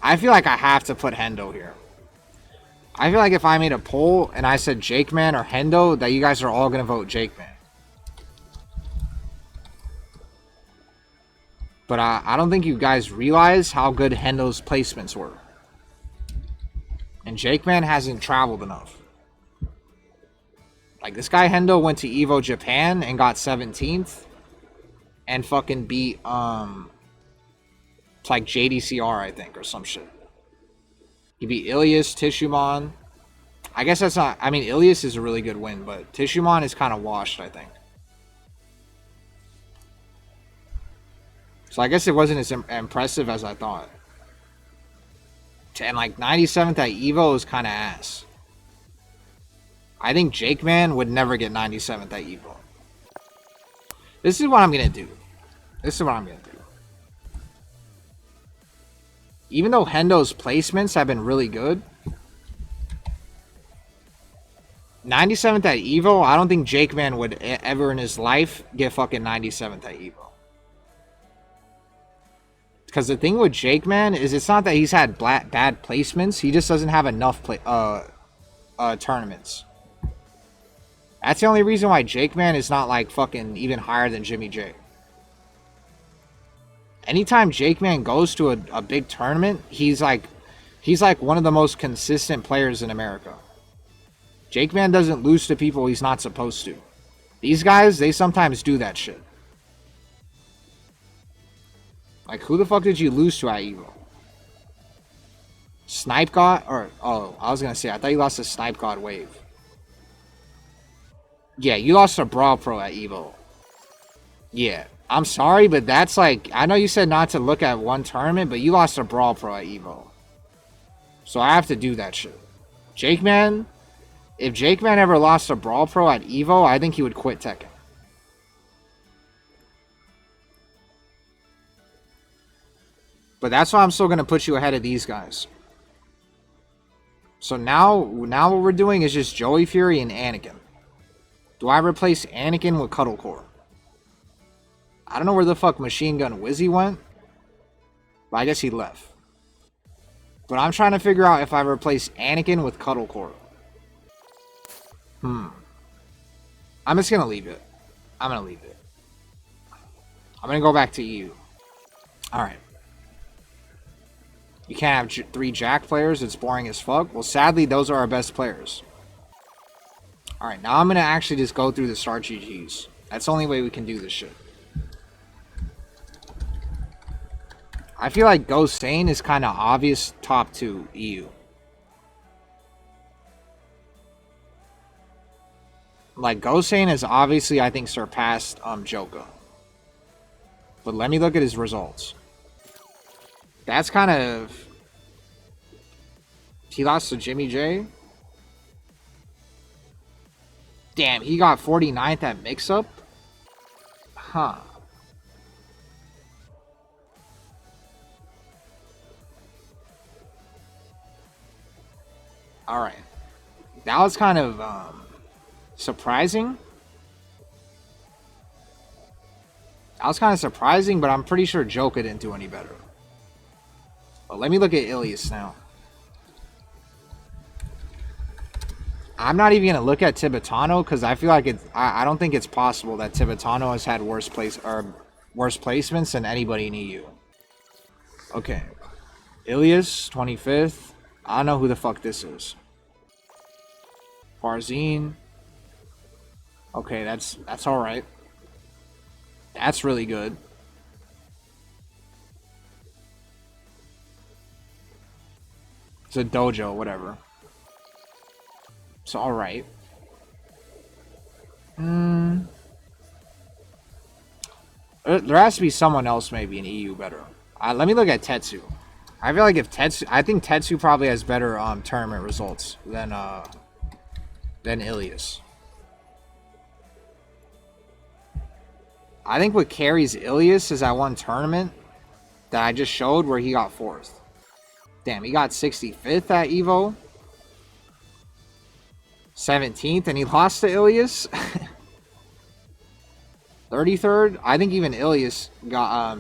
I feel like I have to put Hendo here. I feel like if I made a poll and I said Jakeman or Hendo, that you guys are all gonna vote Jakeman. But I don't think you guys realize how good Hendo's placements were. And Jakeman hasn't traveled enough. Like, this guy Hendo went to EVO Japan and got 17th. And fucking beat, it's like JDCR, I think, or some shit. He beat Ilias, Tishumon. I guess that's not... I mean, Ilias is a really good win, but Tishumon is kind of washed, I think. So I guess it wasn't as impressive as I thought. And like 97th at EVO is kind of ass. I think Jakeman would never get 97th at EVO. This is what I'm going to do. This is what I'm going to do. Even though Hendo's placements have been really good, 97th at EVO, I don't think Jakeman would ever in his life get fucking 97th at EVO. Because the thing with Jakeman is it's not that he's had bad placements. He just doesn't have enough tournaments. That's the only reason why Jakeman is not like fucking even higher than Jimmy J. Anytime Jakeman goes to a big tournament, he's like one of the most consistent players in America. Jakeman doesn't lose to people he's not supposed to. These guys, they sometimes do that shit. Like, who the fuck did you lose to at EVO? Snipe God? Or, oh, I was gonna say, I thought you lost to Snipe God Wave. Yeah, you lost to Brawl Pro at EVO. Yeah, I'm sorry, but that's like... I know you said not to look at one tournament, but you lost to Brawl Pro at EVO. So I have to do that shit. Jakeman... If Jakeman ever lost to Brawl Pro at EVO, I think he would quit Tekken. But that's why I'm still going to put you ahead of these guys. So now what we're doing is just Joey Fury and Anakin. Do I replace Anakin with Cuddlecore? I don't know where the fuck Machine Gun Wizzy went. But I guess he left. But I'm trying to figure out if I replace Anakin with Cuddlecore. I'm just going to leave it. I'm going to leave it. I'm going to go back to EU. Alright. You can't have 3 Jack players. It's boring as fuck. Well, sadly, those are our best players. Alright, now I'm going to actually just go through the Star GGs. That's the only way we can do this shit. I feel like Ghost Sane is kind of obvious top 2 EU. Like, Ghost Sane has obviously, I think, surpassed Joka. But let me look at his results. That's kind of... He lost to Jimmy J. Damn, he got 49th at mix-up? Huh. Alright. That was kind of surprising. That was kind of surprising, but I'm pretty sure Joka didn't do any better. But let me look at Ilias now. I'm not even gonna look at Tibetano because I feel like it's. I don't think it's possible that Tibetano has had worse placements than anybody in EU. Okay, Ilias 25th. I don't know who the fuck this is. Farzine. Okay, that's all right. That's really good. It's a dojo, whatever. It's all right. There has to be someone else maybe in EU better. Let me look at Tetsu. I feel like if Tetsu, I think Tetsu probably has better tournament results than Ilias. I think what carries Ilias is that one tournament that I just showed where he got 4th. Damn, he got 65th at Evo. 17th, and he lost to Ilias. 33rd. I think even Ilias got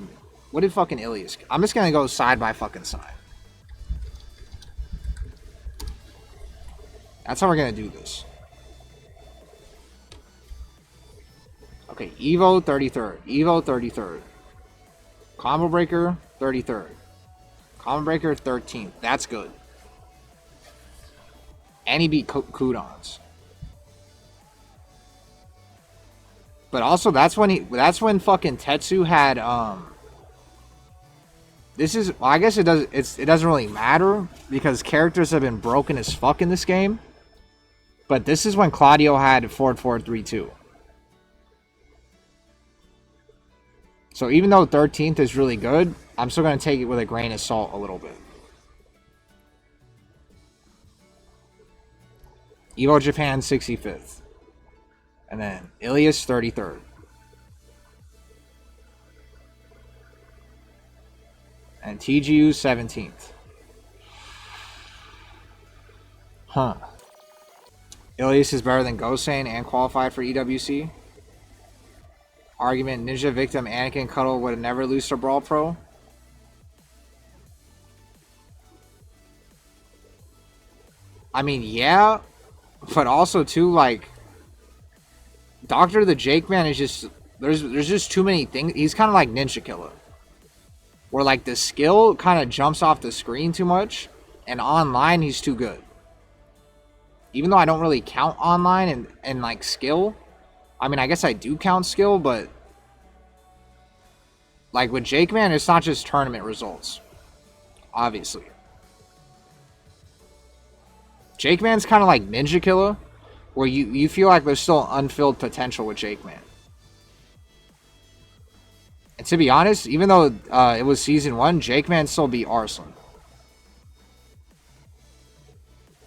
what did fucking Ilias? I'm just gonna go side by fucking side. That's how we're gonna do this. Okay, Evo 33rd. Evo 33rd. Combo Breaker 33rd. Combo Breaker 13th. That's good. And he beat Kudons. But also that's when fucking Tetsu had this is, well, I guess it doesn't really matter because characters have been broken as fuck in this game. But this is when Claudio had 4-4-3-2. So even though 13th is really good, I'm still going to take it with a grain of salt a little bit. Evo Japan 65th. And then Ilias 33rd. And TGU 17th. Huh. Ilias is better than Gosen and qualified for EWC. Argument: Ninja victim Anakin Cuddle would have never lose to Brawl Pro. I mean, yeah, but also too, like, Doctor the Jake Man is just there's just too many things. He's kind of like Ninja Killer, where like the skill kind of jumps off the screen too much, and online he's too good. Even though I don't really count online and like skill. I mean, I guess I do count skill, but like with Jake Man, it's not just tournament results. Obviously. Jake Man's kind of like Ninja Killer, where you feel like there's still unfilled potential with Jake Man. And to be honest, even though it was Season 1, Jake Man still beat Arslan.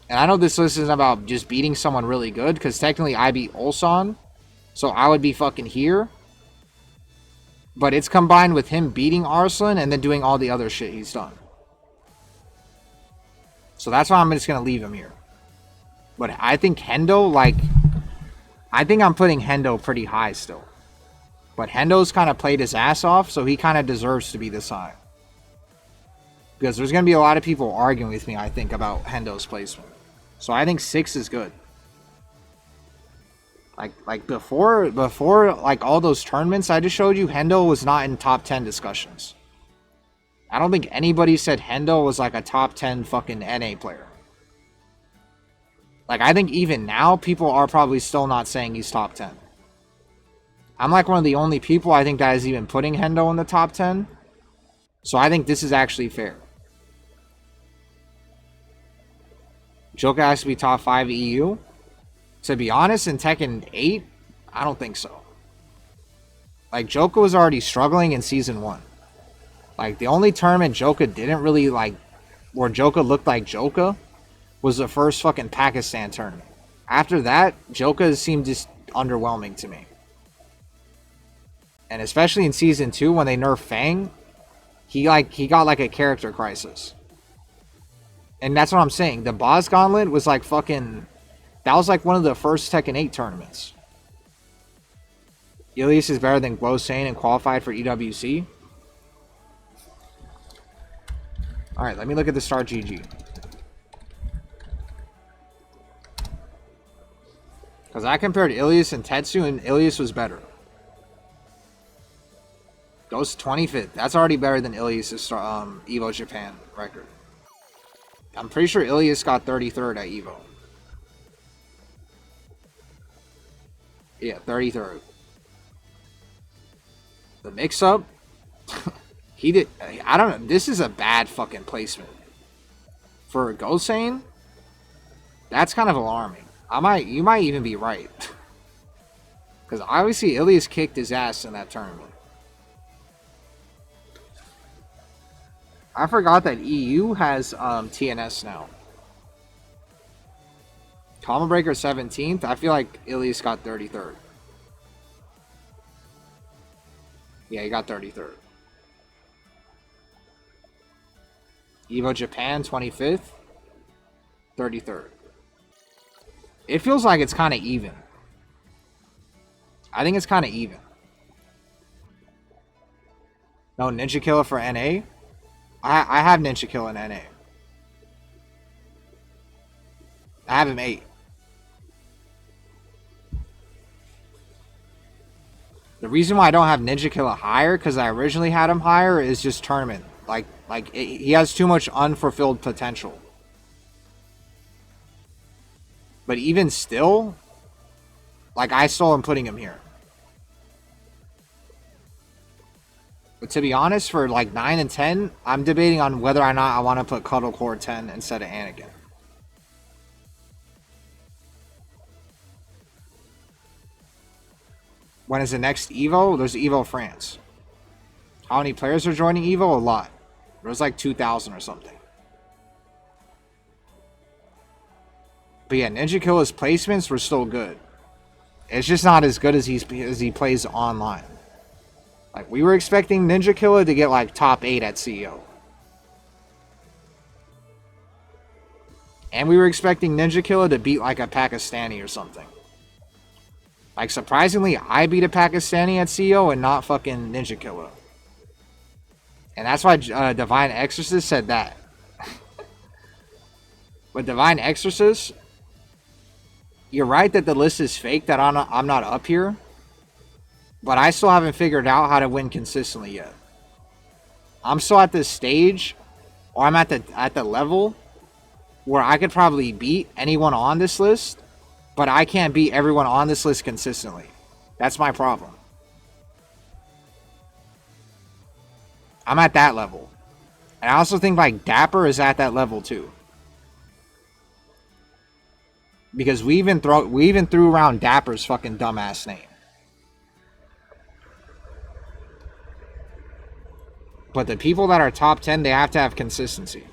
And I know this list isn't about just beating someone really good, because technically I beat Ulsan. So I would be fucking here. But it's combined with him beating Arslan and then doing all the other shit he's done. So that's why I'm just going to leave him here. But I think Hendo, like, I think I'm putting Hendo pretty high still. But Hendo's kind of played his ass off, so he kind of deserves to be this high. Because there's going to be a lot of people arguing with me, I think, about Hendo's placement. So I think 6 is good. Like before like all those tournaments I just showed you, Hendo was not in top 10 discussions. I don't think anybody said Hendo was like a top 10 fucking NA player. Like, I think even now people are probably still not saying he's top 10. I'm like one of the only people I think that is even putting Hendo in the top 10. So I think this is actually fair. Joka has to be top 5 EU. To be honest, in Tekken 8, I don't think so. Like, Joka was already struggling in Season 1. Like, the only tournament Joka didn't really, like, where Joka looked like Joka, was the first fucking Pakistan tournament. After that, Joka seemed just underwhelming to me. And especially in season 2 when they nerfed Fang, he got like a character crisis. And that's what I'm saying. The Boss Gauntlet was like fucking... That was like one of the first Tekken 8 tournaments. Ilias is better than Glosane and qualified for EWC. Alright, let me look at the Star GG. Because I compared Ilias and Tetsu, and Ilias was better. Goes 25th. That's already better than Ilias' Evo Japan record. I'm pretty sure Ilias got 33rd at Evo. Yeah, 33rd. The mix-up, he did. I don't know. This is a bad fucking placement for Gosane. That's kind of alarming. You might even be right, because obviously Ilias kicked his ass in that tournament. I forgot that EU has TNS now. Combo Breaker 17th. I feel like Ilias got 33rd. Yeah, he got 33rd. Evo Japan 25th. 33rd. It feels like it's kind of even. I think it's kind of even. No, Ninja Killer for NA? I have Ninja Killer in NA. I have him 8. The reason why I don't have Ninja Killer higher, because I originally had him higher, is just tournament. He has too much unfulfilled potential. But even still, like, I still am putting him here. But to be honest, for like 9 and 10, I'm debating on whether or not I want to put Cuddlecore 10 instead of Anakin. When is the next Evo? There's Evo France. How many players are joining Evo? A lot. There's like 2,000 or something. But yeah, Ninja Killer's placements were still good. It's just not as good as he plays online. Like, we were expecting Ninja Killer to get like top 8 at CEO. And we were expecting Ninja Killer to beat like a Pakistani or something. Like, surprisingly, I beat a Pakistani at CEO and not fucking Ninja Killer. And that's why Divine Exorcist said that. But Divine Exorcist, you're right that the list is fake, that I'm not up here. But I still haven't figured out how to win consistently yet. I'm still at this stage, or I'm at the level where I could probably beat anyone on this list, but I can't beat everyone on this list consistently. That's my problem. I'm at that level. And I also think like Dapper is at that level too. Because we even threw around Dapper's fucking dumbass name. But the people that are top 10, they have to have consistency.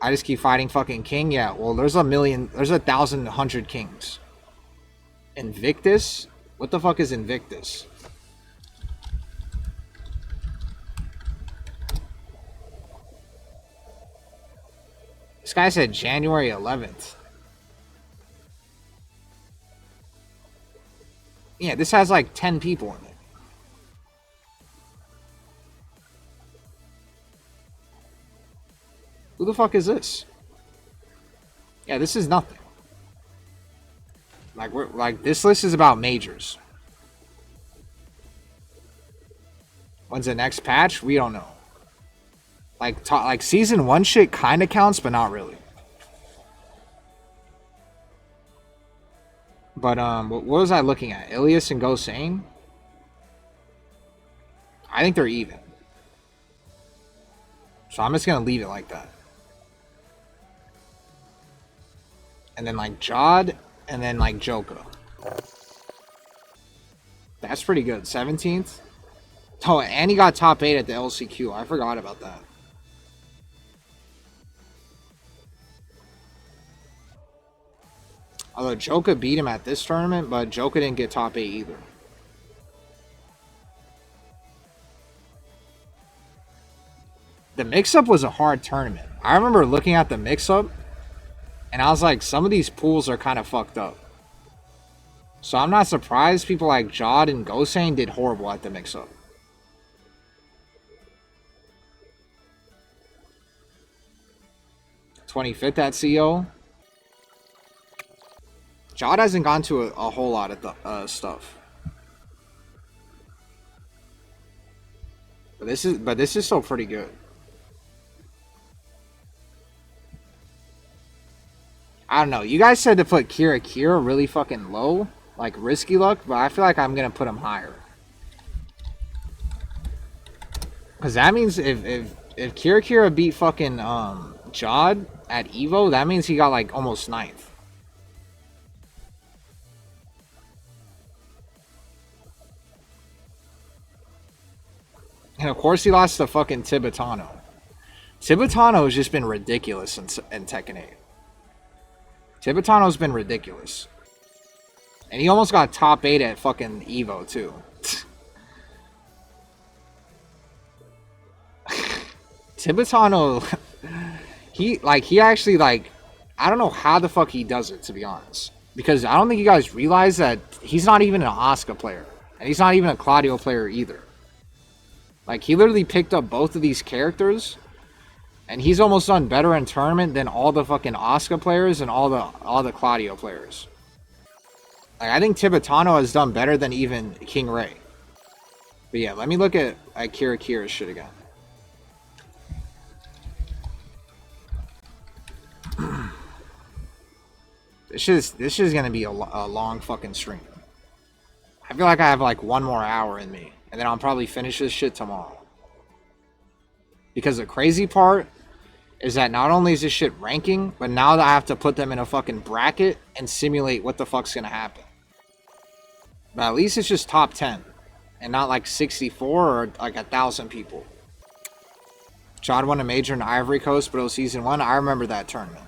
I just keep fighting fucking King? Yeah, well, there's 1,100 Kings. Invictus? What the fuck is Invictus? This guy said January 11th. Yeah, this has like 10 people in it. Who the fuck is this? Yeah, this is nothing. Like this list is about majors. When's the next patch? We don't know. Like season 1 shit kind of counts, but not really. But what was I looking at? Ilias and Gosane? I think they're even. So I'm just gonna leave it like that. And then like Jod, and then like Joka. That's pretty good. 17th. Oh, and he got top 8 at the LCQ. I forgot about that. Although Joka beat him at this tournament, but Joka didn't get top 8 either. The mix-up was a hard tournament. I remember looking at the mix-up, and I was like, some of these pools are kind of fucked up. So I'm not surprised people like Jod and Gosane did horrible at the mix-up. 25th at CO. Jod hasn't gone to a whole lot of the, stuff. But this is still pretty good. I don't know. You guys said to put Kira really fucking low, like risky luck, but I feel like I'm gonna put him higher. Cause that means if Kira beat fucking Jod at Evo, that means he got like almost 9th. And of course he lost to fucking Tibetano. Tibetano has just been ridiculous in Tekken 8. Tibetano's been ridiculous. And he almost got top 8 at fucking Evo too. Tibetano, he actually, like, I don't know how the fuck he does it, to be honest. Because I don't think you guys realize that he's not even an Asuka player. And he's not even a Claudio player either. Like, he literally picked up both of these characters, and he's almost done better in tournament than all the fucking Asuka players and all the Claudio players. Like, I think Tibetano has done better than even King Ray. But yeah, let me look at Kira's shit again. This is gonna be a long fucking stream. I feel like I have like 1 more hour in me, and then I'll probably finish this shit tomorrow. Because the crazy part is that not only is this shit ranking, but now that I have to put them in a fucking bracket and simulate what the fuck's gonna happen. But at least it's just top 10, and not like 64 or like 1,000 people. Jod won a major in Ivory Coast, but it was season 1. I remember that tournament.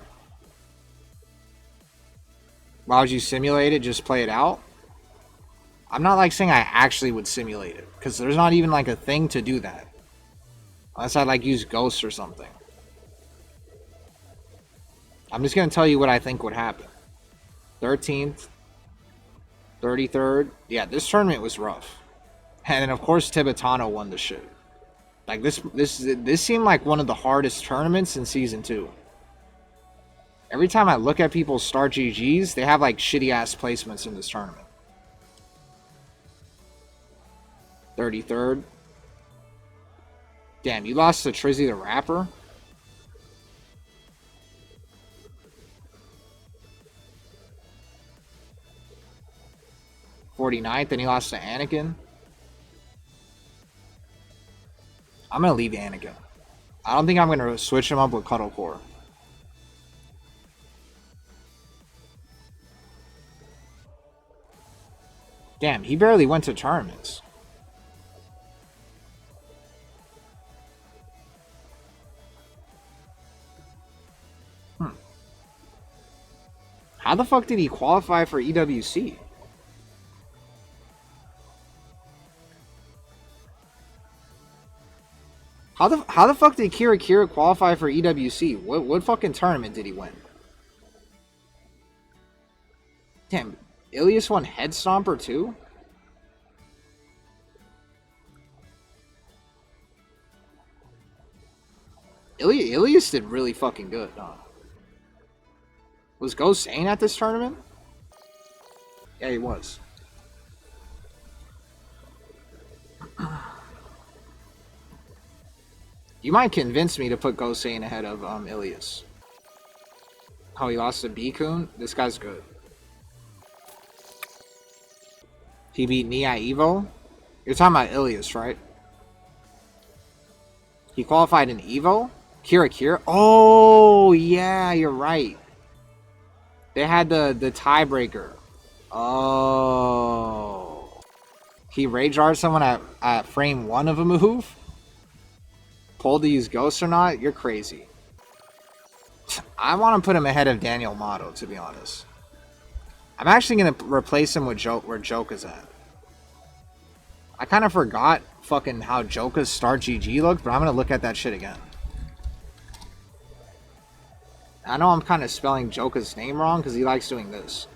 Why would you simulate it? Just play it out? I'm not like saying I actually would simulate it, because there's not even like a thing to do that. Unless I like use ghosts or something. I'm just going to tell you what I think would happen. 13th. 33rd. Yeah, this tournament was rough. And then of course Tibetano won the shit. Like this seemed like one of the hardest tournaments in season 2. Every time I look at people's start GGs, they have like shitty ass placements in this tournament. 33rd. Damn, you lost to Trizzy the Rapper? '49th, and he lost to Anakin. I'm gonna leave Anakin. I don't think I'm gonna switch him up with Cuddlecore. Damn, he barely went to tournaments. How the fuck did he qualify for EWC? How the fuck did Kira qualify for EWC? What fucking tournament did he win? Damn, Ilias won Head Stomper too? Ilias did really fucking good, huh? Was Gosane at this tournament? Yeah, he was. You might convince me to put Gosane ahead of Ilias. Oh, he lost to Bikun? This guy's good. He beat Nia Evo? You're talking about Ilias, right? He qualified in Evo? Kira? Oh, yeah, you're right. They had the tiebreaker. Oh. He rage-art someone at frame 1 of a move? Pulled to use ghosts or not? You're crazy. I want to put him ahead of Daniel Motto, to be honest. I'm actually gonna replace him with where Joka's at. I kind of forgot fucking how Joka's start GG looked, but I'm gonna look at that shit again. I know I'm kind of spelling Joka's name wrong because he likes doing this.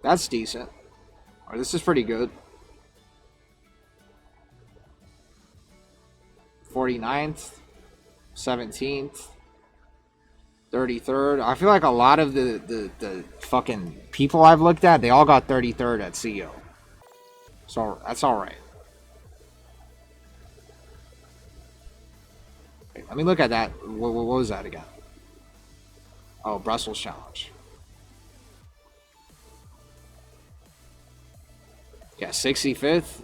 That's decent. Or this is pretty good. 49th, 17th, 33rd. I feel like a lot of the fucking people I've looked at, they all got 33rd at CEO. So that's alright. Let me look at that. What was that again? Oh, Brussels Challenge. Yeah, 65th.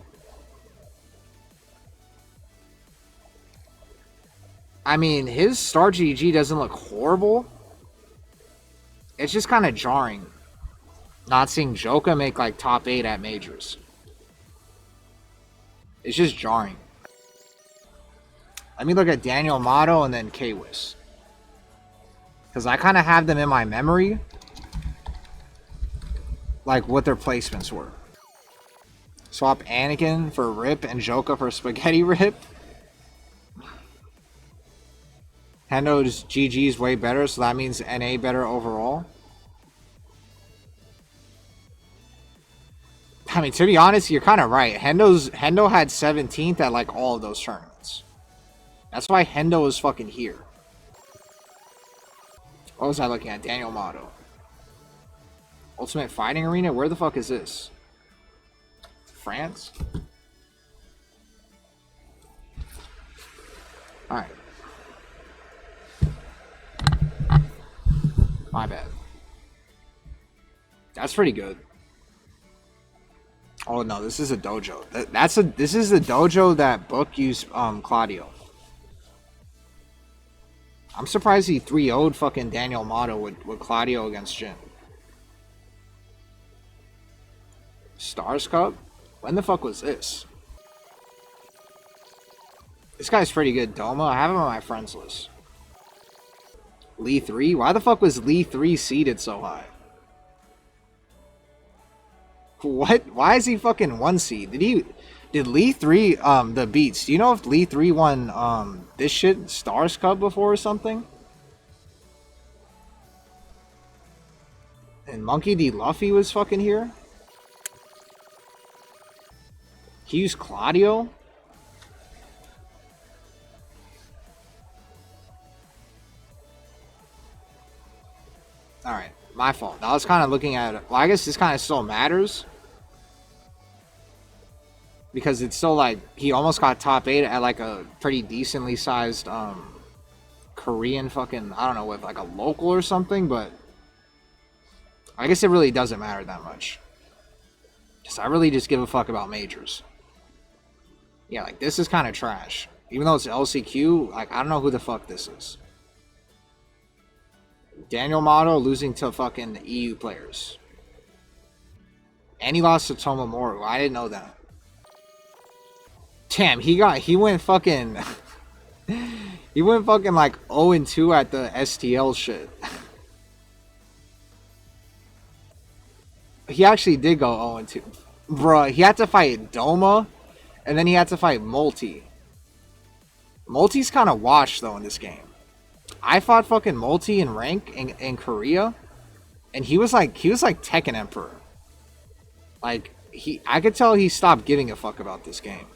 I mean, his star GG doesn't look horrible. It's just kind of jarring not seeing Joka make like top 8 at majors. It's just jarring. Let me look at Daniel Motto and then Kwis. Because I kind of have them in my memory. Like what their placements were. Swap Anakin for Rip and Joka for Spaghetti Rip. Hendo's GG is way better, so that means NA better overall. I mean, to be honest, you're kind of right. Hendo had 17th at like all of those tournaments. That's why Hendo is fucking here. What was I looking at? Daniel Motto. Ultimate Fighting Arena? Where the fuck is this? France? Alright. My bad. That's pretty good. Oh no, this is a dojo. This is the dojo that Book used Claudio. I'm surprised he 3-0'd fucking Daniel Motto with Claudio against Jin. Stars Cup? When the fuck was this? This guy's pretty good. Doma, I have him on my friends list. Lee 3? Why the fuck was Lee 3 seeded so high? What? Why is he fucking 1 seed? Did Lee 3 the beats? Do you know if Lee 3 won this shit Stars Cup before or something? And Monkey D. Luffy was fucking here? He used Claudio? Alright, my fault. I was kind of looking at it. Well, I guess this kind of still matters. Because it's still like, he almost got top 8 at like a pretty decently sized Korean fucking, I don't know, with like a local or something, but I guess it really doesn't matter that much. Because I really just give a fuck about majors. Yeah, like this is kind of trash. Even though it's LCQ, like I don't know who the fuck this is. Daniel Motto losing to fucking EU players. And he lost to Tomomoru. I didn't know that. Damn, he went fucking he went fucking like 0-2 at the STL shit. He actually did go 0-2. Bruh, he had to fight Doma, and then he had to fight Multi. Multi's kind of washed though in this game. I fought fucking Multi in rank in Korea, and he was like Tekken Emperor. Like I could tell he stopped giving a fuck about this game.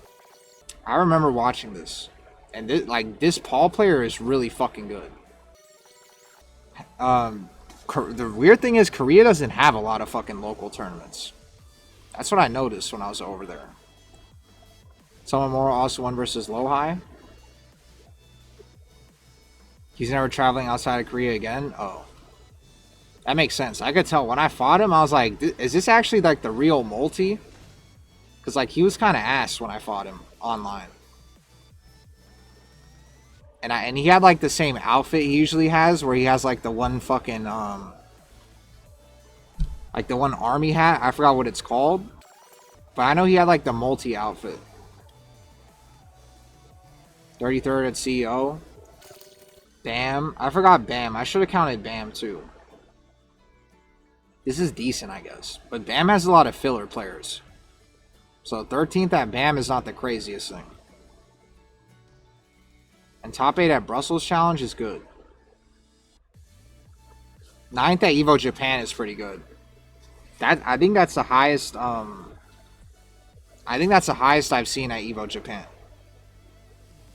I remember watching this, and this Paul player is really fucking good. The weird thing is Korea doesn't have a lot of fucking local tournaments. That's what I noticed when I was over there. Tomomoru also won versus Lowhigh. He's never traveling outside of Korea again? Oh. That makes sense. I could tell when I fought him, I was like, is this actually like the real Multi? Because like he was kind of ass when I fought him online. And he had like the same outfit he usually has, where he has like the one fucking like the one army hat. I forgot what it's called. But I know he had like the Multi outfit. 33rd at CEO. Bam. I forgot Bam. I should have counted Bam too. This is decent, I guess. But Bam has a lot of filler players. So 13th at Bam is not the craziest thing. And top 8 at Brussels Challenge is good. 9th at Evo Japan is pretty good. I think that's the highest I think that's the highest I've seen at Evo Japan.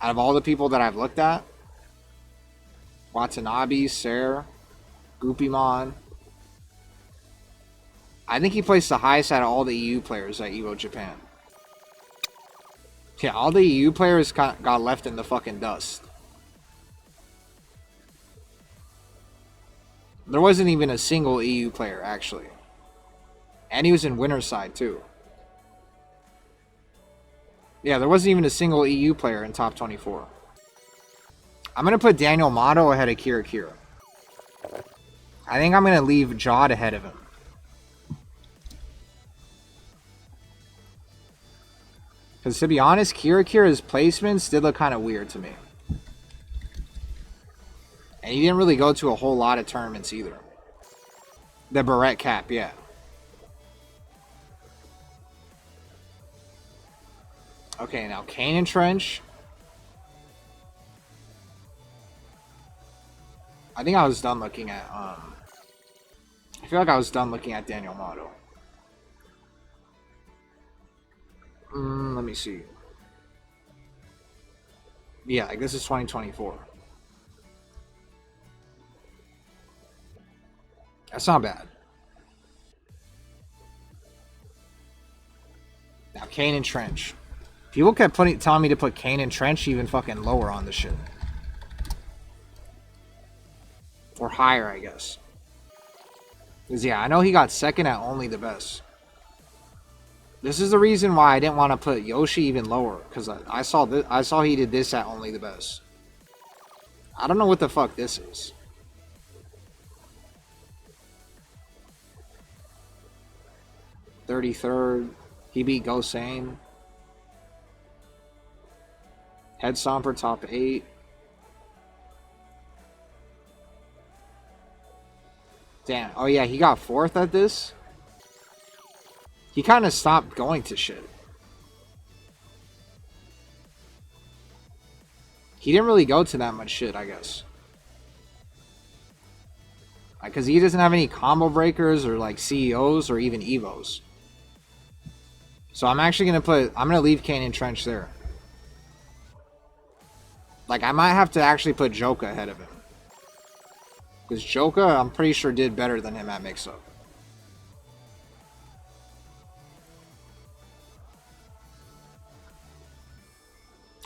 Out of all the people that I've looked at. Watanabe, Ser, Goopimon. I think he placed the highest out of all the EU players at Evo Japan. Yeah, all the EU players got left in the fucking dust. There wasn't even a single EU player, actually. And he was in winner's side, too. Yeah, there wasn't even a single EU player in top 24. I'm going to put Daniel Motto ahead of Kira Kira. I think I'm going to leave Jod ahead of him. Because to be honest, Kira Kira's placements did look kind of weird to me. And he didn't really go to a whole lot of tournaments either. The Barrette cap, yeah. Okay, now Kane and Trench. I think I was done looking at, I feel like I was done looking at Daniel Motto. Let me see. Yeah, like this is 2024. That's not bad. Now Kane and Trench. People kept telling me to put Kane and Trench even fucking lower on the shit. Or higher, I guess. Because yeah, I know he got second at Only the Best. This is the reason why I didn't want to put Yoshi even lower. Because I saw he did this at Only the Best. I don't know what the fuck this is. .33rd. He beat Gosane. Head Stomper top 8. Damn. Oh yeah, he got 4th at this. He kind of stopped going to shit. He didn't really go to that much shit, I guess. Because he doesn't have any combo breakers or like CEOs or even Evos. So I'm actually going to leave Kane and Trench there. Like, I might have to actually put Joka ahead of him. Because Joka, I'm pretty sure, did better than him at mix-up.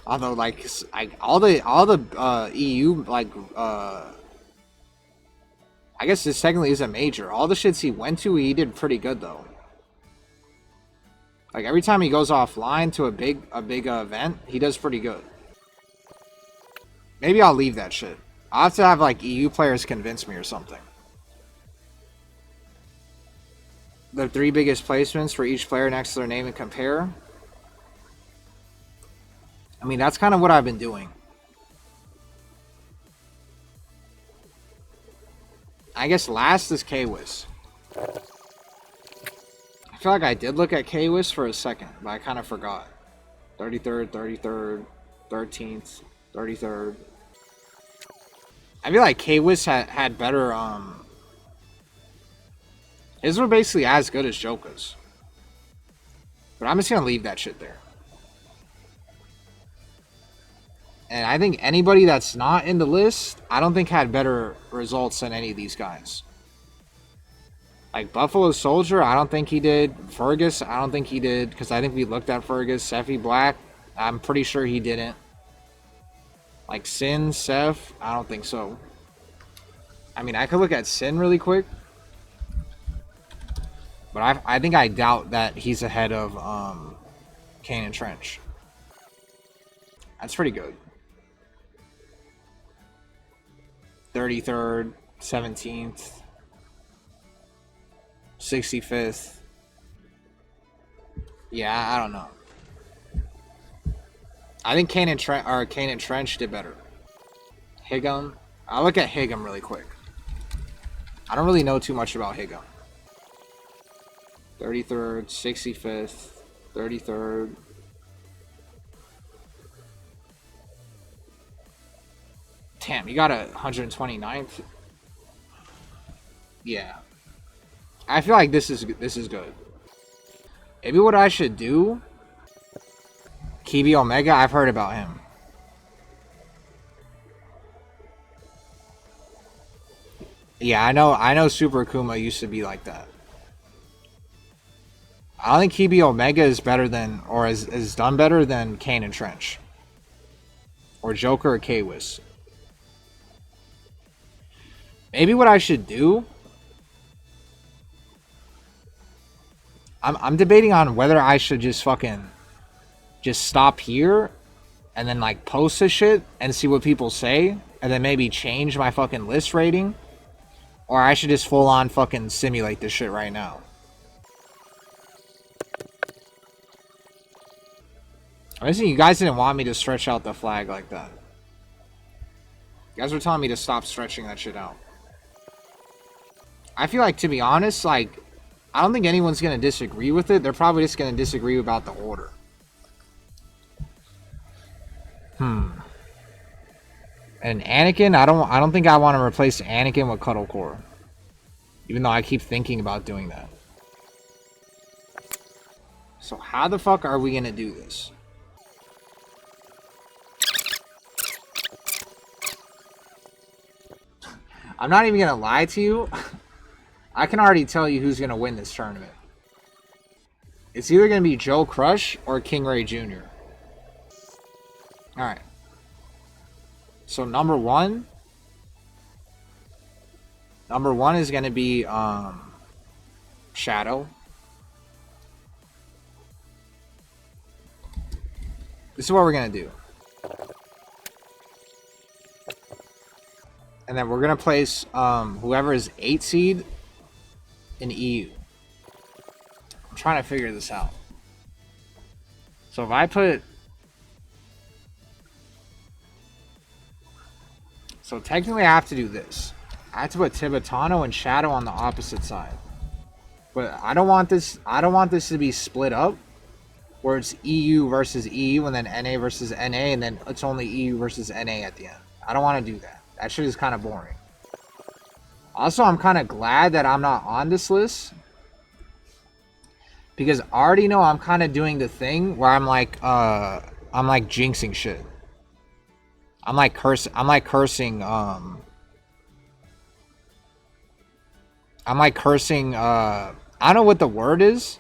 Although, like all the EU, like, I guess this technically is a major. All the shits he went to, he did pretty good, though. Like, every time he goes offline to a big event, he does pretty good. Maybe I'll leave that shit. I'll have to have, like, EU players convince me or something. The 3 biggest placements for each player next to their name and compare. I mean, that's kind of what I've been doing. I guess last is K-Wiz. I feel like I did look at K-Wiz for a second, but I kind of forgot. 33rd, 33rd, 13th, 33rd. I feel like K-Wiz had better, his were basically as good as Joka's. But I'm just going to leave that shit there. And I think anybody that's not in the list, I don't think had better results than any of these guys. Like Buffalo Soldier, I don't think he did. Fergus, I don't think he did. Because I think we looked at Fergus. Seffi Black, I'm pretty sure he didn't. Like Sin, Seth, I don't think so. I mean, I could look at Sin really quick. But I think I doubt that he's ahead of Kane and Trench. That's pretty good. 33rd, 17th, 65th. Yeah, I don't know. I think Kane and Trench did better. Higum, I'll look at Higem really quick. I don't really know too much about Higem. 33rd, 65th, 33rd. Damn, you got a 129th. Yeah. I feel like this is good. Maybe what I should do. Kibi Omega, I've heard about him. Yeah, I know Super Akuma used to be like that. I don't think Kibi Omega is better than, or is done better than Kane and Trench. Or Joker or K-Wiz. Maybe what I should do... I'm debating on whether I should just fucking... just stop here and then like post this shit and see what people say and then maybe change my fucking list rating, or I should just full on fucking simulate this shit right now. Listen, you guys didn't want me to stretch out the flag like that. You guys were telling me to stop stretching that shit out. I feel like, to be honest, like, I don't think anyone's gonna disagree with it. They're probably just gonna disagree about the order. And Anakin, I don't think I want to replace Anakin with Cuddlecore. Even though I keep thinking about doing that. So how the fuck are we gonna do this? I'm not even gonna lie to you. I can already tell you who's gonna win this tournament. It's either gonna be Joe Crush or King Ray Jr. Alright. So number one is gonna be Shadow. This is what we're gonna do. And then we're gonna place whoever is 8 seed in EU. I'm trying to figure this out. So if I put... So technically I have to do this. I have to put Tibetano and Shadow on the opposite side. But I don't want this to be split up, where it's EU versus EU and then NA versus NA and then it's only EU versus NA at the end. I don't want to do that. That shit is kind of boring. Also, I'm kind of glad that I'm not on this list, because I already know I'm kind of doing the thing where I'm like jinxing shit. I'm like cursing I don't know what the word is,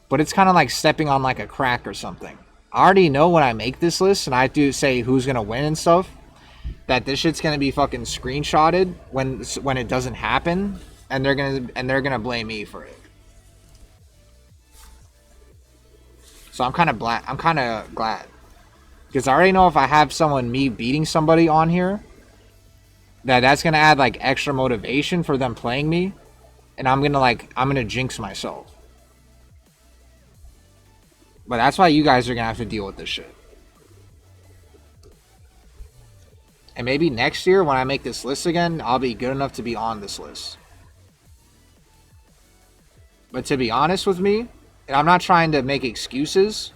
but it's kind of like stepping on like a crack or something. I already know when I make this list and I do say who's gonna win and stuff, that this shit's gonna be fucking screenshotted when it doesn't happen, and they're gonna blame me for it. So I'm kind of glad. Because I already know if I have me beating somebody on here, that's gonna add like extra motivation for them playing me, and I'm gonna jinx myself. But that's why you guys are gonna have to deal with this shit. And maybe next year when I make this list again, I'll be good enough to be on this list. But to be honest with me, and I'm not trying to make excuses,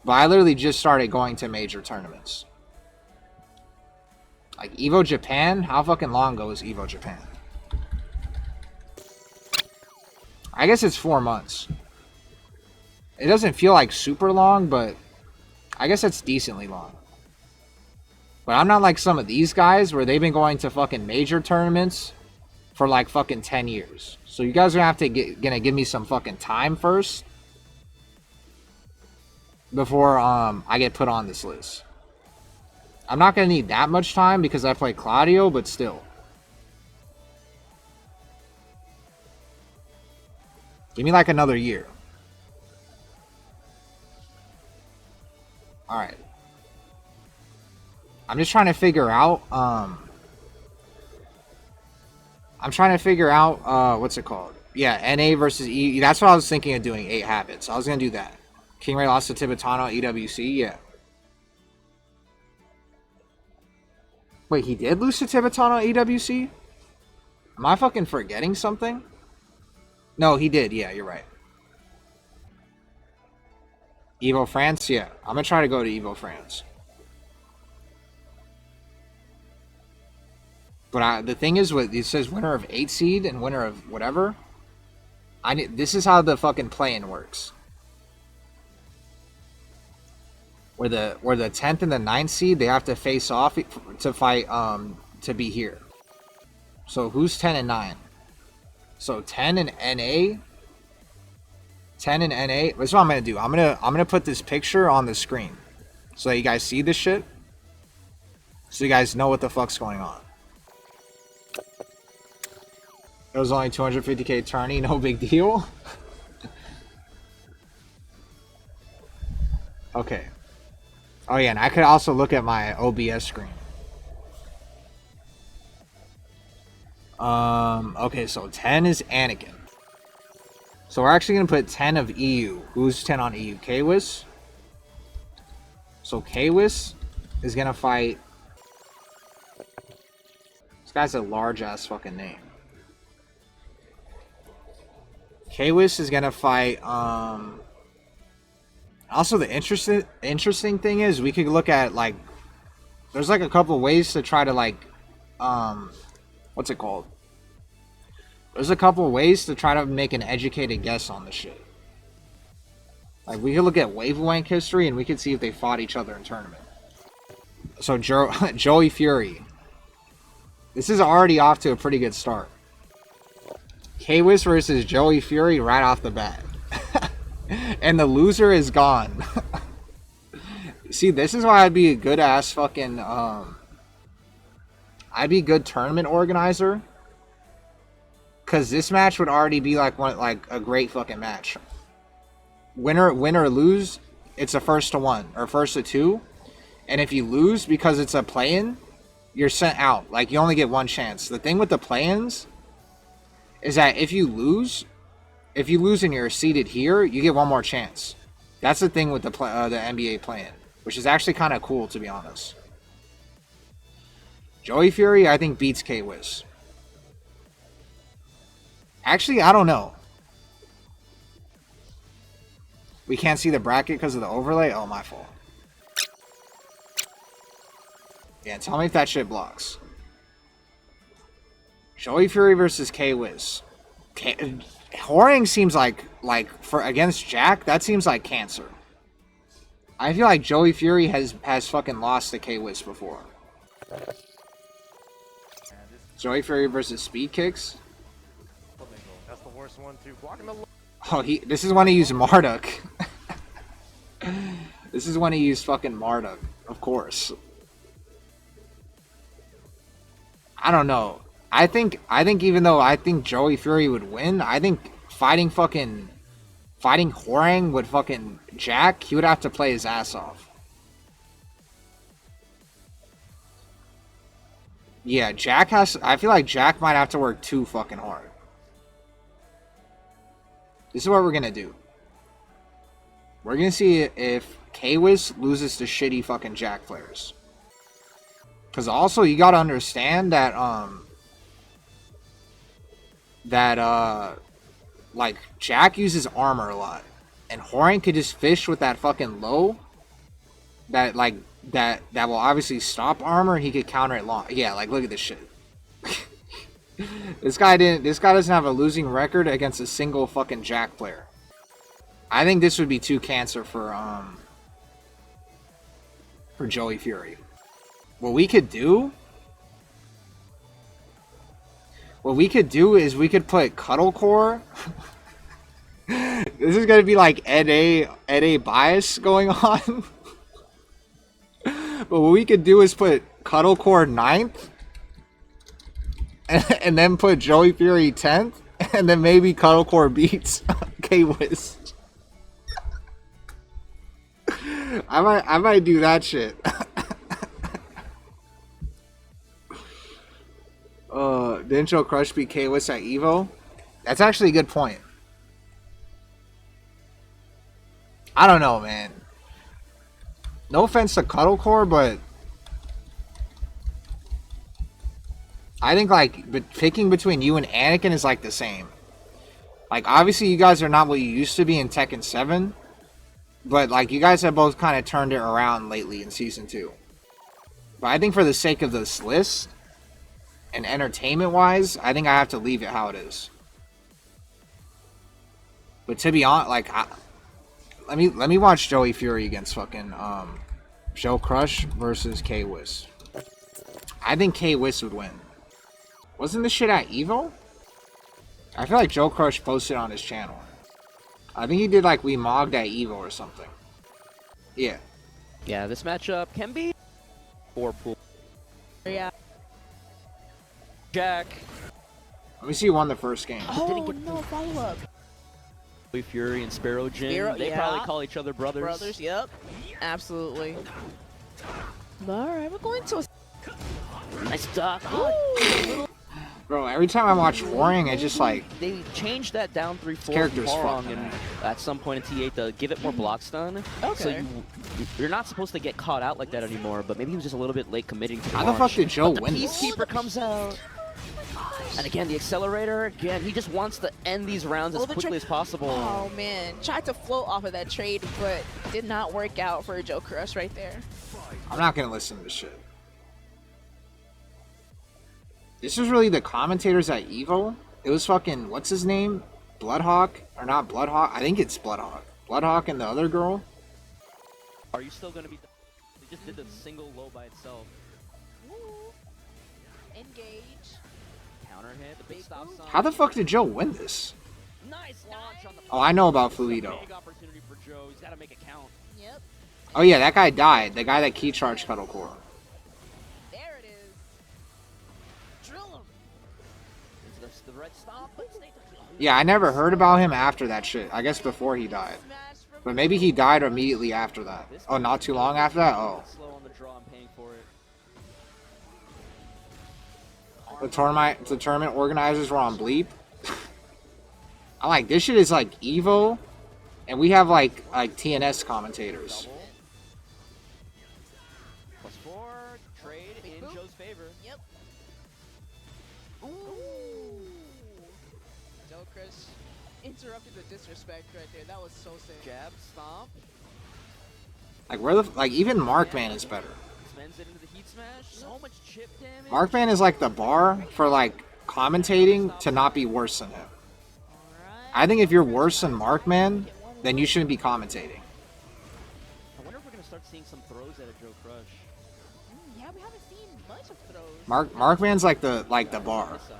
but I literally just started going to major tournaments. Like Evo Japan? How fucking long ago was Evo Japan? I guess it's 4 months. It doesn't feel like super long, but I guess it's decently long. But I'm not like some of these guys where they've been going to fucking major tournaments for like fucking 10 years. So you guys are gonna have to gonna give me some fucking time first before I get put on this list. I'm not gonna need that much time because I play Claudio, but still. Give me like another year. Alright. I'm just trying to figure out, what's it called? Yeah, NA versus E. That's what I was thinking of doing, 8 habits. I was going to do that. King Ray lost to Tibetano, EWC, yeah. Wait, he did lose to Tibetan on EWC? Am I fucking forgetting something? No, he did. Yeah, you're right. Evo France? Yeah. I'm gonna try to go to Evo France. But the thing is, what it says winner of 8 seed and winner of whatever. This is how the fucking play-in works. Where the 10th and the 9th seed, they have to face off to fight to be here. So who's 10 and 9? So 10 and NA. 10 and NA. That's what I'm gonna do. I'm gonna put this picture on the screen so that you guys see this shit. So you guys know what the fuck's going on. It was only 250k tourney, no big deal. Okay. Oh yeah, and I could also look at my OBS screen. Okay, so 10 is Anakin. So we're actually gonna put 10 of EU. Who's 10 on EU? Kwis. So Kwis is gonna fight. This guy's a large ass fucking name. Kwis is gonna fight. Also, the interesting thing is we could look at like. There's like a couple ways to try to like, what's it called? There's a couple ways to try to make an educated guess on this shit. Like, we could look at wavelength history and we could see if they fought each other in tournament. So, Joey Fury. This is already off to a pretty good start. Kwis versus Joey Fury right off the bat. And the loser is gone. See, this is why I'd be a good ass fucking, I'd be a good tournament organizer. Cause this match would already be like a great fucking match. Win or lose, it's a first to 1 or first to 2, and if you lose because it's a play-in, you're sent out. Like, you only get one chance. The thing with the play-ins is that if you lose and you're seated here, you get one more chance. That's the thing with the NBA play-in, which is actually kind of cool, to be honest. Joey Fury, I think, beats Kwis. Actually, I don't know. We can't see the bracket because of the overlay? Oh, my fault. Yeah, tell me if that shit blocks. Joey Fury versus Kwis. Horang seems like for against Jack, that seems like cancer. I feel like Joey Fury has fucking lost to Kwis before. Joey Fury versus Speed Kicks.
That's the worst one too. Blocking the.
Oh, this is when he used Marduk. This is when he used fucking Marduk, of course. I don't know. I think even though I think Joey Fury would win, I think fighting Horang with fucking Jack, he would have to play his ass off. Yeah, I feel like Jack might have to work too fucking hard. This is what we're gonna do. We're gonna see if Kwis loses to shitty fucking Jack players. Cause also you gotta understand that like Jack uses armor a lot, and Horang could just fish with that fucking low. That will obviously stop armor, and he could counter it long. Yeah, like look at this shit. This guy doesn't have a losing record against a single fucking Jack player. I think this would be too cancer for Joey Fury. What we could do is we could put Cuddlecore. This is gonna be like NA bias going on. But what we could do is put Cuddlecore 9th. And then put Joey Fury 10th, and then maybe Cuddlecore beats Kwis. I might do that shit. Didn't Joe Crush beat Kwis at Evo? That's actually a good point. I don't know, man. No offense to Cuddlecore, but I think like picking between you and Anakin is like the same. Like obviously you guys are not what you used to be in Tekken 7, but like you guys have both kind of turned it around lately in season 2. But I think for the sake of this list and entertainment wise, I think I have to leave it how it is. But to be honest, like let me watch Joey Fury against fucking Joe Crush versus K-Wiz. I think K-Wiz would win. Wasn't this shit at Evo? I feel like Joe Crush posted on his channel. I think he did like we mogged at Evo or something. Yeah.
Yeah, this matchup can be 4 pool.
Yeah.
Jack.
Let me see who won the first game.
Oh, no, follow up.
Fury and Sparrow Jin. They probably call each other brothers.
Brothers, yep. Absolutely. Alright, we're going to a...
Nice duck.
Bro, every time I watch Warring, I just like...
They changed that down 3-4
Character's
Wrong,
fucking
and at some point in T8 to give it more block stun.
Okay.
So you're not supposed to get caught out like that anymore, but maybe he was just a little bit late committing to the
How the fuck did Joe
But
win
the
this?
Peacekeeper comes out. And again, the accelerator, again, he just wants to end these rounds as quickly as possible.
Oh, man. Tried to float off of that trade, but did not work out for Joe Crush right there.
I'm not gonna listen to this shit. This was really the commentators at Evo. It was fucking, what's his name? Bloodhawk? Or not Bloodhawk? I think it's Bloodhawk. Bloodhawk and the other girl?
Are you still going to be... They just did the single low by itself.
Ooh. Engage.
Counter hit, the big stop sign.
How the fuck did Joe win this?
Nice launch on the...
Oh, I know about Fluido.
Big opportunity for Joe. He's got to make it count.
Yep.
Oh yeah, that guy died. The guy that key charged Cuddle Core.
There it is. Drill him.
It's the red stop, but stay...
Yeah, I never heard about him after that shit. I guess before he died. But maybe he died immediately after that. Oh, not too long after that? Oh.
Slow on the draw, I'm paying for it.
The tournament organizers were on bleep. I like this shit is like Evo, and we have like TNS commentators.
+4, trade in Joe's favor.
Yep. Ooh. Joe Crush interrupted the disrespect right there. That was so sick.
Jab, stomp.
Like where the like even Markman is better.
Spends it into the heat smash. So much chip damage.
Markman is like the bar for like commentating to not be worse than him. I think if you're worse than Markman, then you shouldn't be commentating.
I wonder if we're gonna start seeing some throws out of Joe Crush.
Yeah, we haven't seen much of throws.
Markman's like the bar
This side.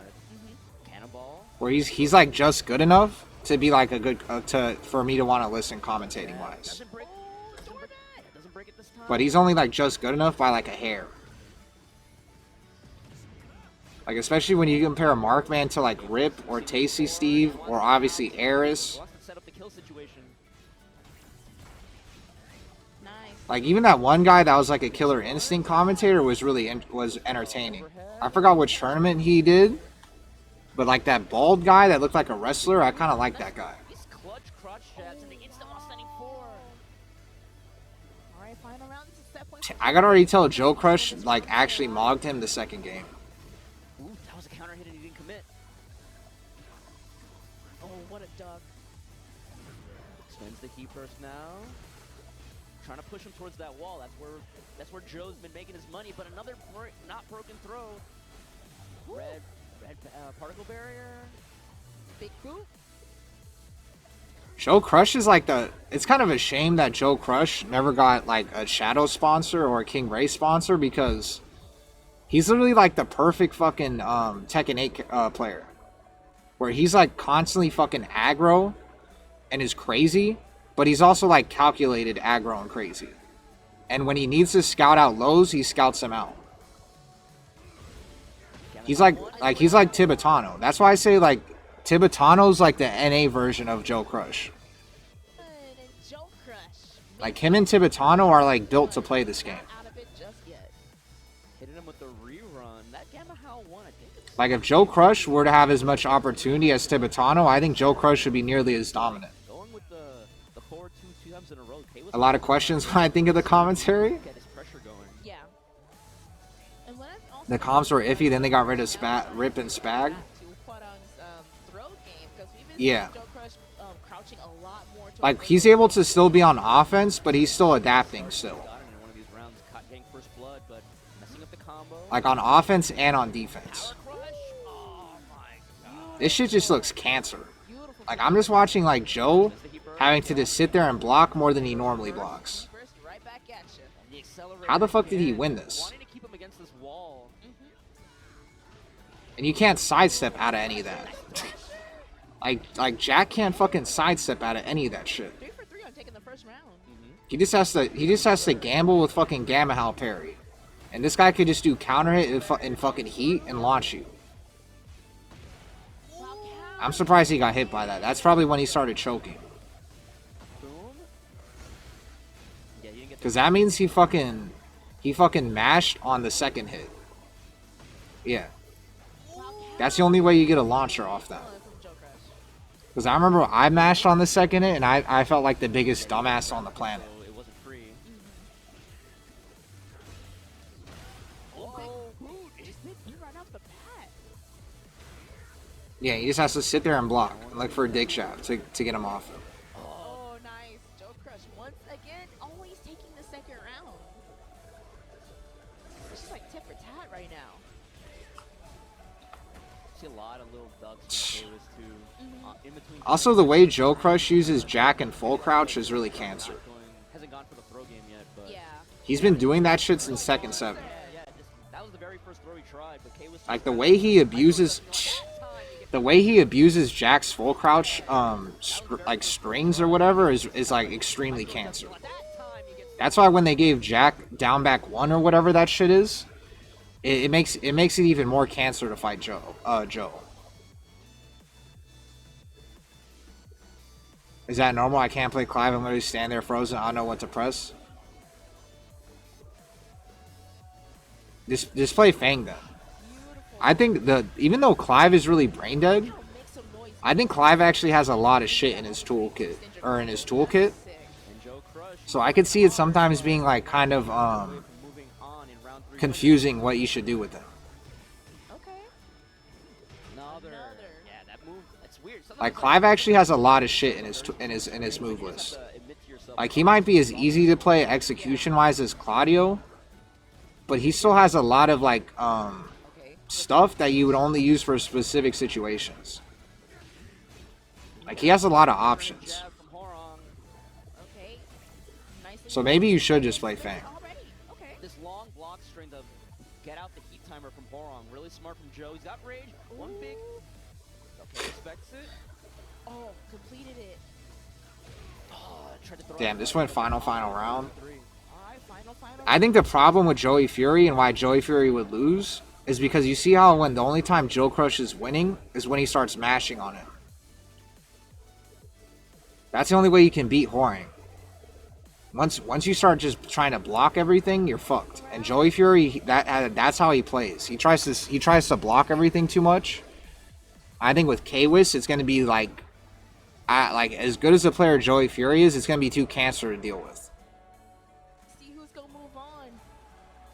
Cannonball.
where he's like just good enough to be like a good for me to want to listen commentating wise.
Doesn't break. Doesn't break it this time.
But he's only like just good enough by like a hair. Like especially when you compare Markman to like Rip or Tasty Steve or obviously Eris.
Wants to set up the kill situation.
Nice.
Like even that one guy that was like a Killer Instinct commentator was really was entertaining. I forgot which tournament he did, but like that bald guy that looked like a wrestler, I kind of like that guy.
These clutch crotch jabs and the instant offsetting 4.
Alright, final round. This is set point.
I could already tell Joe Crush like actually mogged him the second game.
Ooh, that was a counter hit and he didn't commit.
Oh, what a duck.
Spends the heat burst now. Trying to push him towards that wall. That's where Joe's been making his money. But another not broken throw. Red particle barrier.
Big poop.
Joe Crush is like it's kind of a shame that Joe Crush never got like a Shadow sponsor or a King Ray sponsor because he's literally like the perfect fucking Tekken 8 player. Where he's like constantly fucking aggro and is crazy, but he's also like calculated aggro and crazy. And when he needs to scout out lows, he scouts them out. He's like Tibetano. That's why I say like Tibetano's like the NA version of Joe Crush.
And Joe Crush.
Like him and Tibetano are like built to play this game.
Out of it just yet.
Hitting him with the rerun. That Gamma How 1, I think it's...
Like if Joe Crush were to have as much opportunity as Tibetano, I think Joe Crush should be nearly as dominant.
Going with the forward 2 times in a row.
A lot of questions when I think of the commentary.
Get his pressure going.
Yeah. And what I've also
The comps were iffy, then they got rid of Rip and Spag.
To Quadong's throw game, because we've been
Yeah.
seeing Joe Crush crouching a lot more.
Like, he's able to still be on offense, but he's still adapting still.
Got him in one of these rounds, getting first blood, but messing up the combo.
Like, on offense and on defense.
Power crush. Oh my god.
This shit just looks cancer. Like, I'm just watching, like, Joe having to just sit there and block more than he normally blocks.
Burst right back at you.
And the accelerator
How the fuck did he
again,
win this?
Wanting to keep him against this wall.
And you can't sidestep out of any of that. Like Jack can't fucking sidestep out of any of that shit.
3 for 3 on taking the first round.
He just has to gamble with fucking Gamma Hal parry. And this guy could just do counter hit in fucking heat and launch you. I'm surprised he got hit by that. That's probably when he started choking.
Boom. Yeah, you didn't get
Cause that means he fucking mashed on the second hit. Yeah. That's the only way you get a launcher off that. Because I remember I mashed on the second hit, and I felt like the biggest dumbass on the planet.
so it wasn't free.
Yeah, he just has to sit there and block and look for a dig shot to get him off.
Oh, nice. Joe Crush once again, always taking the second round. It's just like tit for tat right now.
See a lot of little ducks from Kalis too. In between.
Also, the way Joe Crush uses Jack and full crouch is really cancer.
Hasn't gone for the throw game yet, but
Yeah.
He's been doing that shit since second 7.
yeah, that was the very first throw he tried. But K was
Like the way he abuses Jack's full crouch like strings or whatever is like extremely cancer. That's why when they gave Jack down back 1 or whatever that shit is, it makes it even more cancer to fight Joe. Is that normal? I can't play Clive. I'm literally stand there frozen. I don't know what to press. Just play Fang then. I think even though Clive is really brain dead, I think Clive actually has a lot of shit in his toolkit.
and Joe Crush
So I could see it sometimes being like kind of
moving on in round 3.
confusing what you should do with him.
Okay.
Another. Yeah, that move. That's weird. Sometimes
Like Clive actually has a lot of shit in his move
you
list.
have to admit to yourself.
Like he might be as easy to play execution wise as Claudio, but he still has a lot of like
Okay.
stuff that you would only use for specific situations. Like he has a lot of options.
Jab from Horong.
Okay. Nice.
So maybe you should just play Fang.
Already. Okay.
This long block string to get out the heat timer from Horong. Really smart from Joe. He's got rage. One big. Okay, expects it.
Oh, completed it.
Oh, tried to throw
Damn,
it.
this went final round.
Three.
All right, final.
I think the problem with Joey Fury and why Joey Fury would lose is because you see how when the only time Joe Crush is winning is when he starts mashing on it. That's the only way you can beat Horang. Once you start just trying to block everything, you're fucked. And Joey Fury, that's how he plays. He tries to block everything too much. I think with Kwis, it's going to be like as good as a player Joey Fury is, it's going to be too cancer to deal with.
See who's gonna move on.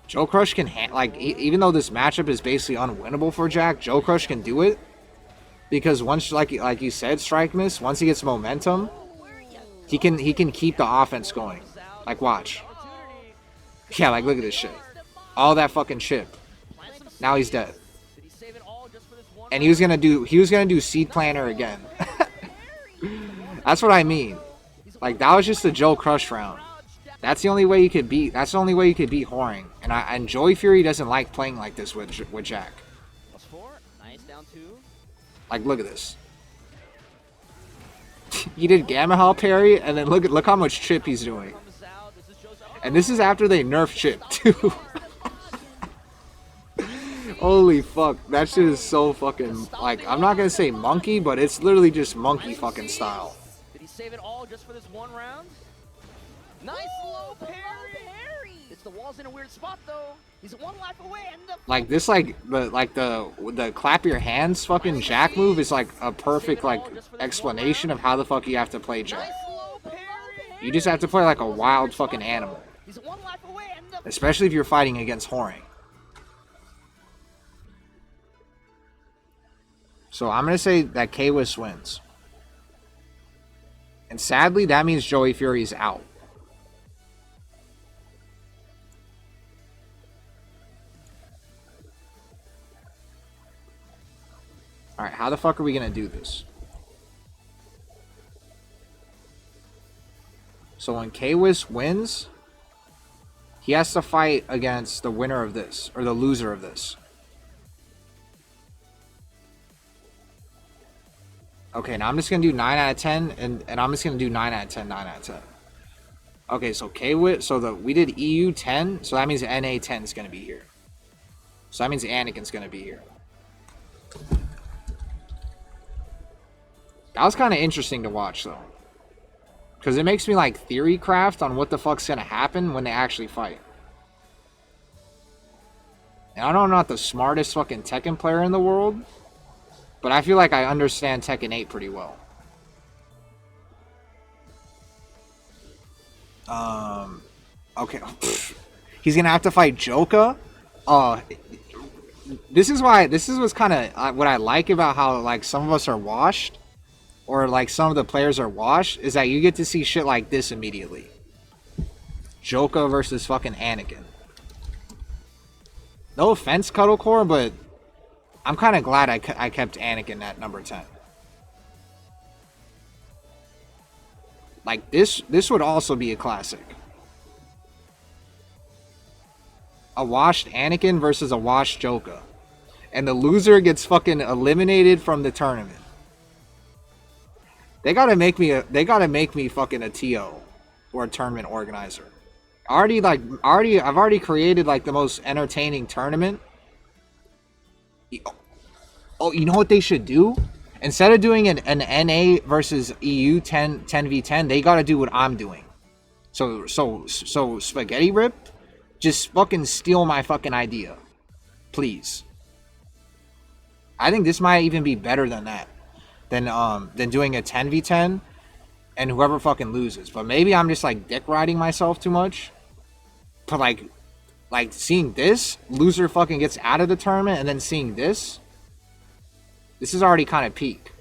Joe Crush can even though this matchup is basically unwinnable for Jack, Joe Crush can do it because once like you said, Strike Miss, once he gets momentum, he can keep the offense going. Like watch. Yeah, like look at this shit. All that fucking chip. Now he's dead.
Did he save it all just for this one?
And he was gonna do Seed Planner again. That's what I mean. Like that was just a Joe Crush round. That's the only way you could beat. That's the only way you could beat Horang. And Joey Fury doesn't like playing like this with Jack.
+4. Nice, down 2.
Like look at this. He did Gamma Hal parry, and then look how much chip he's doing.
Comes out. This is Joe's.
And this is after they nerfed chip too. Holy fuck, that shit is so fucking like I'm not gonna say monkey, but it's literally just monkey fucking style.
Did he save it all just for this one round? Nice low parry. It's the wall's in a weird spot though. He's 1 life away and the
Like this, the clap your hands fucking Jack move is like a perfect like explanation of how the fuck you have to play Jack.
nice low parry.
You just have to play like a wild fucking animal,
He's 1 life away and the
especially if you're fighting against Horang. So I'm going to say that K-Wiz wins. And sadly, that means Joey Fury's out. Alright, how the fuck are we going to do this? So when K-Wiz wins, he has to fight against the winner of this, or the loser of this. Okay, now I'm just going to do 9 out of 10, and I'm just going to do 9 out of 10, 9 out of 10. Okay, so K-Wiz, so we did EU 10, so that means NA 10 is going to be here. So that means Anakin's going to be here. That was kind of interesting to watch, though. Because it makes me, like, theory craft on what the fuck's going to happen when they actually fight. And I know I'm not the smartest fucking Tekken player in the world, but I feel like I understand Tekken 8 pretty well. Okay. He's going to have to fight Joka? This is what's kind of what I like about how, like, some of us are washed. Or, like, some of the players are washed, is that you get to see shit like this immediately. Joka versus fucking Anakin. No offense, Cuddlecore, but I'm kind of glad I kept Anakin at number 10. Like, this would also be a classic. A washed Anakin versus a washed Joka. And the loser gets fucking eliminated from the tournament. They gotta make me fucking a TO or a tournament organizer. I've already created like the most entertaining tournament. Oh, you know what they should do? Instead of doing an NA versus EU 10v10, they gotta do what I'm doing. So Spaghetti Rip, just fucking steal my fucking idea. Please. I think this might even be better than that. Than doing a 10v10 and whoever fucking loses. But maybe I'm just like dick riding myself too much. But like seeing this, loser fucking gets out of the tournament, and then seeing this is already kind of peak.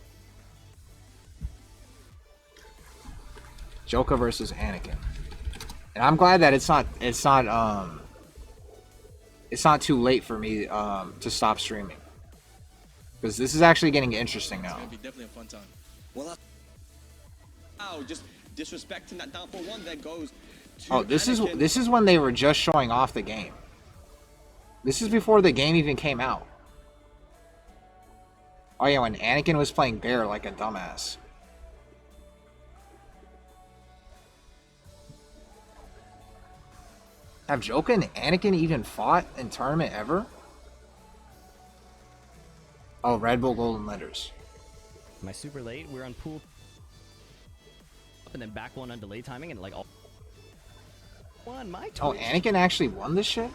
Joka versus Anakin. And I'm glad that it's not too late for me to stop streaming. Because this is actually getting interesting now.
It's gonna be definitely a fun time. Well, just disrespecting that down for one that goes to
Oh, this is when they were just showing off the game. This is before the game even came out. Oh yeah, when Anakin was playing Bear like a dumbass. Have Joka and Anakin even fought in tournament ever? Oh, Red Bull Golden Letters.
Am I super late? We're on pool. And then back one on delay timing and like all. One, my
Oh,
Twitch.
Anakin actually won this shit?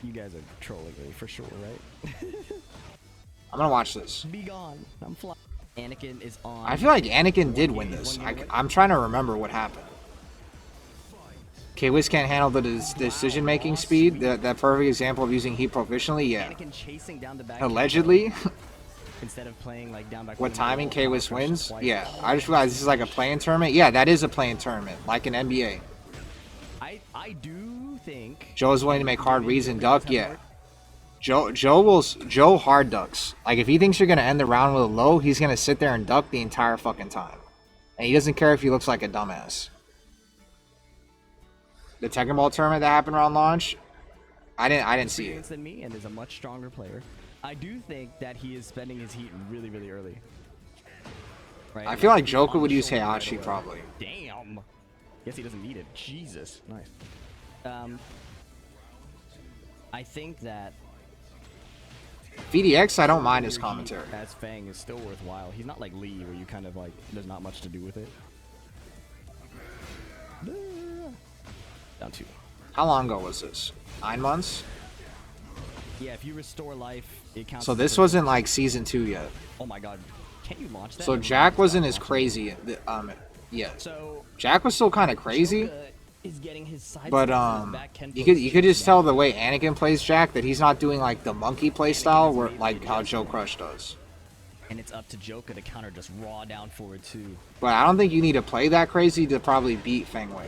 You guys are trolling me for sure, right?
I'm gonna watch this.
Be gone. I'm flying. Anakin is on.
I feel like Anakin did win this. I'm trying to remember what happened. K-Wiz can't handle the decision-making speed. That perfect example of using heat proficiently, yeah.
Anakin chasing down the back.
Allegedly.
Instead of playing like down back.
What timing K-Wiz wins? Yeah. I just realized this is like a play-in tournament. Yeah, that is a play-in tournament, like an NBA.
I do think
Joe's willing to make hard reads and duck. Yeah. Joe hard ducks. Like if he thinks you're gonna end the round with a low, he's gonna sit there and duck the entire fucking time, and he doesn't care if he looks like a dumbass. The Tekken Ball tournament that happened around launch, I didn't see it.
Than me and is a much stronger player. I do think that he is spending his heat really, really early. Right?
I feel like Joka would use Heihachi probably.
Damn. Guess he doesn't need it. Jesus. Nice. I think that
VDX, I don't mind his commentary.
as Fang is still worthwhile. He's not like Lee, where you kind of like there's not much to do with it. Down 2.
How long ago was this? 9 months?
Yeah, if you restore life, it counts.
So this wasn't like season 2 yet.
Oh my god. Can you launch that?
So Jack wasn't as crazy yet.
So
Jack was still kind of crazy,
Joka is getting his side
but you could just tell the way Anakin plays Jack that he's not doing like the monkey play style where like how Joe Crush does.
And it's up to Joka to counter just raw down forward too.
But I don't think you need to play that crazy to probably beat Feng Wei.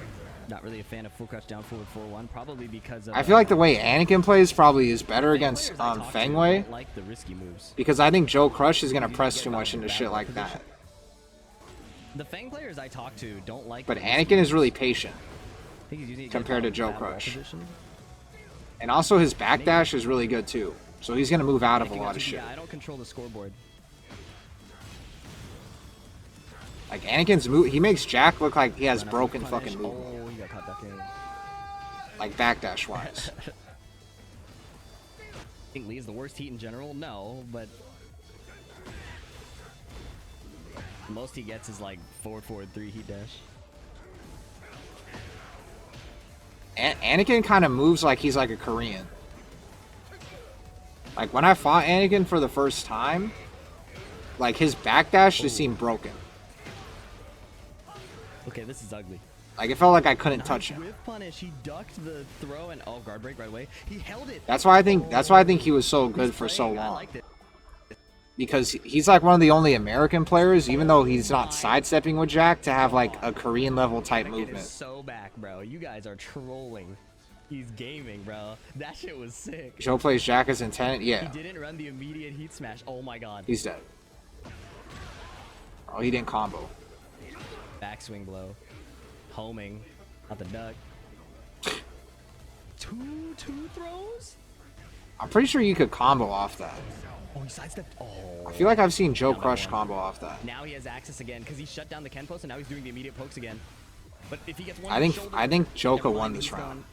Not really a fan of full crouch down forward 4-1, probably because of...
I feel like the way Anakin plays probably is better against Feng Wei.
Like the risky moves.
Because I think Joe Crush is going to press too much into shit like that.
The Fang players I talk to don't like...
But Anakin is really patient
I think he's using it
compared to
against
Joe
battle
Crush.
position.
And also his backdash is really good too. So he's going to move out of a lot of shit.
Yeah, I don't control the scoreboard.
Like Anakin's move, he makes Jack look like he has broken fucking movement.
Oh, he got caught back in.
Like backdash wise.
I think Lee is the worst heat in general? No, but... the most he gets is like forward 3 heat dash.
Anakin kind of moves like he's like a Korean. Like when I fought Anakin for the first time, like his backdash just seemed broken.
Okay, this is ugly.
Like it felt like I couldn't touch him.
Whip punish. He ducked the throw and guard break right away. He held it.
That's why I think he was so good for so
I
long.
liked it.
Because he's like one of the only American players, even though he's not sidestepping with Jack, to have like a Korean level type
That kid
movement.
is so back, bro. You guys are trolling. He's gaming, bro. That shit was sick.
Joe plays Jack as intended.
He
Yeah,
didn't run the immediate heat smash. Oh my god.
he's dead. Oh, he didn't combo.
Backswing blow. Homing. Not the duck. Two throws?
I'm pretty sure you could combo off that.
Oh, he sidestepped. Oh.
I feel like I've seen Joe Crush combo off that.
Now he has access again because he shut down the Ken post and now he's doing the immediate pokes again. But if he gets one,
I think
shoulder,
Joka
never
won
mind,
this
he's
round.
done.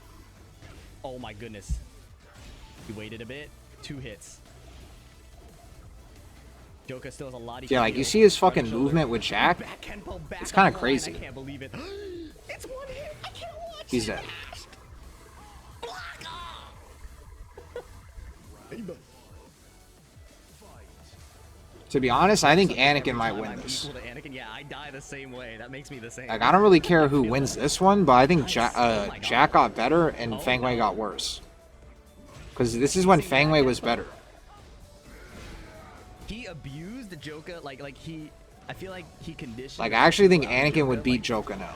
Oh my goodness. He waited a bit. 2 hits. Joka still has a lot.
Yeah, like you see his fucking movement with Jack. It's kind of crazy.
I can't believe it. It's 1 hit. I can't watch.
He's dead. To be honest, I think Anakin might win this.
Equal to Anakin. Yeah, I die the same way. That makes me the same.
Like I don't really care who wins this one, but I think Jack got better and Feng Wei got worse. Because this is when Feng Wei was better.
He abused Joka, like he. I feel like he conditioned.
Like I actually think Anakin would beat Joka now.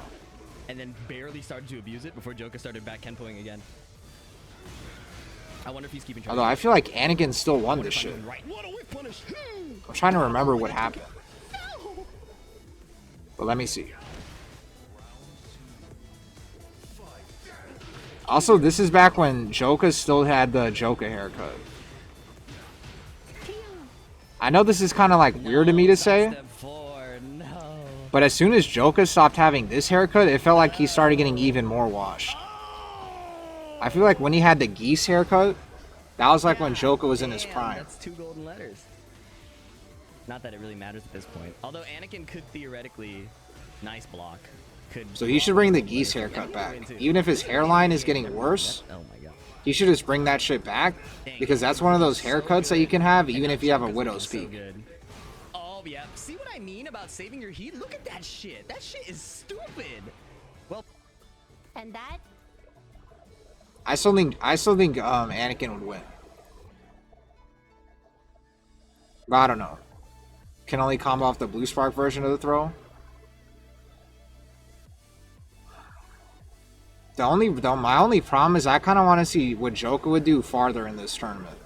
And then barely started to abuse it before Joka started back Kenpoing again. I wonder if he's keeping track.
Although I feel like Anakin still won this shit.
Right. What a whip punish.
I'm trying to remember what happened. But let me see. Also, this is back when Joka still had the Joka haircut. I know this is kind of like weird to me to say,
Step 4, no.
but as soon as Joka stopped having this haircut, it felt like he started getting even more washed. I feel like when he had the geese haircut, that was like when Joka was in his
Damn,
prime.
That's 2 golden letters. Not that it really matters at this point. Although Anakin could theoretically, nice block. Could
So he should bring the geese haircut back. Even if his hairline is getting worse,
Oh my god.
he should just bring that shit back. Because that's one of those haircuts that you can have even if you have a widow's
So
peak.
good. Oh yeah. See what I mean about saving your heat? Look at that shit. That shit is stupid. Well,
And that
I still think Anakin would win. But I don't know. Can only combo off the Blue Spark version of the throw. My only problem is I kind of want to see what Joka would do farther in this tournament.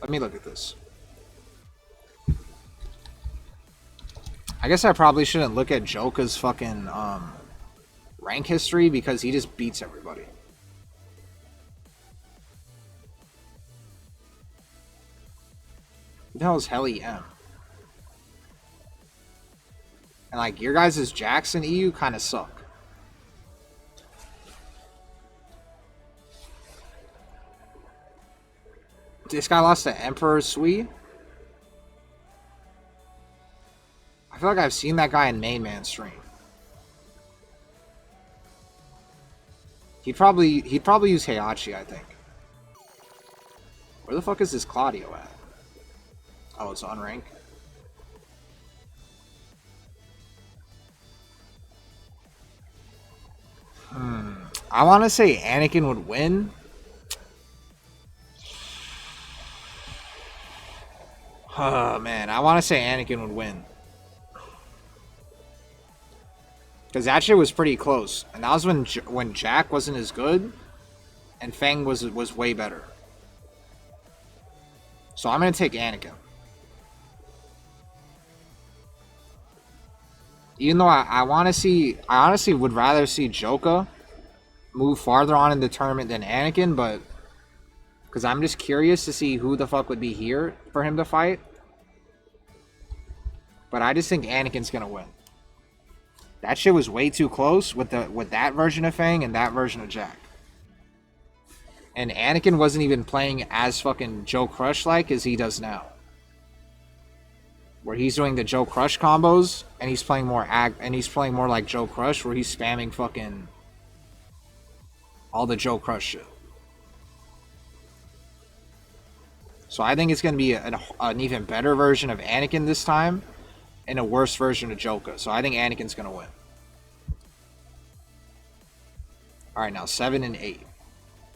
Let me look at this. I guess I probably shouldn't look at Joka's fucking rank history because he just beats everybody. Who the hell is Heli M? And like your guys' Jackson EU kind of suck. This guy lost to Emperor Sui. I feel like I've seen that guy in Main Man stream. He'd probably use Heihachi, I think. Where the fuck is this Claudio at? Oh, it's on rank. I want to say Anakin would win. Oh, man. I want to say Anakin would win. Because that shit was pretty close. And that was when Jack wasn't as good. And Fang was way better. So I'm going to take Anakin. Even though I want to see... I honestly would rather see Joka move farther on in the tournament than Anakin, but... Because I'm just curious to see who the fuck would be here for him to fight. But I just think Anakin's going to win. That shit was way too close with that version of Fang and that version of Jack. And Anakin wasn't even playing as fucking Joe Crush-like as he does now. Where he's doing the Joe Crush combos, and he's playing more like Joe Crush, where he's spamming fucking all the Joe Crush shit. So I think it's going to be an even better version of Anakin this time, and a worse version of Joka. So I think Anakin's going to win. Alright, now 7 and 8.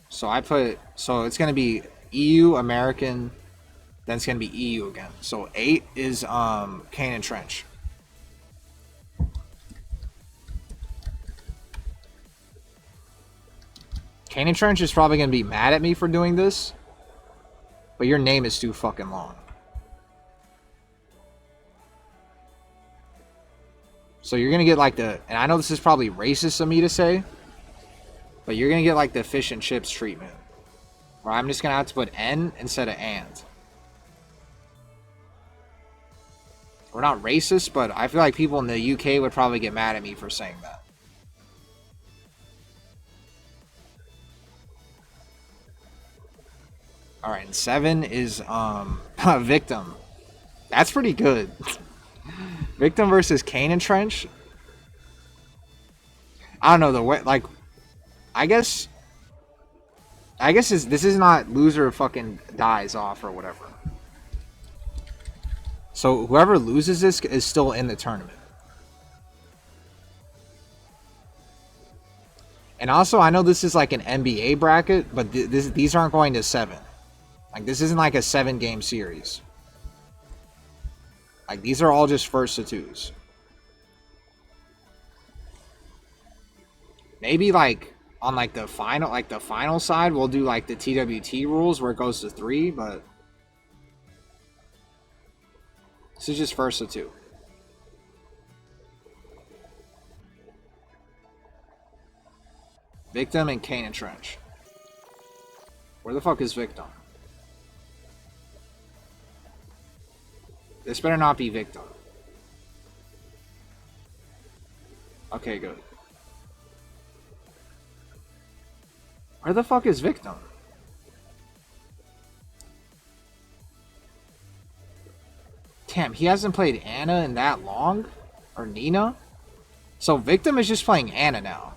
So it's going to be EU, American, then it's going to be EU again. So 8 is Kane and Trench. Kane and Trench is probably going to be mad at me for doing this. But your name is too fucking long. So you're going to get like and I know this is probably racist of me to say, but you're going to get like the fish and chips treatment. Where I'm just going to have to put N instead of and. We're not racist, but I feel like people in the UK would probably get mad at me for saying that. Alright, and 7 is Victim. That's pretty good. Victim versus Kane and Trench. I don't know the way, like, I guess this is not loser fucking dies off or whatever. So whoever loses this is still in the tournament. And also, I know this is like an NBA bracket, but these aren't going to 7. Like, this isn't like a 7-game series. Like, these are all just first to 2s. Maybe like on like the final side, we'll do like the TWT rules where it goes to 3, but this is just first to 2. Victim and Kane and Trench. Where the fuck is Victim? This better not be Victim. Okay, good. Where the fuck is Victim? Damn, he hasn't played Anna in that long? Or Nina? So Victim is just playing Anna now.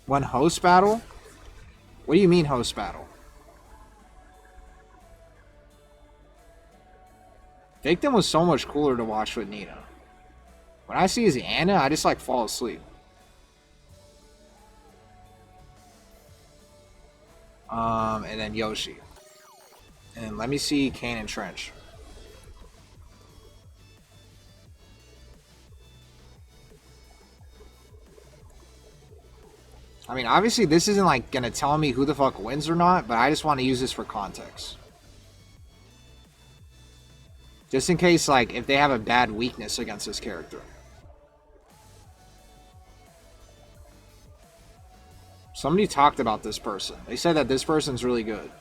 One host battle? What do you mean host battle? Victim was so much cooler to watch with Nina. When I see his Anna, I just like fall asleep. And then Yoshi. And let me see Kane and Trench. I mean, obviously this isn't like gonna tell me who the fuck wins or not, but I just want to use this for context. Just in case, like, if they have a bad weakness against this character. Somebody talked about this person. They said that this person's really good.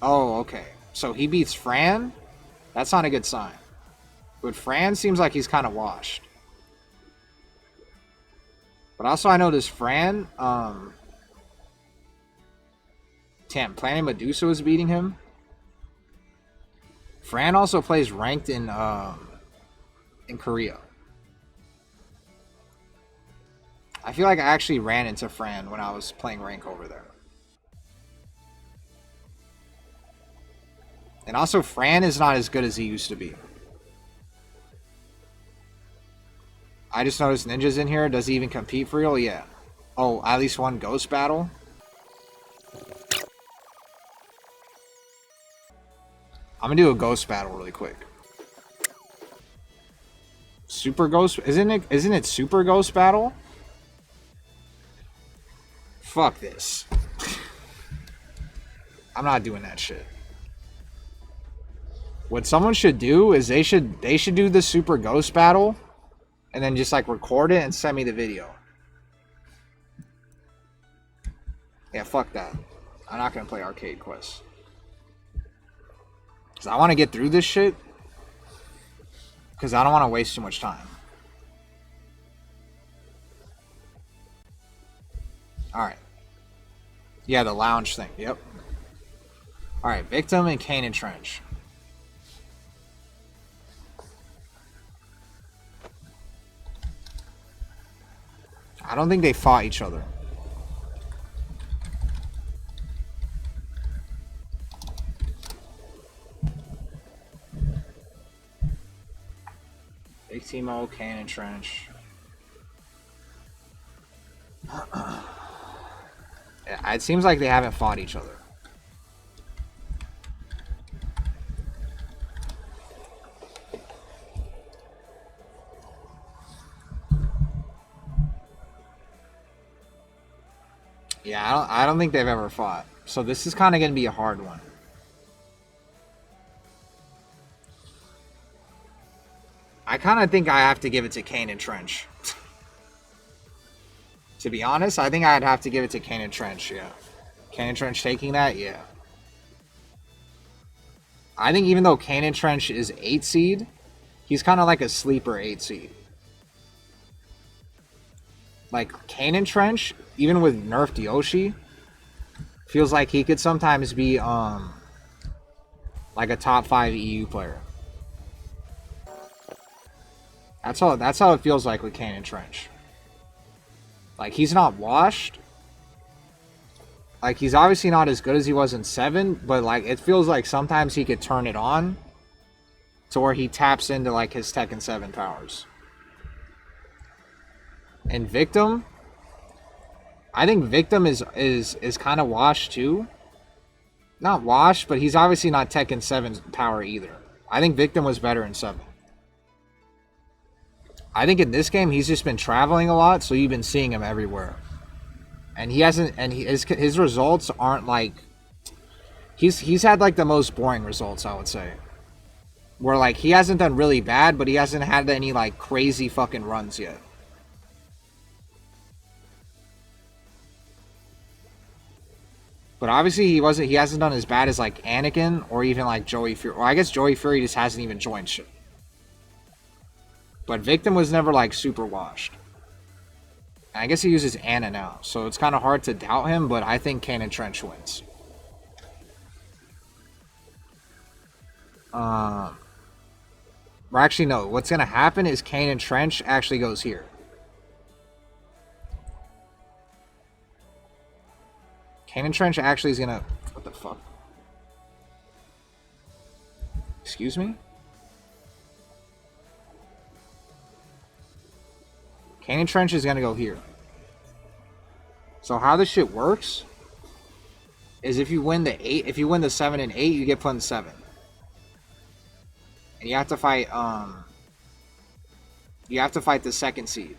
Oh, okay. So he beats Fran? That's not a good sign. But Fran seems like he's kind of washed. But also I noticed Fran, damn, Planet Medusa was beating him. Fran also plays ranked in Korea. I feel like I actually ran into Fran when I was playing rank over there. And also, Fran is not as good as he used to be. I just noticed Ninja's in here. Does he even compete for real? Yeah. Oh, at least one ghost battle? I'm gonna do a ghost battle really quick. Super ghost? Isn't it super ghost battle? Fuck this. I'm not doing that shit. What someone should do is they should do the super ghost battle and then just like record it and send me the video. Yeah, fuck that. I'm not gonna play Arcade Quest. Cause I wanna get through this shit. Cause I don't wanna waste too much time. Alright. Yeah, the lounge thing, yep. Alright, Victim and Kane and Trench. I don't think they fought each other. Big Timo, Kane and Trench. Yeah, it seems like they haven't fought each other. Yeah, I don't think they've ever fought. So this is kind of going to be a hard one. I kind of think I have to give it to Kane and Trench. To be honest, I think I'd have to give it to Kane and Trench, yeah. Kane and Trench taking that, yeah. I think even though Kane and Trench is 8 seed, he's kind of like a sleeper 8 seed. Like, Kane and Trench, even with nerfed Yoshi, feels like he could sometimes be, like a top 5 EU player. That's how it feels like with Kane and Trench. Like, he's not washed. Like, he's obviously not as good as he was in 7, but, like, it feels like sometimes he could turn it on to where he taps into, like, his Tekken 7 powers. And Victim, I think Victim is kind of washed too. Not washed, but he's obviously not Tekken 7's power either. I think Victim was better in 7. I think in this game he's just been traveling a lot, so you've been seeing him everywhere. And he hasn't, and his results aren't like, he's had like the most boring results, I would say. Where like he hasn't done really bad, but he hasn't had any like crazy fucking runs yet. But obviously he hasn't done as bad as like Anakin or even like Joey Fury. Well, I guess Joey Fury just hasn't even joined shit. But Victim was never like super washed. And I guess he uses Ana now, so it's kind of hard to doubt him, but I think Kane and Trench wins. Or actually no, what's gonna happen is Kane and Trench actually goes here. Kane and Trench actually is gonna... What the fuck? Excuse me? Kane and Trench is gonna go here. So how this shit works is if you win the 8, if you win the 7 and 8, you get put in 7. And you have to fight the second seed.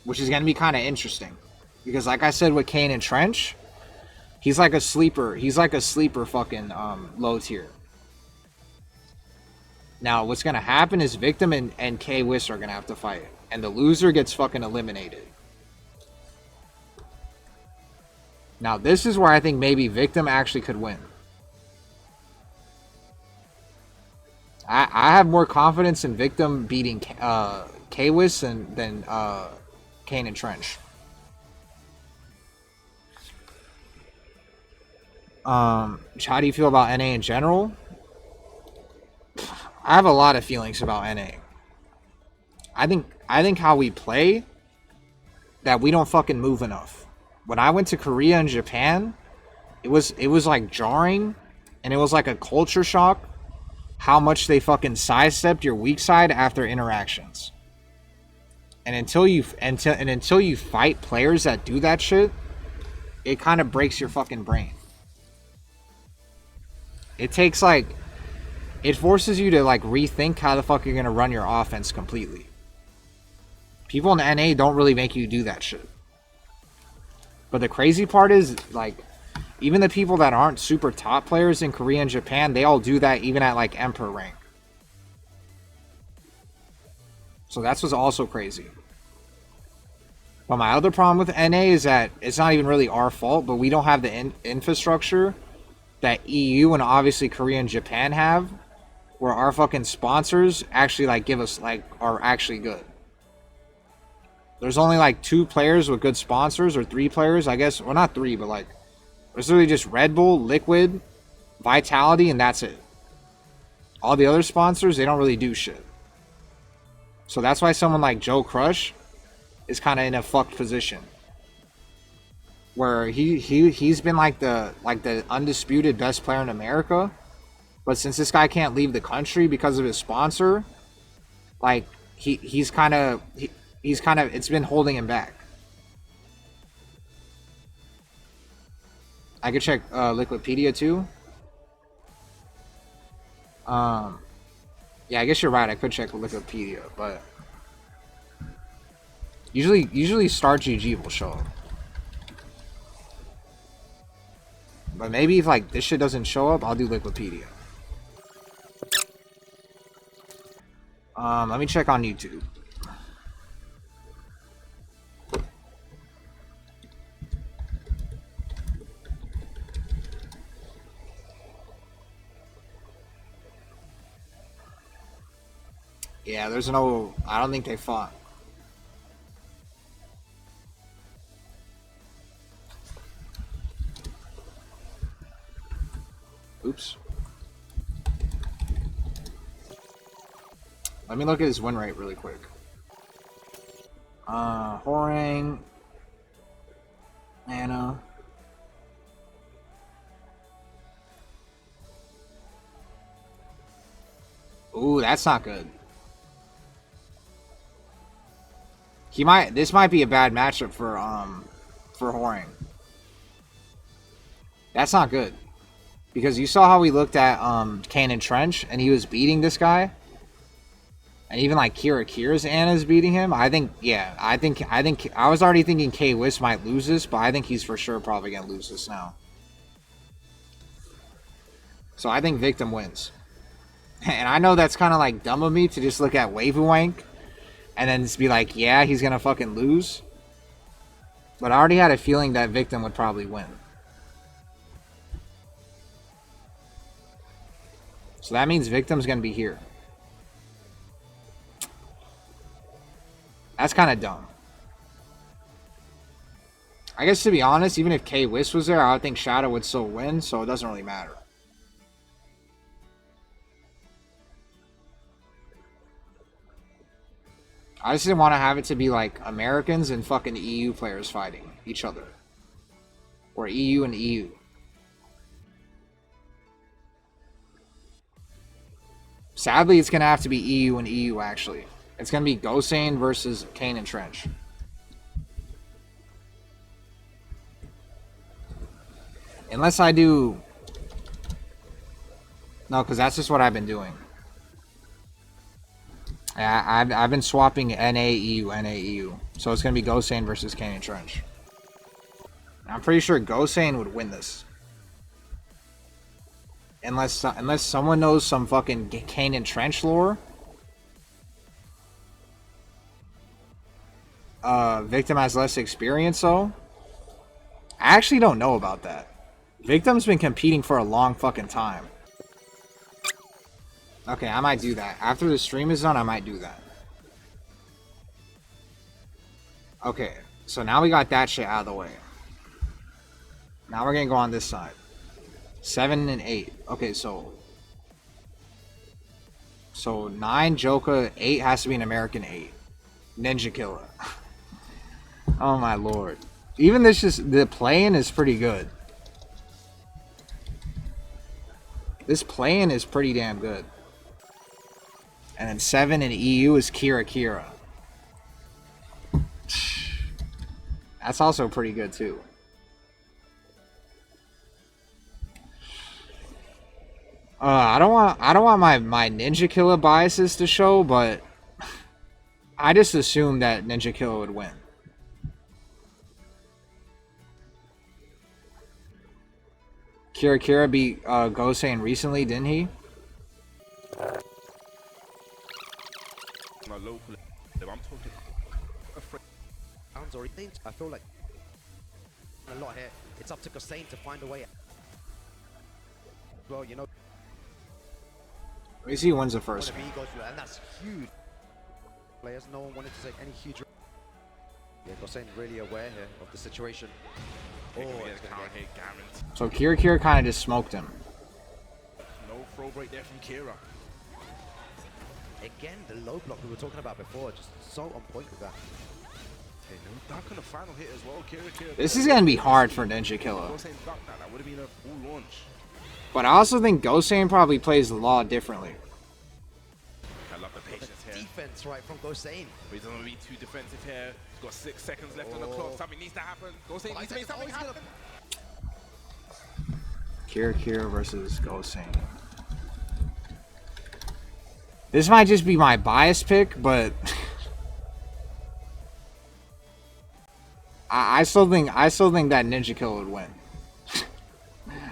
Which is gonna be kinda interesting. Because like I said with Kane and Trench, he's like a sleeper. He's like a sleeper fucking low tier. Now, what's going to happen is Victim and K-Wiss are going to have to fight. And the loser gets fucking eliminated. Now, this is where I think maybe Victim actually could win. I have more confidence in Victim beating K-Wiss than Kane and Trench. How do you feel about NA in general? I have a lot of feelings about NA. I think how we play, that we don't fucking move enough. When I went to Korea and Japan, it was like jarring And it was like a culture shock how much they fucking sidestepped your weak side after interactions. And until you fight players that do that shit, it kind of breaks your fucking brain. It takes like, it forces you to like rethink how the fuck you're gonna run your offense completely. People in NA don't really make you do that shit. But the crazy part is, like, even the people that aren't super top players in Korea and Japan, they all do that even at like Emperor rank. So that's what's also crazy. But my other problem with NA is that it's not even really our fault, but we don't have the infrastructure that EU and obviously Korea and Japan have, where our fucking sponsors actually like give us like are actually good. There's only like 2 players with good sponsors, or 3 players, I guess. Well, not 3, but like it's literally just Red Bull, Liquid, Vitality, and that's it. All the other sponsors, they don't really do shit. So that's why someone like Joe Crush is kind of in a fucked position, where he's been like the undisputed best player in America, but since this guy can't leave the country because of his sponsor, like he's kind of it's been holding him back. I could check Liquipedia too. Yeah, I guess you're right. I could check Wikipedia, but usually Start GG will show up. But maybe if like this shit doesn't show up, I'll do Wikipedia. Let me check on YouTube. Yeah, there's no... I don't think they fought. Oops. Let me look at his win rate really quick. Horang... Anna... Ooh, that's not good. This might be a bad matchup for Horang. That's not good. Because you saw how we looked at Kane and Trench, and he was beating this guy. And even like Kira's Anna's beating him. I think I was already thinking K-Wiz might lose this, but I think he's for sure probably gonna lose this now. So I think Victim wins. And I know that's kind of like dumb of me to just look at Wavewank and then just be like, yeah, he's gonna fucking lose. But I already had a feeling that Victim would probably win. So that means Victim's gonna be here. That's kind of dumb. I guess to be honest, even if K-Wiz was there, I would think Shadow would still win, so it doesn't really matter. I just didn't want to have it to be like Americans and fucking EU players fighting each other. Or EU and EU. Sadly, it's going to have to be EU and EU, actually. It's going to be Gosane versus Kane and Trench. Unless I do... No, because that's just what I've been doing. I've been swapping NA-EU, NA-EU. So it's going to be Gosane versus Kane and Trench. I'm pretty sure Gosane would win this. Unless someone knows some fucking Kane and Trench lore. Victim has less experience, though. I actually don't know about that. Victim's been competing for a long fucking time. Okay, I might do that. After the stream is done, I might do that. Okay, so now we got that shit out of the way. Now we're gonna go on this side. 7 and 8. Okay, so 9 Joka, 8 has to be an American 8. Ninja Killer. Oh my lord. Even this, just the playing is pretty good. This play-in is pretty damn good. And then 7 in EU is Kira Kira. That's also pretty good too. I don't want my Ninja Killer biases to show, but I just assumed that Ninja Killer would win. Kira Kira beat Gosen recently, didn't he?
My local, I'm talking.
Rounds already. I feel like a lot here. It's up to Gosen to find a way. Well, you know.
Let me see who wins the first.
And that's huge. Players, no one wanted to take any huge. Yeah, Gosen really aware here of the situation. Oh, it's gonna
hit guaranteed.
So Kira Kira kind of just smoked him.
No throw break there from Kira.
Again, the low block we were talking about before, just so on point with that.
Okay, no duck on the final hit as well. Kira.
This is gonna be hard for Ninja Killer.
Gosen ducked that. That would have been a full launch.
But I also think Gosen probably plays the law differently.
I love the patience here.
Defense right from Gosen.
But he doesn't want to be too defensive here. He's got 6 seconds left on the clock. Something needs to happen. Gosen needs to make something happen.
Kira Kira versus Gosen. This might just be my bias pick, but I still think that Ninja Killer would win.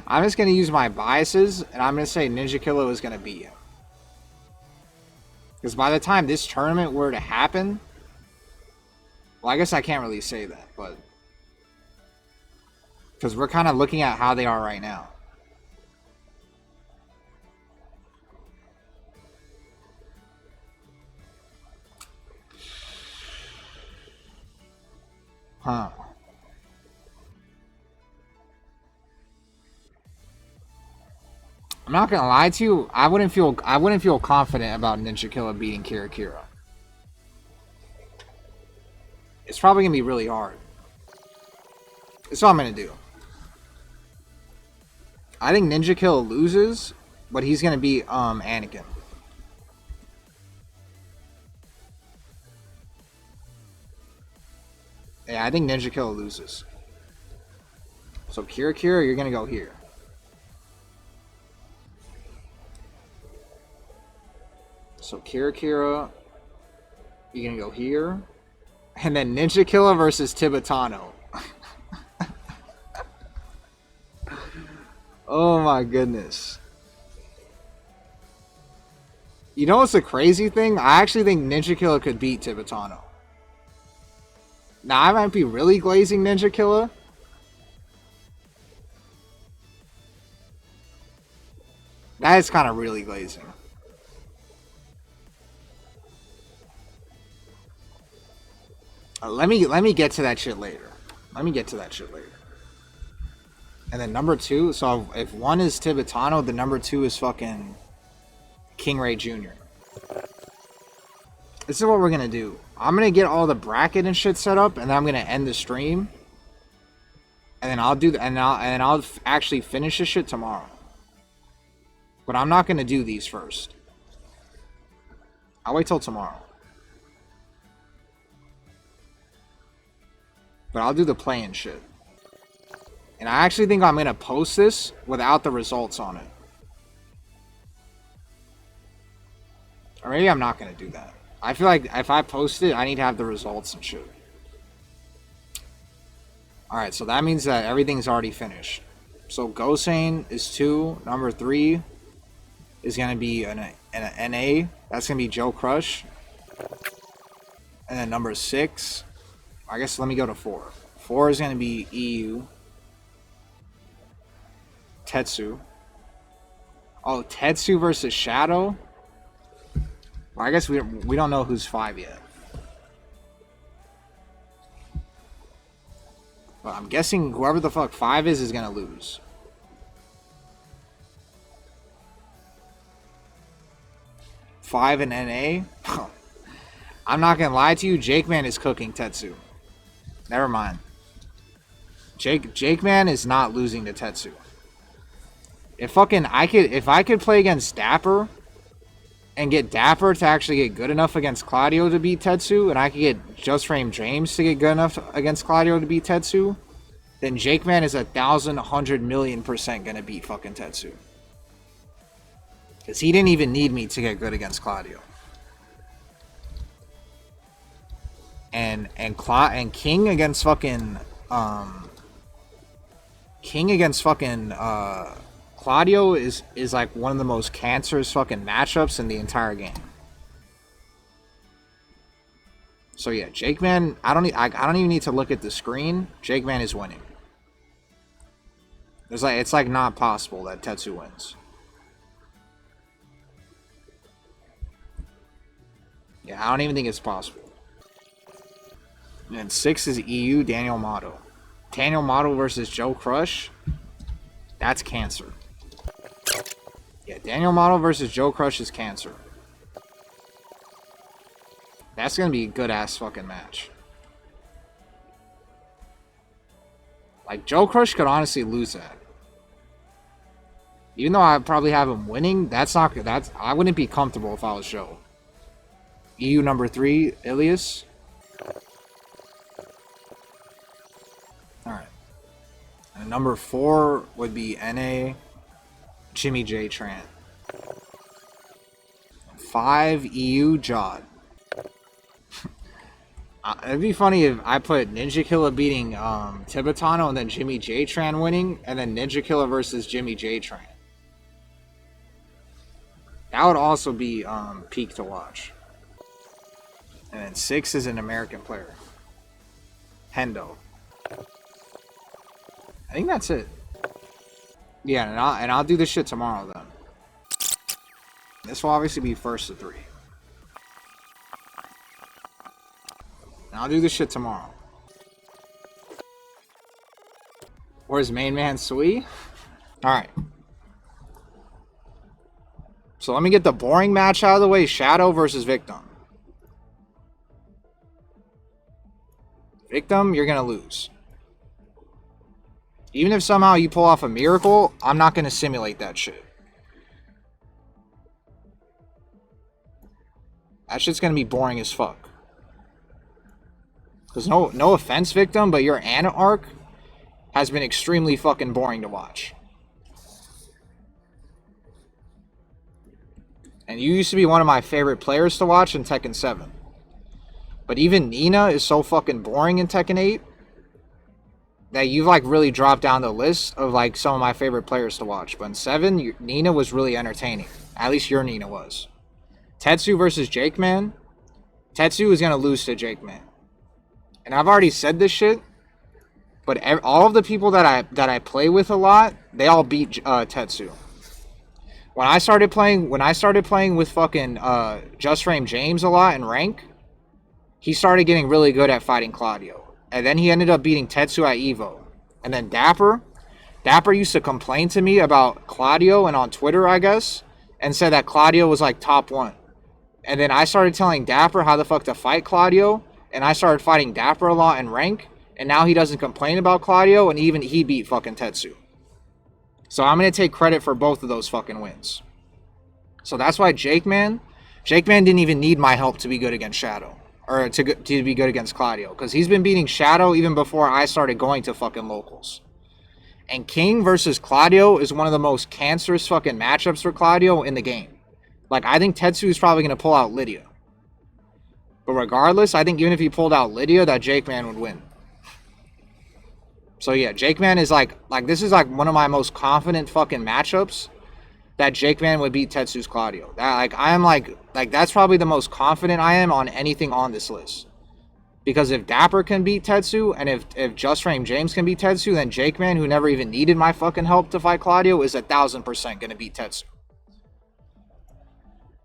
I'm just gonna use my biases, and I'm gonna say Ninja Killer is gonna beat him. Because by the time this tournament were to happen, well, I guess I can't really say that, but because we're kind of looking at how they are right now. Huh. I'm not gonna lie to you. I wouldn't feel confident about Ninja Killer beating Kira Kira. It's probably gonna be really hard. That's all I'm gonna do. I think Ninja Killer loses, but he's gonna beat Anakin. Yeah, I think Ninja Killer loses. So Kira Kira, you're gonna go here. So Kira Kira, you're gonna go here. And then Ninja Killer versus Tibetano. Oh my goodness. You know what's the crazy thing? I actually think Ninja Killer could beat Tibetano. Now I might be really glazing Ninja Killer. That is kind of really glazing. Let me get to that shit later. Let me get to that shit later. And then number 2, so if 1 is Tibetano, the number 2 is fucking King Ray Jr. This is what we're gonna do. I'm gonna get all the bracket and shit set up, and then I'm gonna end the stream. And then I'll actually finish this shit tomorrow. But I'm not gonna do these first. I'll wait till tomorrow. But I'll do the play-in shit. And I actually think I'm gonna post this without the results on it. Or maybe I'm not gonna do that. I feel like if I post it, I need to have the results and shit. Alright, so that means that everything's already finished. So Gosen is 2. Number 3 is gonna be an NA. That's gonna be Joe Crush. And then number 6, I guess let me go to 4. 4 is gonna be EU. Tetsu. Oh, Tetsu versus Shadow? Well, I guess we don't know who's 5 yet. But I'm guessing whoever the fuck 5 is gonna lose. Five in NA? I'm not gonna lie to you, Jake Man is cooking Tetsu. Never mind. Jake Man is not losing to Tetsu. if I could play against Dapper and get Dapper to actually get good enough against Claudio to beat Tetsu, and I could get Just Frame James to get good enough against Claudio to beat Tetsu, then Jake Man is 1,100,000,000% gonna beat fucking Tetsu. Because he didn't even need me to get good against Claudio. And King against fucking Claudio is like one of the most cancerous fucking matchups in the entire game. So yeah, Jake Man, I don't even need to look at the screen. Jake Man is winning. It's like not possible that Tetsu wins. Yeah, I don't even think it's possible. And 6 is EU Daniel Motto. Daniel Motto versus Joe Crush. That's cancer. Yeah, Daniel Motto versus Joe Crush is cancer. That's gonna be a good ass fucking match. Like, Joe Crush could honestly lose that. Even though I probably have him winning, I wouldn't be comfortable if I was Joe. EU number 3, Ilias. Alright. And number 4 would be NA, Jimmy J Tran. 5, EU Jod. It'd be funny if I put Ninja Killa beating Tibetano and then Jimmy J Tran winning, and then Ninja Killa versus Jimmy J Tran. That would also be peak to watch. And then 6 is an American player. Hendo. I think that's it. Yeah, and I'll do this shit tomorrow then. This will obviously be first of 3. And I'll do this shit tomorrow. Where's main man Sui? Alright. So let me get the boring match out of the way. Shadow versus Victim. Victim, you're gonna lose. Even if somehow you pull off a miracle, I'm not gonna simulate that shit. That shit's gonna be boring as fuck. Because no offense, Victim, but your Ana arc has been extremely fucking boring to watch. And you used to be one of my favorite players to watch in Tekken 7. But even Nina is so fucking boring in Tekken 8 that you've like really dropped down the list of like some of my favorite players to watch. But in 7, Nina was really entertaining. At least your Nina was. Tetsu versus Jake Man. Tetsu is going to lose to Jake Man. And I've already said this shit, but all of the people that I play with a lot, they all beat Tetsu. When I started playing with fucking Just Frame James a lot in rank, he started getting really good at fighting Claudio. And then he ended up beating Tetsu at Evo. And then Dapper used to complain to me about Claudio and on Twitter, I guess, and said that Claudio was like top 1. And then I started telling Dapper how the fuck to fight Claudio, and I started fighting Dapper a lot in rank, and now he doesn't complain about Claudio, and even he beat fucking Tetsu. So I'm going to take credit for both of those fucking wins. So that's why Jake Man didn't even need my help to be good against Shadow. Or to be good against Claudio. Because he's been beating Shadow even before I started going to fucking locals. And King versus Claudio is one of the most cancerous fucking matchups for Claudio in the game. Like, I think Tetsu is probably going to pull out Lydia. But regardless, I think even if he pulled out Lydia, that Jake Man would win. So yeah, Jake Man is like this is like one of my most confident fucking matchups that Jake Man would beat Tetsu's Claudio. That I am like that's probably the most confident I am on anything on this list. Because if Dapper can beat Tetsu, and if Just Frame James can beat Tetsu, then Jake Man, who never even needed my fucking help to fight Claudio, is 1,000% gonna beat Tetsu.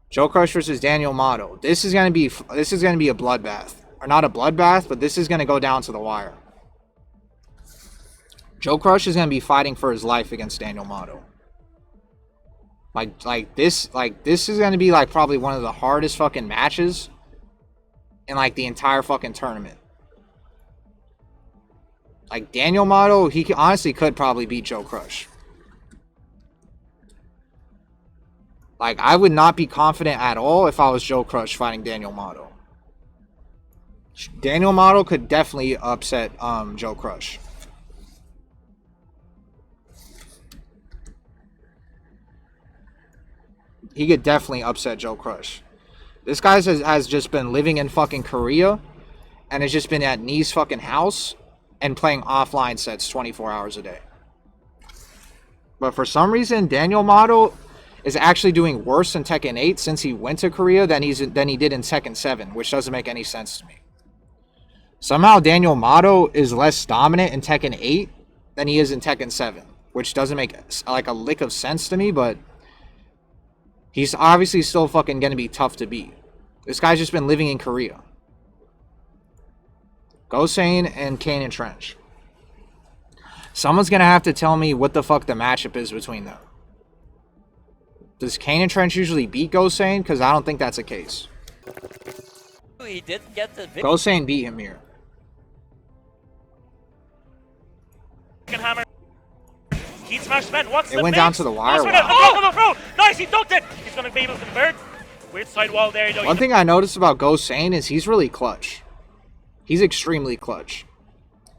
Joe Crush versus Daniel Motto. This is gonna be a bloodbath. Or not a bloodbath, but this is gonna go down to the wire. Joe Crush is gonna be fighting for his life against Daniel Motto. This is gonna be like probably one of the hardest fucking matches in like the entire fucking tournament. Like Daniel Motto, he honestly could probably beat Joe Crush. Like, I would not be confident at all if I was Joe Crush fighting Daniel Motto. Daniel Motto could definitely upset Joe Crush. He could definitely upset Joe Crush. This guy has just been living in fucking Korea and has just been at Knee's fucking house and playing offline sets 24 hours a day. But for some reason, Daniel Motto is actually doing worse in Tekken 8 since he went to Korea than he did in Tekken 7, which doesn't make any sense to me. Somehow Daniel Motto is less dominant in Tekken 8 than he is in Tekken 7, which doesn't make like a lick of sense to me, but he's obviously still fucking gonna be tough to beat. This guy's just been living in Korea. Gosane and Kane and Trench. Someone's gonna have to tell me what the fuck the matchup is between them. Does Kane and Trench usually beat Gosane? Because I don't think that's the case.
He did get the
Gosane beat him here.
hammer. Heat smash man. What's
it went down to the wire.
Oh! Nice, he dunked it. He's gonna be able to convert. Weird side wall there.
One thing I noticed about Gosane is he's really clutch. He's extremely clutch.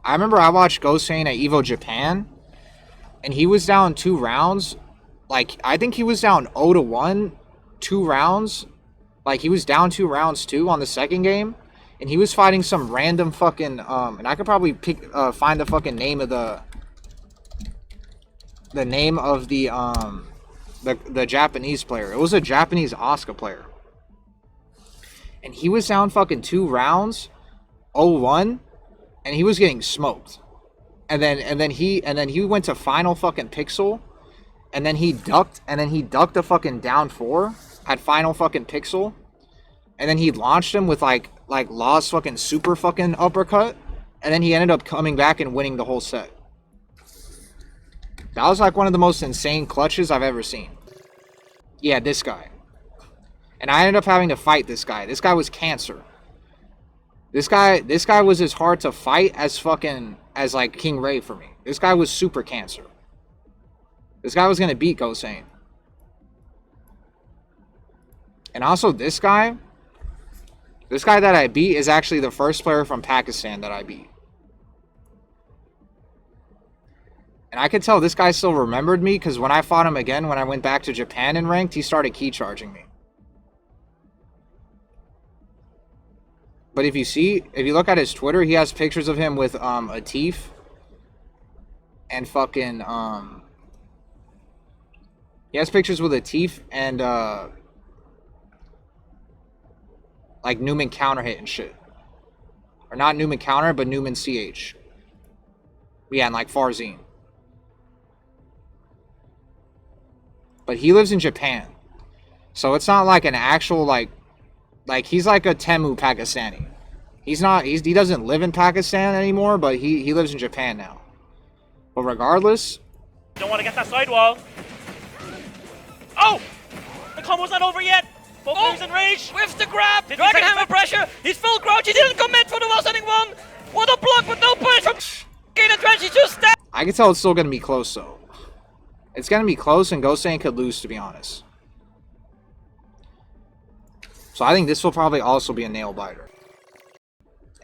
I remember I watched Gosane at EVO Japan, and he was down 2 rounds. Like, I think he was down 0-1, 2 rounds. Like, he was down 2 rounds too on the second game, and he was fighting some random fucking and I could probably find the fucking name of the Japanese player. It was a Japanese Asuka player, and he was down fucking 2 rounds, 0-1, and he was getting smoked. And then he went to final fucking pixel, and then he ducked a fucking down 4 at final fucking pixel, and then he launched him with like Law's fucking super fucking uppercut, and then he ended up coming back and winning the whole set. That was like one of the most insane clutches I've ever seen. Yeah, this guy. And I ended up having to fight this guy. This guy was cancer. This guy was as hard to fight as like King Ray for me. This guy was super cancer. This guy was gonna beat Gosane. And also this guy that I beat is actually the first player from Pakistan that I beat. And I could tell this guy still remembered me, because when I fought him again, when I went back to Japan and ranked, he started key charging me. But if you look at his Twitter, he has pictures of him with Atif and fucking he has pictures with Atif and like Newman counter hit and shit. Or not Newman counter, but Newman CH. Yeah, and like Farzine. But he lives in Japan. So it's not like an actual like he's like a Temu Pakistani. He doesn't live in Pakistan anymore, but he lives in Japan now. But regardless,
don't want to get that sidewall. Oh! The combo's not over yet. Both is in rage. Whiffs the grab. Dragon Hammer pressure. He's full crouch. He didn't commit for the wall setting one. What a block with no punch from Kane and Trench. He just stabbed.
I can tell it's still going to be close though. It's going to be close, and Gosane could lose, to be honest. So I think this will probably also be a nail biter.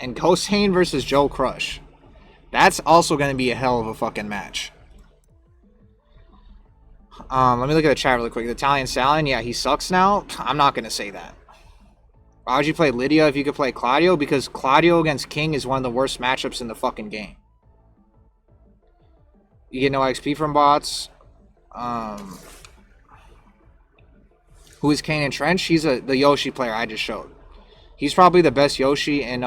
And Gosane versus Joe Crush. That's also going to be a hell of a fucking match. Let me look at the chat really quick. The Italian Stallion, yeah, he sucks now. I'm not going to say that. Why would you play Lydia if you could play Claudio? Because Claudio against King is one of the worst matchups in the fucking game. You get no XP from bots. Who is Kane and Trench? He's the Yoshi player I just showed. He's probably the best Yoshi in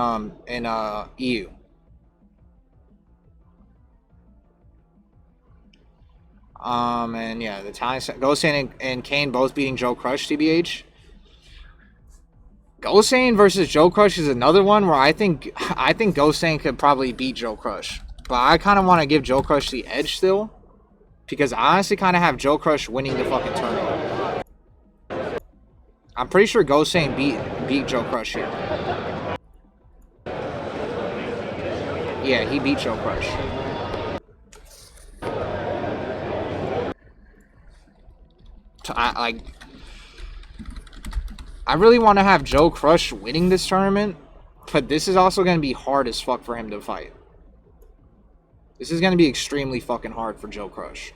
EU. And yeah, the Italian Gosane and Kane both beating Joe Crush, TBH. Gosane versus Joe Crush is another one where I think Gosane could probably beat Joe Crush. But I kind of want to give Joe Crush the edge still, because I honestly kind of have Joe Crush winning the fucking tournament. I'm pretty sure Gosane beat Joe Crush here. Yeah, he beat Joe Crush. I really want to have Joe Crush winning this tournament, but this is also going to be hard as fuck for him to fight. This is going to be extremely fucking hard for Joe Crush.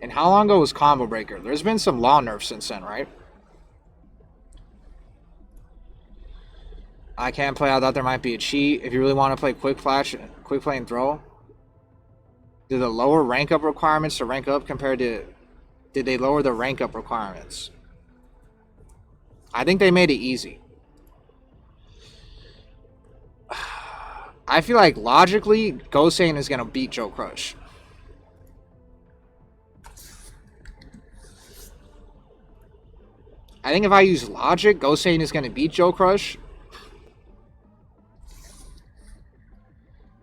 And how long ago was Combo Breaker? There's been some law nerfs since then, right? I can't play. I thought there might be a cheat. If you really want to play quick play and throw. Did the lower rank up requirements to rank up compared to... Did they lower the rank up requirements? I think they made it easy. I feel like logically, Gosane is going to beat Joe Crush. I think if I use logic, Gosane is going to beat Joe Crush.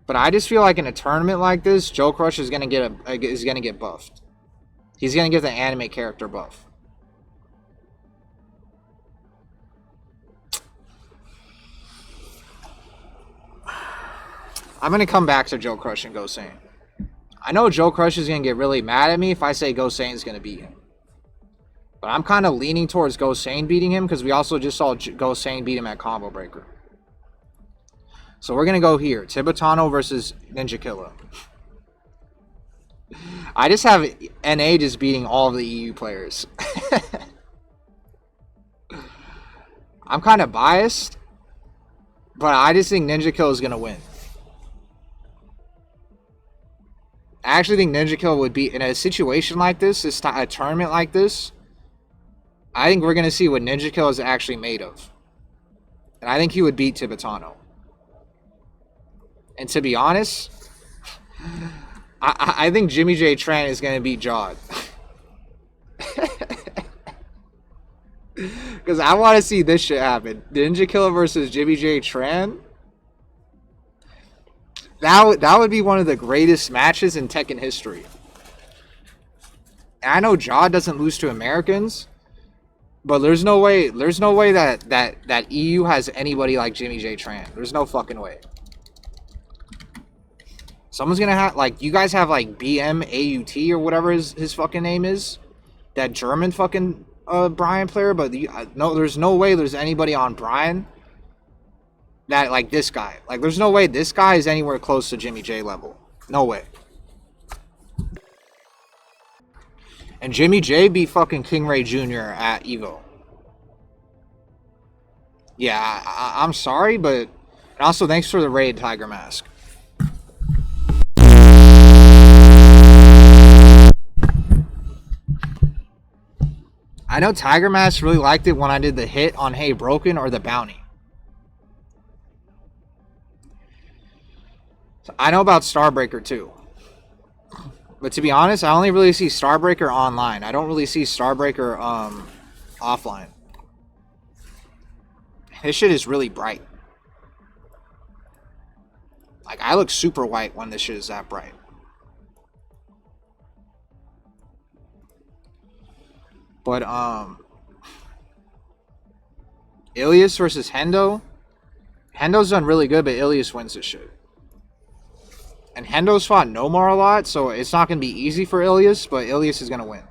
But I just feel like in a tournament like this, Joe Crush is going to get buffed. He's going to get the anime character buff. I'm going to come back to Joe Crush and Gosane. I know Joe Crush is going to get really mad at me if I say Gosane is going to beat him. But I'm kind of leaning towards Gosane beating him because we also just saw Gosane beat him at Combo Breaker. So we're going to go here. Tibetano versus Ninja Killa. I just have NA just beating all of the EU players. I'm kind of biased. But I just think Ninja Killa is going to win. I actually think Ninja Killa would be, in a situation like this, a tournament like this, I think we're going to see what Ninja Killa is actually made of. And I think he would beat Tibetano. And to be honest, I think Jimmy J. Tran is going to beat Jod. Because I want to see this shit happen. Ninja Killa versus Jimmy J. Tran. That would be one of the greatest matches in Tekken history. And I know Jod doesn't lose to Americans. But there's no way that EU has anybody like Jimmy J. Tran. There's no fucking way. Someone's gonna have, like, you guys have, like, BMAUT or whatever his fucking name is. That German fucking Brian player, but no, there's no way there's anybody on Brian that, like, this guy. Like, there's no way this guy is anywhere close to Jimmy J level. No way. And Jimmy J beat fucking King Ray Jr. at EVO. Yeah, I'm sorry, but... And also, thanks for the raid, Tiger Mask. I know Tiger Mask really liked it when I did the hit on Hey Broken or the bounty. So I know about Starbreaker too. But to be honest, I only really see Starbreaker online. I don't really see Starbreaker offline. This shit is really bright. Like, I look super white when this shit is that bright. But, Ilias versus Hendo. Hendo's done really good, but Ilias wins this shit. And Hendo's fought Nomar a lot, so it's not going to be easy for Ilias, but Ilias is going to win.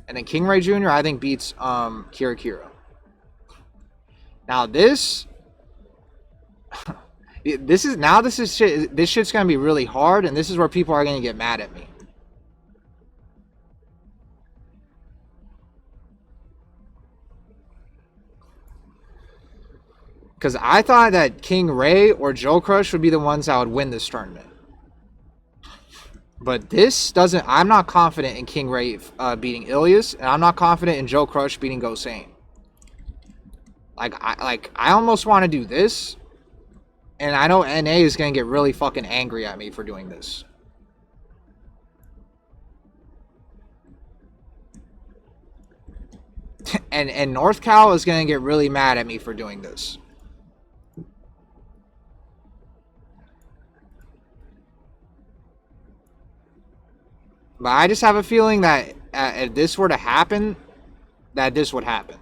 And then King Ray Jr., I think, beats Kira Kira. Now this shit's going to be really hard, and this is where people are going to get mad at me. Because I thought that King Ray or Joe Crush would be the ones that would win this tournament. But this doesn't... I'm not confident in King Ray beating Ilias, and I'm not confident in Joe Crush beating Gosane. I almost want to do this, and I know NA is going to get really fucking angry at me for doing this. and North Cal is going to get really mad at me for doing this. But I just have a feeling that if this were to happen, that this would happen.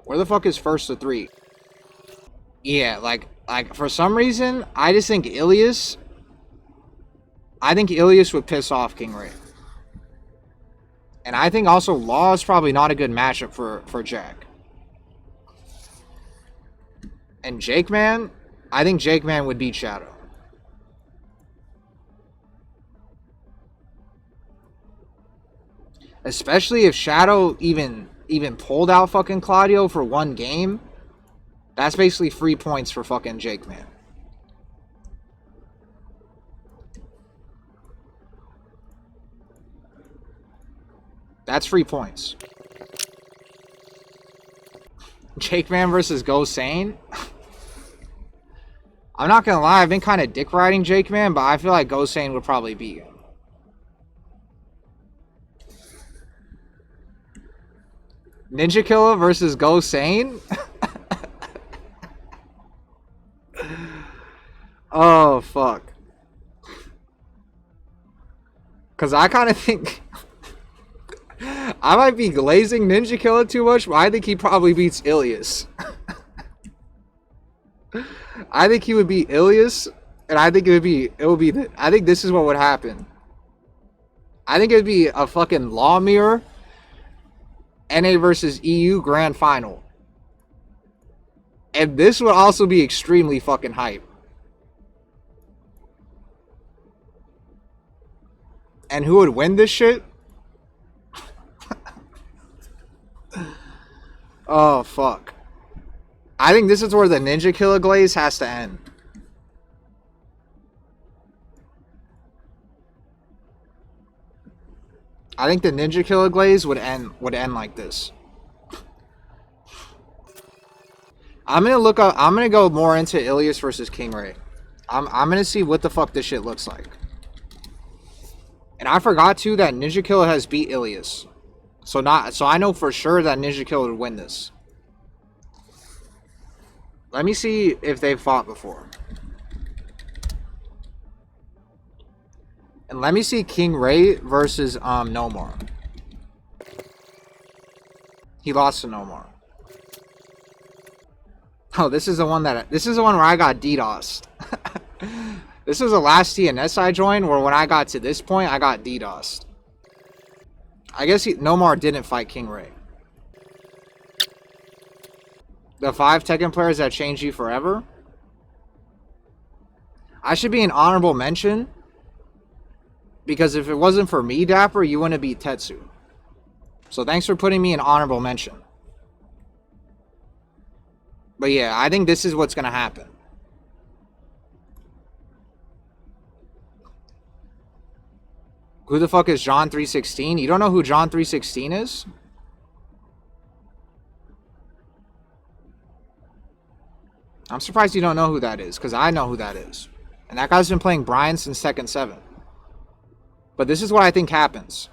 Where the fuck is first to 3? Yeah, like for some reason, I just think Ilias I think Ilias would piss off King Ray. And I think also Law is probably not a good matchup for Jack. And Jake Man, I think Jake Man would beat Shadow. Especially if Shadow even pulled out fucking Claudio for one game. That's basically 3 points for fucking Jake Man. That's 3 points. Jake Man versus Go Sane. I'm not gonna lie, I've been kind of dick riding Jake Man, but I feel like Go Sane would probably beat him. Ninja Killer versus Go Sane? Oh, fuck. Because I kind of think... I might be glazing Ninja Killer too much, but I think he probably beats Ilias. I think he would beat Ilias, and I think I think this is what would happen. I think it would be a fucking Law Mirror NA versus EU Grand Final. And this would also be extremely fucking hype. And who would win this shit? Oh, fuck. I think this is where the Ninja Killer glaze has to end. I think the Ninja Killer glaze would end like this. I'm gonna go more into Ilias versus King Ray. I'm gonna see what the fuck this shit looks like. And I forgot too that Ninja Killer has beat Ilias. So I know for sure that Ninja Killer would win this. Let me see if they've fought before. And let me see King Ray versus Nomar. He lost to Nomar. Oh, this is the one where I got DDoSed. This was the last TNS I joined where when I got to this point, I got DDoSed. I guess Nomar didn't fight King Ray. The 5 Tekken players that changed you forever. I should be an honorable mention. Because if it wasn't for me, Dapper, you wouldn't beat Tetsu. So thanks for putting me in honorable mention. But yeah, I think this is what's going to happen. Who the fuck is John 316? You don't know who John 316 is? I'm surprised you don't know who that is, because I know who that is. And that guy's been playing Brian since Tekken 7. But this is what I think happens.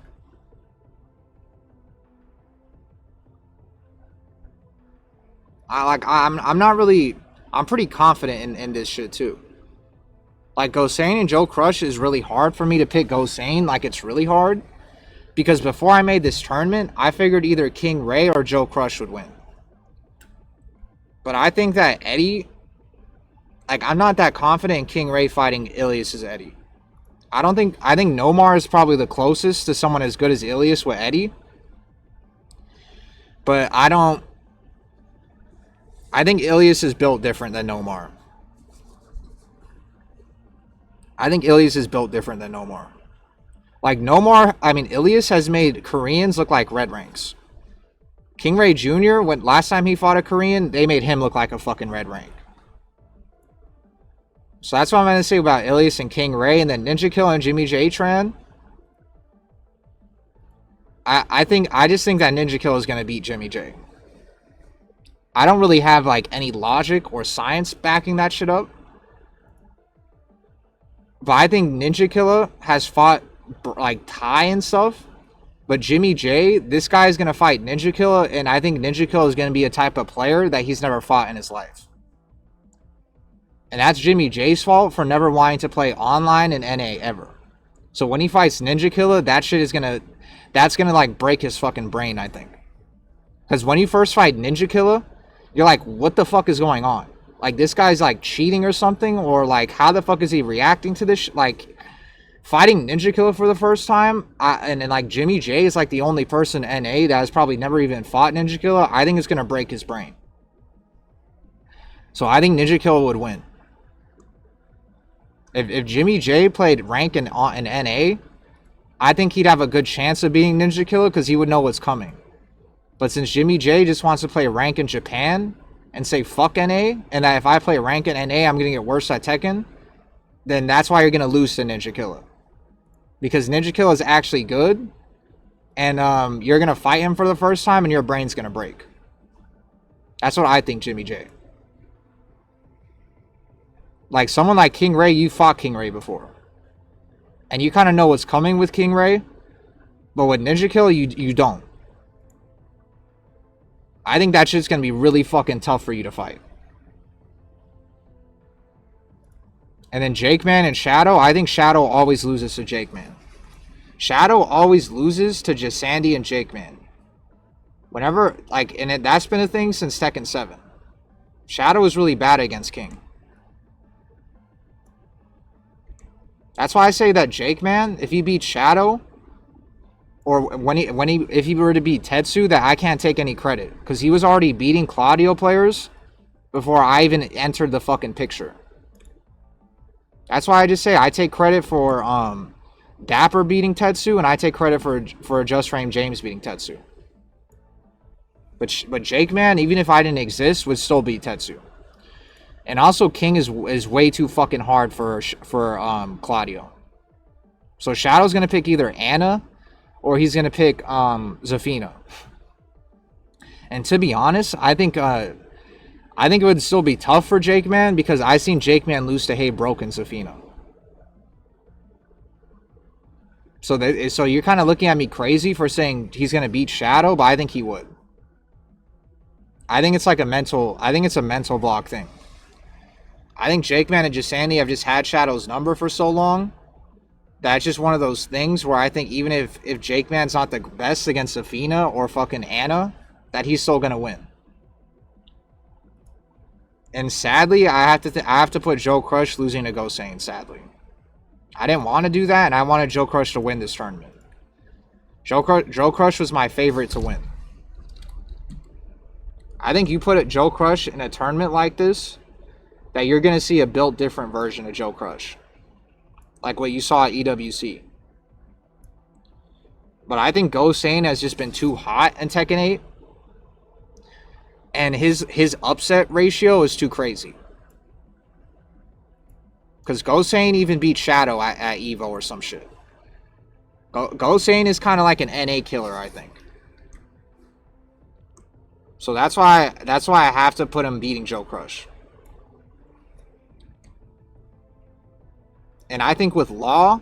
I'm pretty confident in this shit too. Like Gosane and Joe Crush is really hard for me to pick Gosane. Like it's really hard. Because before I made this tournament, I figured either King Ray or Joe Crush would win. But I think that Eddie... Like, I'm not that confident in King Ray fighting Ilias as Eddie. I think Nomar is probably the closest to someone as good as Ilias with Eddie. But I think Ilias is built different than Nomar. Like Ilias has made Koreans look like red ranks. King Ray Jr., last time he fought a Korean, they made him look like a fucking red rank. So that's what I'm going to say about Ilias and King Ray, and then Ninja Kill and Jimmy J Tran. I just think that Ninja Kill is going to beat Jimmy J. I don't really have like any logic or science backing that shit up. But I think Ninja Killer has fought like Tai and stuff. But Jimmy J, this guy is going to fight Ninja Killer, and I think Ninja Killer is going to be a type of player that he's never fought in his life. And that's Jimmy J's fault for never wanting to play online in NA ever. So when he fights Ninja Killer, that shit is that's gonna like break his fucking brain, I think. Because when you first fight Ninja Killer, you're like, what the fuck is going on? Like, this guy's like cheating or something, or like, how the fuck is he reacting to this? Like, fighting Ninja Killer for the first time, and like Jimmy J is like the only person in NA that has probably never even fought Ninja Killer, I think it's going to break his brain. So I think Ninja Killer would win. If Jimmy J played rank in NA, I think he'd have a good chance of beating Ninja Killer because he would know what's coming. But since Jimmy J just wants to play rank in Japan and say fuck NA, and that if I play rank in NA, I'm going to get worse at Tekken, then that's why you're going to lose to Ninja Killer. Because Ninja Killer is actually good, and you're going to fight him for the first time, and your brain's going to break. That's what I think, Jimmy J. Like, someone like King Ray, you fought King Ray before. And you kind of know what's coming with King Ray, but with Ninja Killer, you don't. I think that shit's going to be really fucking tough for you to fight. And then Jake Man and Shadow, I think Shadow always loses to Jake Man. Shadow always loses to just Sandy and Jake Man. Whenever, like, and that's been a thing since Tekken 7. Shadow is really bad against King. That's why I say that Jake Man, if he beats Shadow, or if he were to beat Tetsu, that I can't take any credit. Because he was already beating Claudio players before I even entered the fucking picture. That's why I just say I take credit for Dapper beating Tetsu, and I take credit for Just Frame James beating Tetsu. But Jake Man, even if I didn't exist, would still beat Tetsu. And also King is way too fucking hard for Claudio. So Shadow's gonna pick either Anna or he's gonna pick Zafina. And to be honest, I think it would still be tough for Jake Man because I seen Jake Man lose to Hey Broken Zafina. So you're kind of looking at me crazy for saying he's gonna beat Shadow, but I think he would. I think it's like a mental block thing. I think Jake Man and Jasandi have just had Shadow's number for so long. That's just one of those things where I think even if Jake Man's not the best against Zafina or fucking Anna, that he's still gonna win. And sadly, I have to put Joe Crush losing to Gosane, sadly. I didn't want to do that, and I wanted Joe Crush to win this tournament. Joe Crush was my favorite to win. I think you put Joe Crush in a tournament like this, that you're going to see a built different version of Joe Crush. Like what you saw at EWC. But I think Gosane has just been too hot in Tekken 8. And his upset ratio is too crazy. Because Gosane even beat Shadow at EVO or some shit. Gosane is kind of like an NA killer, I think. So that's why I have to put him beating Joe Crush. And I think with Law,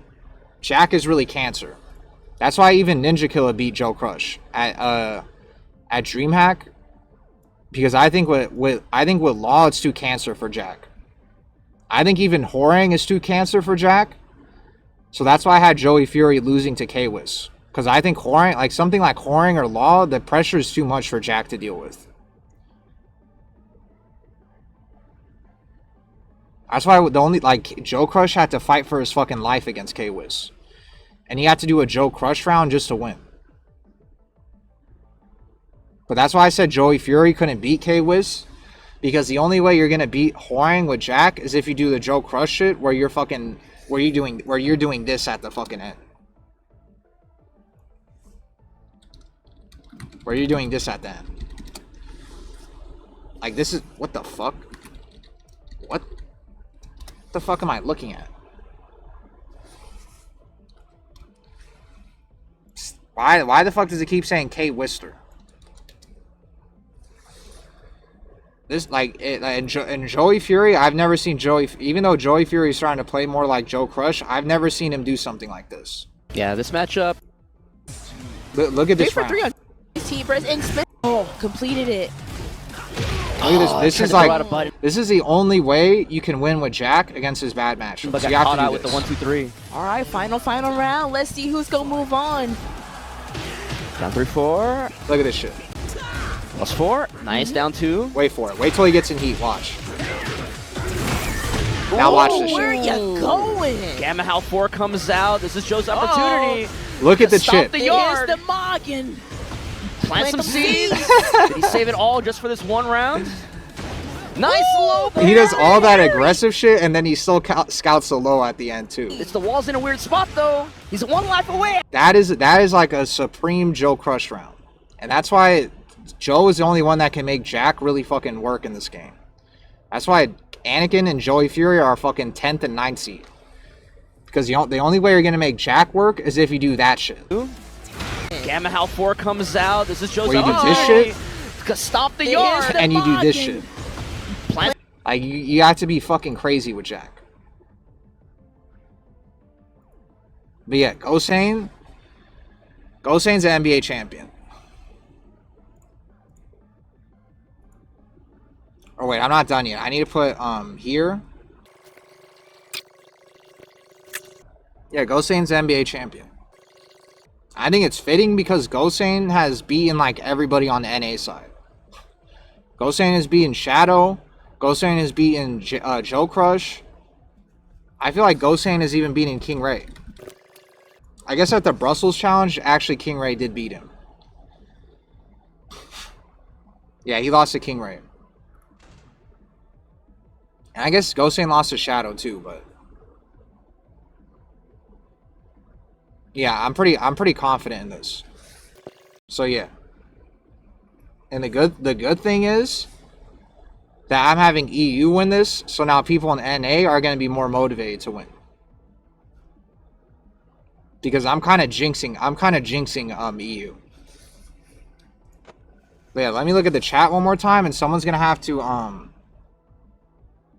Jack is really cancer. That's why even Ninja Killer beat Joe Crush at DreamHack. Because I think with Law, it's too cancer for Jack. I think even Horang is too cancer for Jack. So that's why I had Joey Fury losing to K-Wiz. Because I think Horang, like something like Horang or Law, the pressure is too much for Jack to deal with. That's why Joe Crush had to fight for his fucking life against K-Wiz. And he had to do a Joe Crush round just to win. But that's why I said Joey Fury couldn't beat K-Wiz. Because the only way you're gonna beat Horang with Jack is if you do the Joe Crush shit where you're doing this at the fucking end. Where you're doing this at the end. Like this is what the fuck? What the fuck am I looking at? Why the fuck does it keep saying K Wister? This and Joey Fury, I've never seen Joey, even though Joey Fury is trying to play more like Joe Crush, I've never seen him do something like this.
Yeah, this matchup.
Look at this
3 for
round.
3 on T-Burst and Smith. Oh, completed it.
Look at this. This is the only way you can win with Jack against his bad match.
But
so
got
you have
caught
to do
out with the 1-2-3.
All right, final round. Let's see who's gonna move on.
Down 3-4.
Look at this shit.
+4. Nice, down 2.
Wait for it. Wait till he gets in heat. Watch. Now watch this
Where
shit.
you going?
Gamma Hal 4 comes out. This is Joe's opportunity.
Look at the
Stop
chip.
the
Here's
yard.
the Morgan.
Plant some
them
seeds.
seeds.
Did he save it all just for this one round? Nice low.
He does all that aggressive shit, and then he still scouts the low at the end too.
It's the wall's in a weird spot though. He's one life away.
That is like a supreme Joe Crush round, and that's why Joe is the only one that can make Jack really fucking work in this game. That's why Anakin and Joey Fury are fucking 10th and 9th seed. Because the only way you're gonna make Jack work is if you do that shit.
Gamma Hal 4 comes out. This is Joe's
Where you do this
opportunity.
shit?
Stop the yard.
And you do this shit.
Plant.
Like you have to be fucking crazy with Jack. But yeah, Gosane's an NBA champion. Oh wait, I'm not done yet. I need to put here. Yeah, Gosane's an NBA champion. I think it's fitting because Gosane has beaten like everybody on the NA side. Gosane has beaten Shadow. Gosane has beaten Joe Crush. I feel like Gosane has even beaten King Ray. I guess at the Brussels challenge, actually King Ray did beat him. Yeah, he lost to King Ray. And I guess Gosane lost to Shadow too, but yeah, I'm pretty confident in this. So yeah. And the good thing is that I'm having EU win this, so now people in NA are going to be more motivated to win. Because I'm kind of jinxing EU. But yeah, let me look at the chat one more time, and someone's going to have to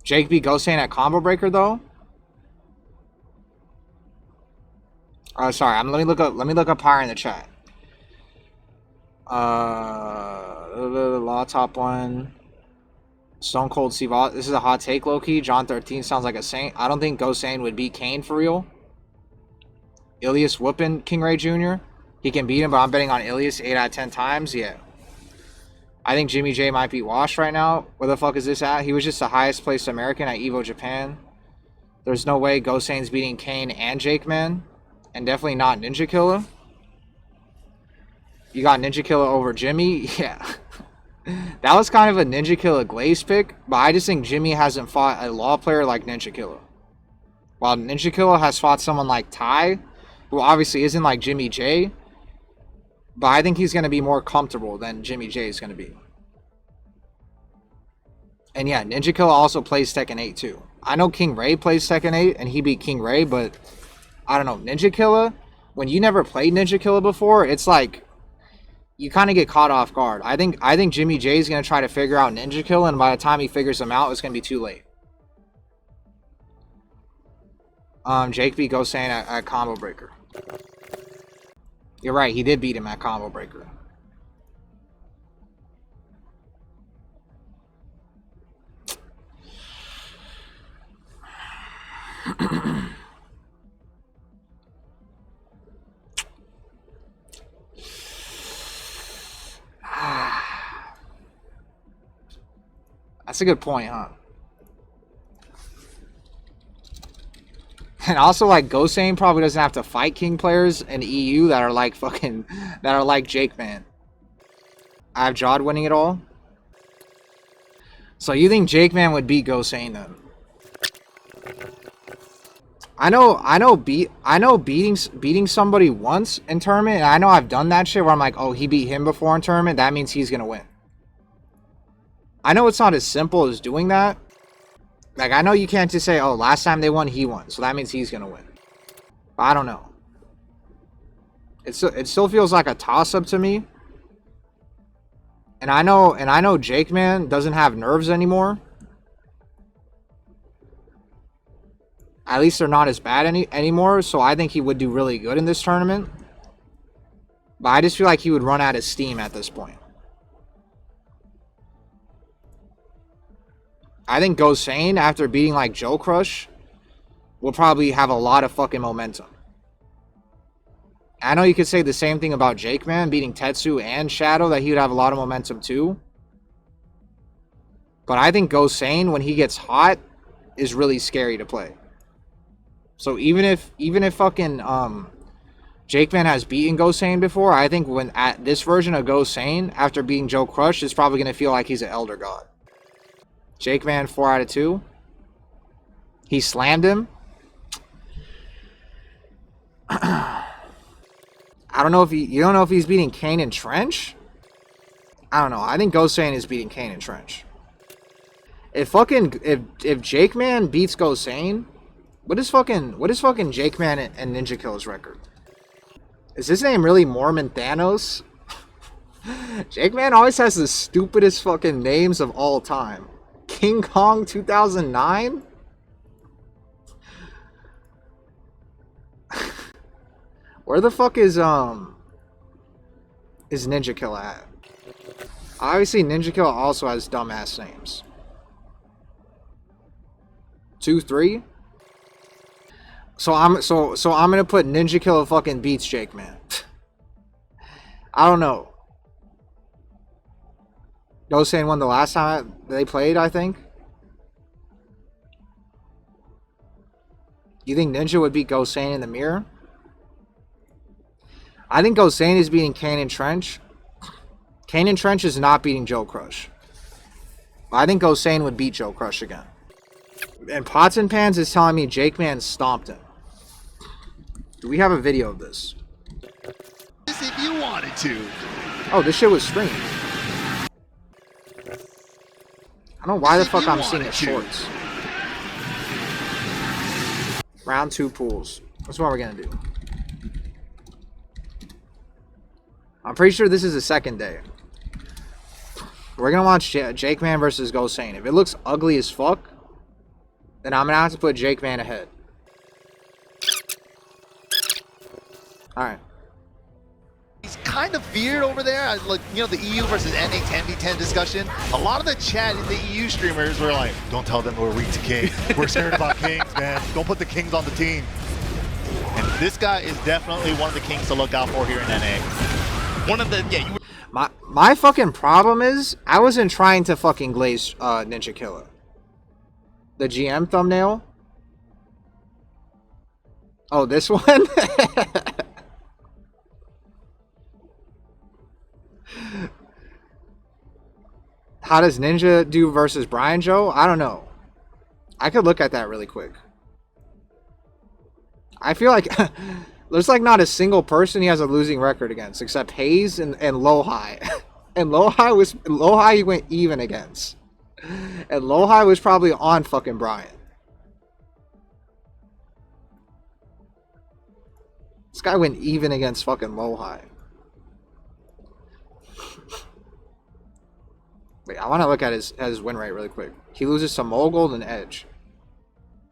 Jake B. Gosane at Combo Breaker though. Sorry, let me look up higher in the chat. Law top one. Stone Cold Steve. This is a hot take, low-key. John 13 sounds like a saint. I don't think Gosane would beat Kane for real. Ilias whooping King Ray Jr. He can beat him, but I'm betting on Ilias 8 out of 10 times. Yeah. I think Jimmy J might be washed right now. Where the fuck is this at? He was just the highest placed American at EVO Japan. There's no way Gosane's beating Kane and Jake, man. And definitely not Ninja Killer. You got Ninja Killer over Jimmy? Yeah. That was kind of a Ninja Killer glaze pick, but I just think Jimmy hasn't fought a Law player like Ninja Killer. While Ninja Killer has fought someone like Ty, who obviously isn't like Jimmy J, but I think he's going to be more comfortable than Jimmy J is going to be. And yeah, Ninja Killer also plays Tekken 8 too. I know King Ray plays Tekken 8, and he beat King Ray, but I don't know. Ninja Killer, when you never played Ninja Killer before, it's like you kind of get caught off guard. I think Jimmy J is going to try to figure out Ninja Killer, and by the time he figures him out, it's going to be too late. Jake B. Gosane at Combo Breaker. You're right, he did beat him at Combo Breaker. That's a good point, huh? And also, like, Gosane probably doesn't have to fight King players in EU that are like fucking, that are like Jake, man. I have Jod winning it all. So you think Jake Man would beat Gosane then? I know beating somebody once in tournament, and I know I've done that shit where I'm like, oh, he beat him before in tournament, that means he's gonna win. I know it's not as simple as doing that. Like, I know you can't just say, oh, last time they won, he won, so that means he's gonna win. But I don't know. It still feels like a toss-up to me. And I know Jake Man doesn't have nerves anymore. At least they're not as bad anymore, so I think he would do really good in this tournament. But I just feel like he would run out of steam at this point. I think Gosane, after beating like Joe Crush, will probably have a lot of fucking momentum. I know you could say the same thing about Jake Man, beating Tetsu and Shadow, that he would have a lot of momentum too. But I think Gosane, when he gets hot, is really scary to play. So even if fucking Jake Man has beaten Gosane before, I think when at this version of Gosane, after beating Joe Crush, is probably gonna feel like he's an Elder God. Jake Man 4 out of 2. He slammed him. I don't know if you don't know if he's beating Kane and Trench? I don't know. I think Gosane is beating Kane and Trench. If Jake Man beats Gosane, what is fucking Jake Man and Ninja Kill's record? Is his name really Mormon Thanos? Jake Man always has the stupidest fucking names of all time. King Kong 2009? Where the fuck is Ninja Kill at? Obviously Ninja Kill also has dumbass names. 2-3? So I'm gonna put Ninja Kill fucking beats Jake Man. I don't know. Gosane won the last time they played, I think. You think Ninja would beat Gosane in the mirror? I think Gosane is beating Kane and Trench. Kane and Trench is not beating Joe Crush. I think Gosane would beat Joe Crush again. And Pots and Pans is telling me Jake Man stomped him. Do we have a video of this?
If you wanted to.
Oh, this shit was streamed. I don't know why the fuck I'm seeing it shorts. Round 2 pools. That's what we're gonna do. I'm pretty sure this is the second day. We're gonna watch Jake Man versus Gosane. If it looks ugly as fuck, then I'm gonna have to put Jake Man ahead. Alright.
He's kind of feared over there. Like, you know, the EU versus NA 10v10 discussion. A lot of the chat in the EU streamers were like, don't tell them we're weak to King. We're scared about Kings, man. Don't put the Kings on the team. And this guy is definitely one of the Kings to look out for here in NA. One of the, yeah, you were...
My fucking problem is, I wasn't trying to fucking glaze Ninja Killer. The GM thumbnail? Oh, this one? How does Ninja do versus Brian Joe? I don't know. I could look at that really quick. I feel like there's like not a single person he has a losing record against except Hayes and Lohai. And Lohai he went even against. And Lohai was probably on fucking Brian. This guy went even against fucking Lohai. Wait, I want to look at his win rate really quick. He loses to Mogold and Edge.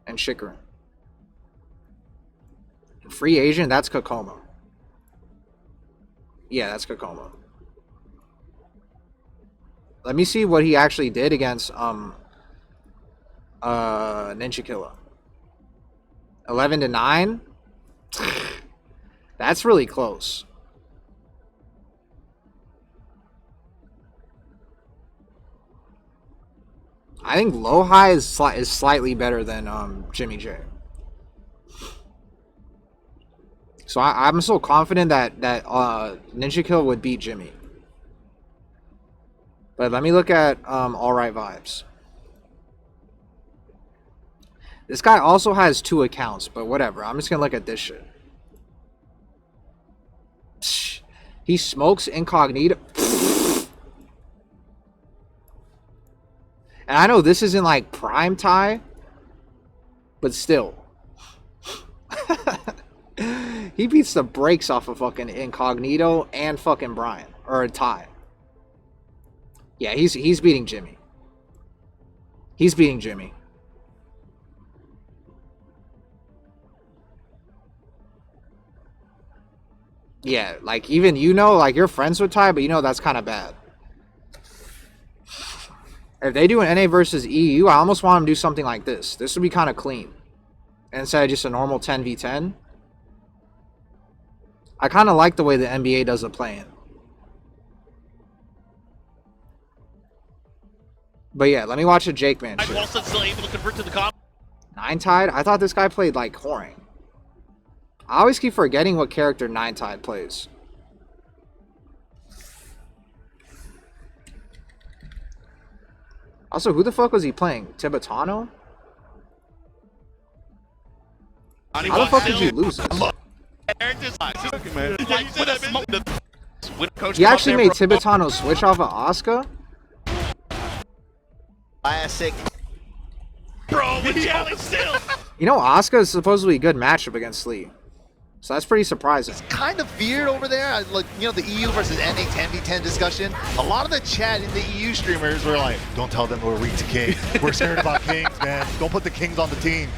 And Shikarin. Free agent, that's Kokoma. Yeah, that's Kokoma. Let me see what he actually did against Ninja Killer. 11-9? That's really close. I think Lohai is slightly better than Jimmy J. So I'm so confident that Ninja Kill would beat Jimmy. But let me look at Alright Vibes. This guy also has 2 accounts, but whatever. I'm just gonna look at this shit. He smokes Incognito. And I know this isn't like prime tie, but still. He beats the brakes off of fucking Incognito and fucking Brian. Or a tie. Yeah, he's beating Jimmy. He's beating Jimmy. Yeah, like even you know, like you're friends with Ty, but you know that's kind of bad. If they do an NA versus EU, I almost want them to do something like this. This would be kind of clean. Instead of just a normal 10v10. I kind of like the way the NBA does the playing. But yeah, let me watch a Jake Man shit.
Wilson still able to convert to the comp.
Ninetide? I thought this guy played like Horang. I always keep forgetting what character Ninetide plays. Also, who the fuck was he playing? Tibetano? How the fuck did you lose this? He actually made Tibetano switch off of Asuka?
Classic.
Bro, with challenge still.
You know, Asuka is supposedly a good matchup against Lee. So that's pretty surprising.
Kind of weird over there. Like, you know, the EU versus NA 10v10 discussion. A lot of the chat in the EU streamers were like, don't tell them we're weak to King. We're scared about Kings, man. Don't put the Kings on the team.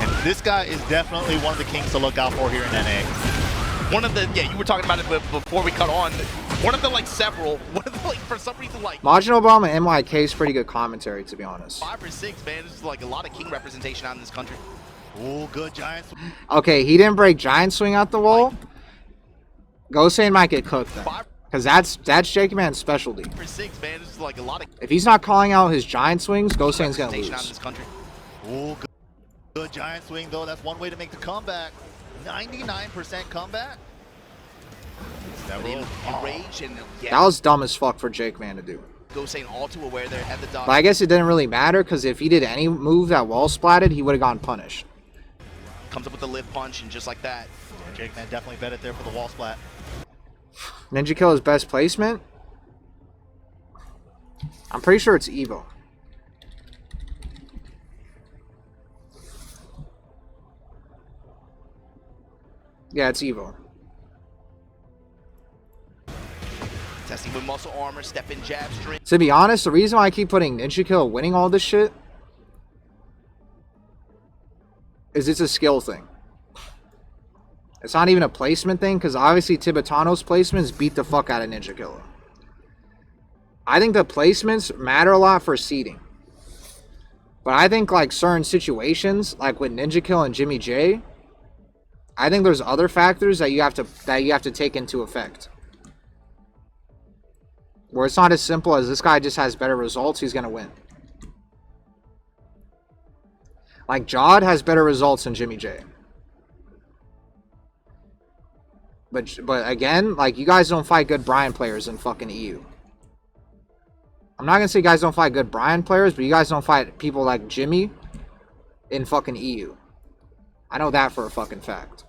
And this guy is definitely one of the Kings to look out for here in NA.
One of the, yeah, you were talking about it before we cut on. One of the, like, several, one of the, like, for some reason, like...
Majin Obama and MYK is pretty good commentary, to be honest.
5 or 6, man. There's, like, a lot of King representation out in this country.
Oh, good Giants.
Okay, he didn't break Giant Swing out the wall. Gosane might get cooked then. Because that's Jake Man's specialty.
5 or 6, man. There's, like, a lot of...
If he's not calling out his Giant Swings, Gosane's going to lose.
Out in this country.
Oh, good Giant Swing, though. That's one way to make the comeback. 99% comeback.
Enrage and yeah.
That was dumb as fuck for Jake Man to do.
Gosane all too aware there, had the dodge.
But I guess it didn't really matter because if he did any move that wall splatted, he would have gotten punished.
Comes up with the lift punch and just like that.
Jake Man definitely bet it there for the wall splat.
Ninja Killer's best placement? I'm pretty sure it's Evo. Yeah, it's Evo.
Testing with muscle armor, step in jab string.
To be honest, the reason why I keep putting Ninja Killer winning all this shit is it's a skill thing. It's not even a placement thing, because obviously Tibetano's placements beat the fuck out of Ninja Killer. I think the placements matter a lot for seeding. But I think like certain situations, like with Ninja Kill and Jimmy J, I think there's other factors that you have to take into effect. Where it's not as simple as this guy just has better results, he's going to win. Like, Jod has better results than Jimmy J. But again, like, you guys don't fight good Brian players in fucking EU. I'm not going to say you guys don't fight good Brian players, but you guys don't fight people like Jimmy in fucking EU. I know that for a fucking fact.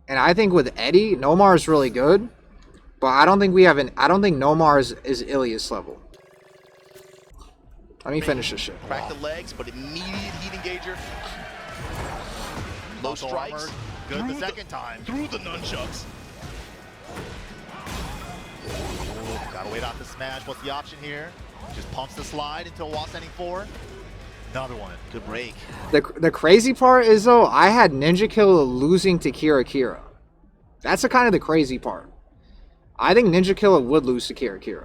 And I think with Eddie, Nomar is really good, but I don't think Nomar is Ilias level. Let me finish this shit.
Crack the legs, but immediate heat engager. Low strikes.
Good the second time.
Through the nunchucks.
Oh, gotta wait out the smash. What's the option here? Just pumps the slide into a wall sending 4. Another one.
Good break.
The crazy part is, though, I had Ninja Killer losing to Kira. That's the kind of the crazy part. I think Ninja Killer would lose to Kira.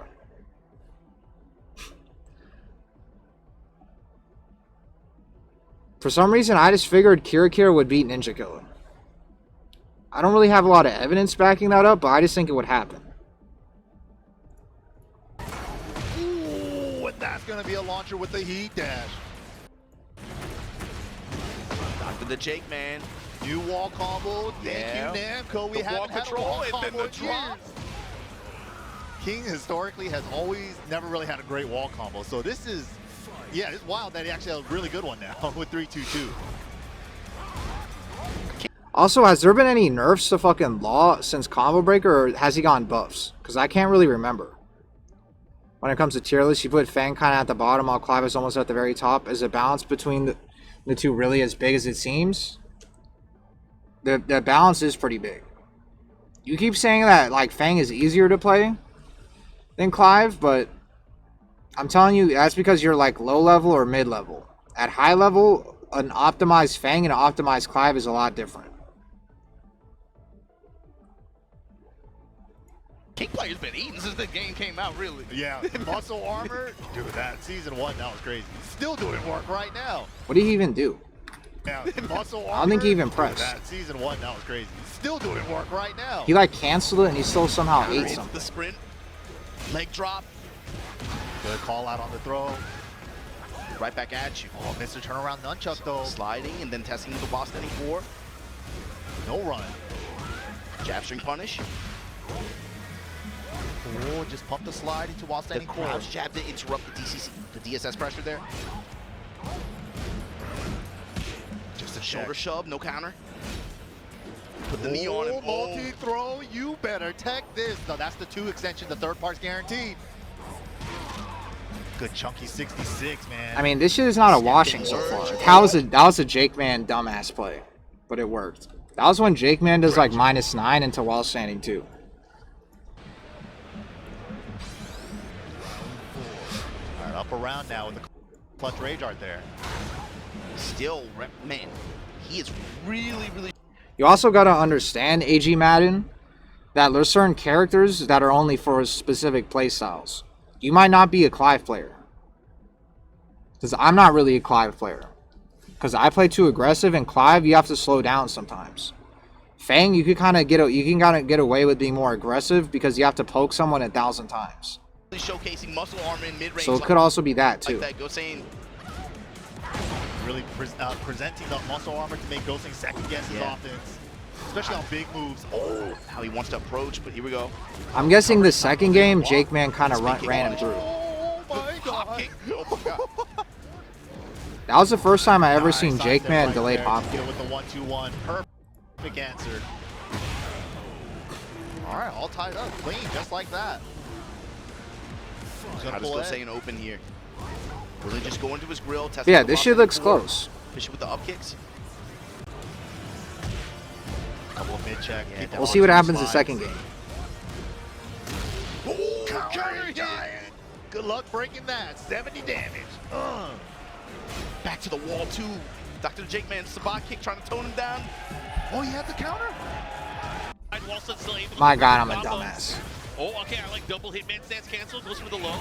For some reason, I just figured Kira would beat Ninja Killer. I don't really have a lot of evidence backing that up, but I just think it would happen.
Ooh, and that's gonna be a launcher with the heat dash.
Dr. the Jake Man.
New wall combo. Thank you, Namco. We haven't had a wall combo in years. King historically has always never really had a great wall combo. So this is, yeah, it's wild that he actually has a really good one now with 3-2-2.
Also, has there been any nerfs to fucking Law since Combo Breaker, or has he gotten buffs? Because I can't really remember. When it comes to tier list, you put Fang kind of at the bottom while Clive is almost at the very top. Is the balance between the two really as big as it seems? The balance is pretty big. You keep saying that like Fang is easier to play than Clive, but I'm telling you, that's because you're like low level or mid level. At high level, an optimized Fang and an optimized Clive is a lot different.
King player's been eating since the game came out, really.
Yeah, muscle armor, dude, that season 1, that was crazy. Still doing work right now.
What did he even do?
Yeah, muscle armor.
I don't think he even pressed.
That season 1, that was crazy. Still doing work right now.
He like canceled it and he still somehow ate something.
The sprint. Leg drop.
Good call out on the throw.
Right back at you.
Oh, Mr. Turnaround Nunchuck though.
Sliding and then testing the while standing 4.
No run.
Jab string punish.
Oh, just pump the slide into while
The
standing 4.
crouch jab to interrupt the DSS pressure there.
Just a
Shoulder
check.
shove, no counter. Put the knee on him.
Multi-throw, you better tech this. No, that's the 2 extension, the third part's guaranteed. Good chunky 66, man.
I mean, this shit is not a washing so far. That was a Jake Man dumbass play, but it worked. That was when Jake Man does like -9 into while standing 2.
All right, up around now with the clutch rage art there.
Still, man, he is really.
You also gotta understand, AG Madden, that there's certain characters that are only for specific playstyles. You might not be a Clive player. Because I'm not really a Clive player. Because I play too aggressive, and Clive, you have to slow down sometimes. Fang, you can kind of get away with being more aggressive because you have to poke someone 1,000 times.
Showcasing muscle armor in mid-range.
So it could also be that too.
Like that, Gosane.
Really presenting the muscle armor to make Ghosting second guess his offense. Especially on big moves.
Oh, how he wants to approach, but here we go.
I'm guessing the second game, Jake Man kind of ran him through.
Oh my god.
Oh my god.
That was the first time I ever
Nice
seen Jake
sidestep
Man
right
delayed
there.
hop
Deal with the 1-2-1. Perfect answer. All right, all tied up, clean, just like that.
How does Gosane open here? Will he just go into his grill? Test
Yeah, this shit looks close.
Fish with the up kicks.
Couple of mid-check.
Yeah,
We'll see what happens the second game.
Oh, counter giant. Good luck breaking that. 70 damage.
Back to the wall too. Dr. Jake Man, Sabat kick trying to tone him down.
Oh, you have the counter?
My god, I'm a dumbass.
Oh, okay, I like double hitman stance cancel. Goes for the low.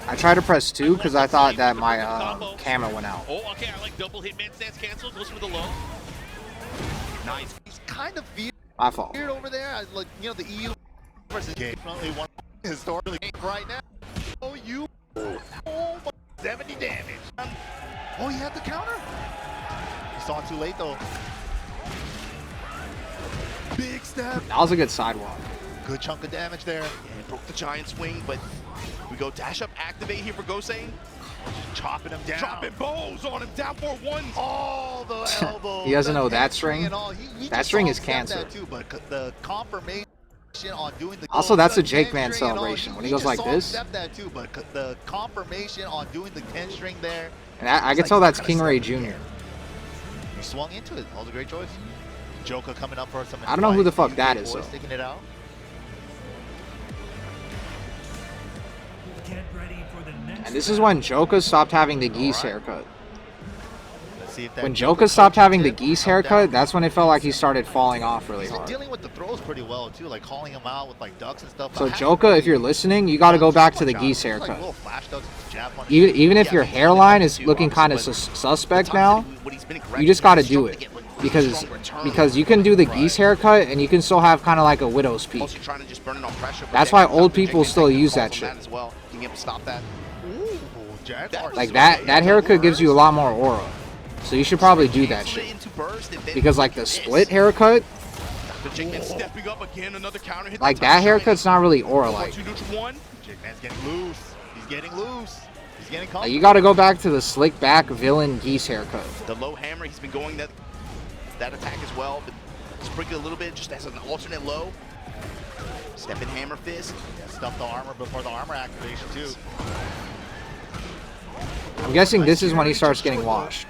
I tried to press 2 because I thought that my camera went out.
Oh, okay, I like double hitman stance cancel. Goes for the low.
Nice.
He's kind of weird
My fault.
over there. Like, you know, the EU versus definitely one historically right now. Oh, you. Oh, 70 damage. Oh, he had the counter. He saw it too late though. Big step.
That was a good sidewalk.
Good chunk of damage there.
Yeah, broke the giant swing, but we go dash up, activate here for Gosane.
Just chopping him down.
Dropping bows on him, down 4-1.
All the elbows.
He doesn't know that
hamstring
string.
and all. He
That
just
string
saw
is
him step
cancer.
that too, but the confirmation on doing the
Also, that's a Jake
Man
Man celebration. When he goes
just
like
saw him
this.
step that too, but the confirmation on doing the 10 string there.
And I can tell that's King Ray Jr.
He swung into it. That was a great choice. Joka coming up for some.
I don't know who the
advice.
fuck that
UK
is,
boy
though.
Sticking it out.
And this is when Joka stopped having the geese haircut.
Let's see if that
When
Joka
Joka stopped having the
tip
geese
come down.
haircut, that's when it felt like he started falling off really
He's been
hard.
dealing with the throws pretty well too, like calling him out with like ducks and stuff.
So
But
Joka, if you're listening, you got to go back to the geese
Like
haircut.
little flash ducks, jab punches.
Even if
Yeah,
your
but
hairline is
too,
looking kind of
obviously,
suspect now,
What he's been
you just got to
aggressive,
do
he's
it.
strong to get, like,
Because
strong return.
you can do the geese haircut and you can still have kind of like a widow's peak.
Also trying to just burn it on pressure. but
That's
then
why old
Dr. Jake
people
Man
still
taking
use
calls
that
on
shit.
as well. Being able to stop that.
Ooh, jabs are
Like
so
that
bad.
haircut gives you a lot more aura. So you should probably do that
Canceled it
shit.
into burst and then
Because like the
this.
split haircut,
Dr. Jake Man stepping up again, another counter hit.
like that haircut's not really aura-like.
2 neutral 1.
Jake Man's getting loose. He's getting loose. He's getting comfortable.
Like, you got to go back to the slick back villain geese haircut.
The low hammer, he's been going that attack as well, but sprinkle a little bit just as an alternate low. Step in hammer fist.
Yeah, stuff the armor before the armor activation too.
I'm guessing this is when he starts getting washed.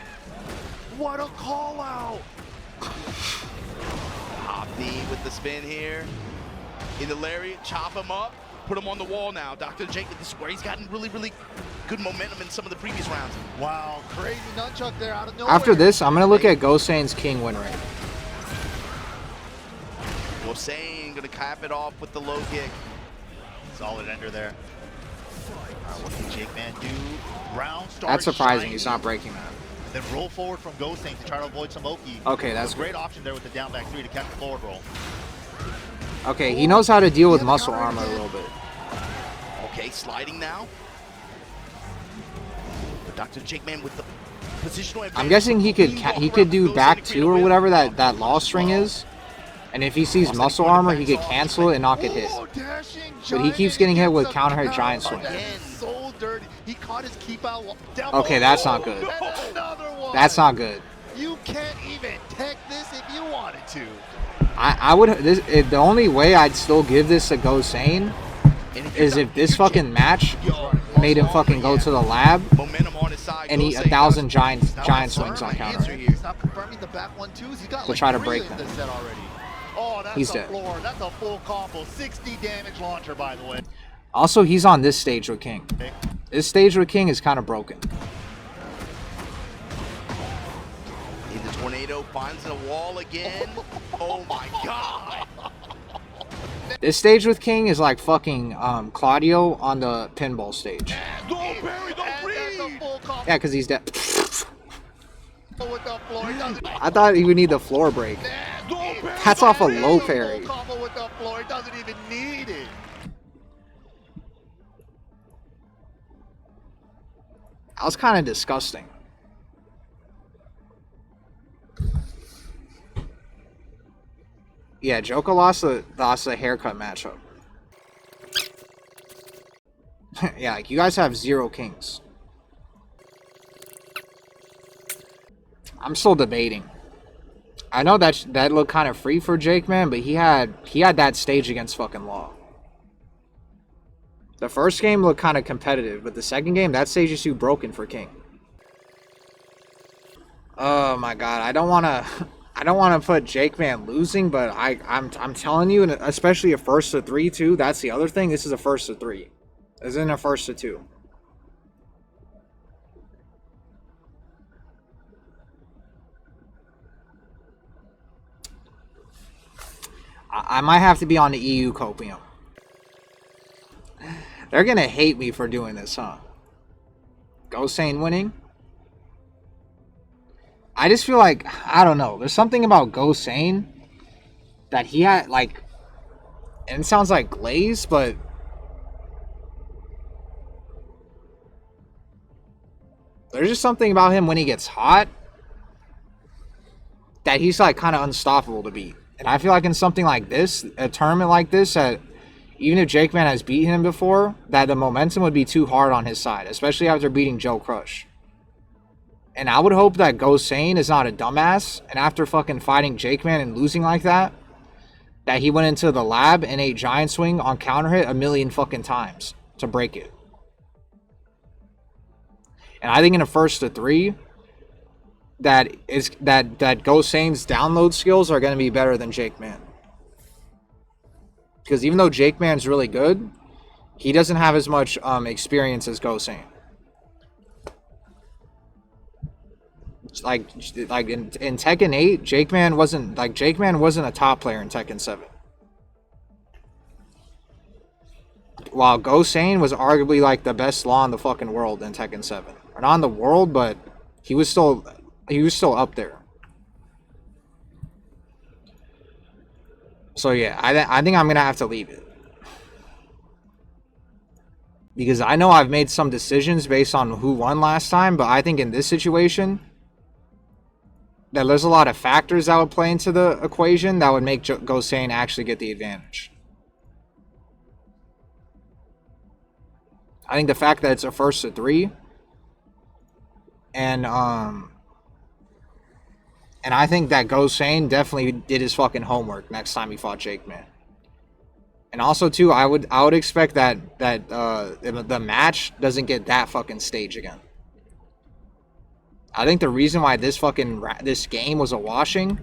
What a call out!
Hop knee with the spin here. In the lariat, chop him up, put him on the wall now. Dr. Jake, this is where he's gotten really, really good momentum in some of the previous rounds.
Wow, crazy nunchuck there out of nowhere.
After this, I'm going to look at Gosane's King win rate.
Gosane gonna cap it off with the low kick.
Solid ender there. Alright, what can Jake Man do? Round starts
That's surprising
shiny.
he's not breaking that.
Then roll forward from Gosane to try to avoid some Oki.
Okay, that's
a great option there with the down back 3 to catch the forward roll.
Okay, he knows how to deal with muscle armor a little bit.
Okay, sliding now. But Dr. Jake Man with the positional advantage.
I'm guessing he could do back two or whatever that law string is. And if he sees muscle armor, he could cancel it and not get hit. But he keeps getting hit with counter hit giant swing.
So dirty. He caught his keep out.
Okay, that's not good. That's not good.
You can't even tech this if you wanted to.
I would. The only way I'd still give this a Go Sane is if this fucking match made him fucking go to the lab and eat 1,000 giant swings on counter to try to break them.
Oh, that's
He's
a
dead.
floor. That's a full combo. 60 damage launcher, by the way.
Also, he's on this stage with King. This stage with King is kind of broken.
In the tornado, finds the wall again. Oh my god.
This stage with King is like fucking Claudio on the pinball stage. Yeah, because he's dead. I thought he would need the floor break. That's off a low parry.
Doesn't even need it.
That was kind of disgusting. Yeah, Joka lost the haircut matchup. Yeah, like you guys have 0 kings. I'm still debating. I know that looked kind of free for Jake, man, but he had that stage against fucking Law. The first game looked kind of competitive, but the second game, that stage is too broken for King. Oh my god, I don't want to put Jake Man losing, but I'm telling you, and especially a first to 3 too. That's the other thing. This is a first to 3. This isn't a first to 2. I might have to be on the EU copium. They're gonna hate me for doing this, huh? Go Sane winning? I just feel like, I don't know, there's something about Go Sane that he had, like, and it sounds like Glaze, but there's just something about him when he gets hot that he's, like, kind of unstoppable to beat. And I feel like in something like this, a tournament like this, that even if Jake Man has beaten him before, that the momentum would be too hard on his side, especially after beating Joe Crush. And I would hope that Go Sane is not a dumbass, and after fucking fighting Jake Man and losing like that he went into the lab and ate giant swing on counter hit 1,000,000 fucking times to break it. And I think in a first to 3, that Go Sane's download skills are going to be better than Jake Man. Because even though Jake Man's really good, he doesn't have as much experience as Go Sane. Like in Tekken 8, Jake Man wasn't a top player in Tekken 7. While Go Sane was arguably like the best law in the fucking world in Tekken 7. Or not in the world, but he was still up there. So yeah, I think I'm gonna have to leave it. Because I know I've made some decisions based on who won last time, but I think in this situation that there's a lot of factors that would play into the equation that would make Go Sane actually get the advantage. I think the fact that it's a first to 3, and I think that Go Sane definitely did his fucking homework next time he fought Jake Man. And also too, I would expect that the match doesn't get that fucking stage again. I think the reason why this game was a washing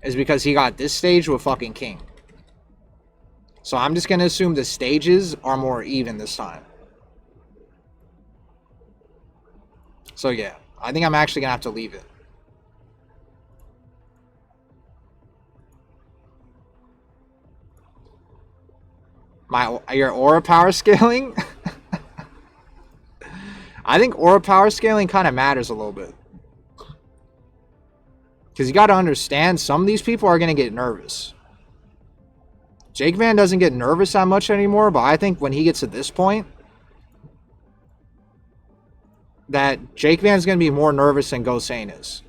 is because he got this stage with fucking King. So I'm just gonna assume the stages are more even this time. So yeah, I think I'm actually gonna have to leave it. Your aura power scaling? I think aura power scaling kind of matters a little bit. Because you got to understand, some of these people are going to get nervous. Jake Man doesn't get nervous that much anymore, but I think when he gets to this point, that Jake Man's going to be more nervous than Gosane is.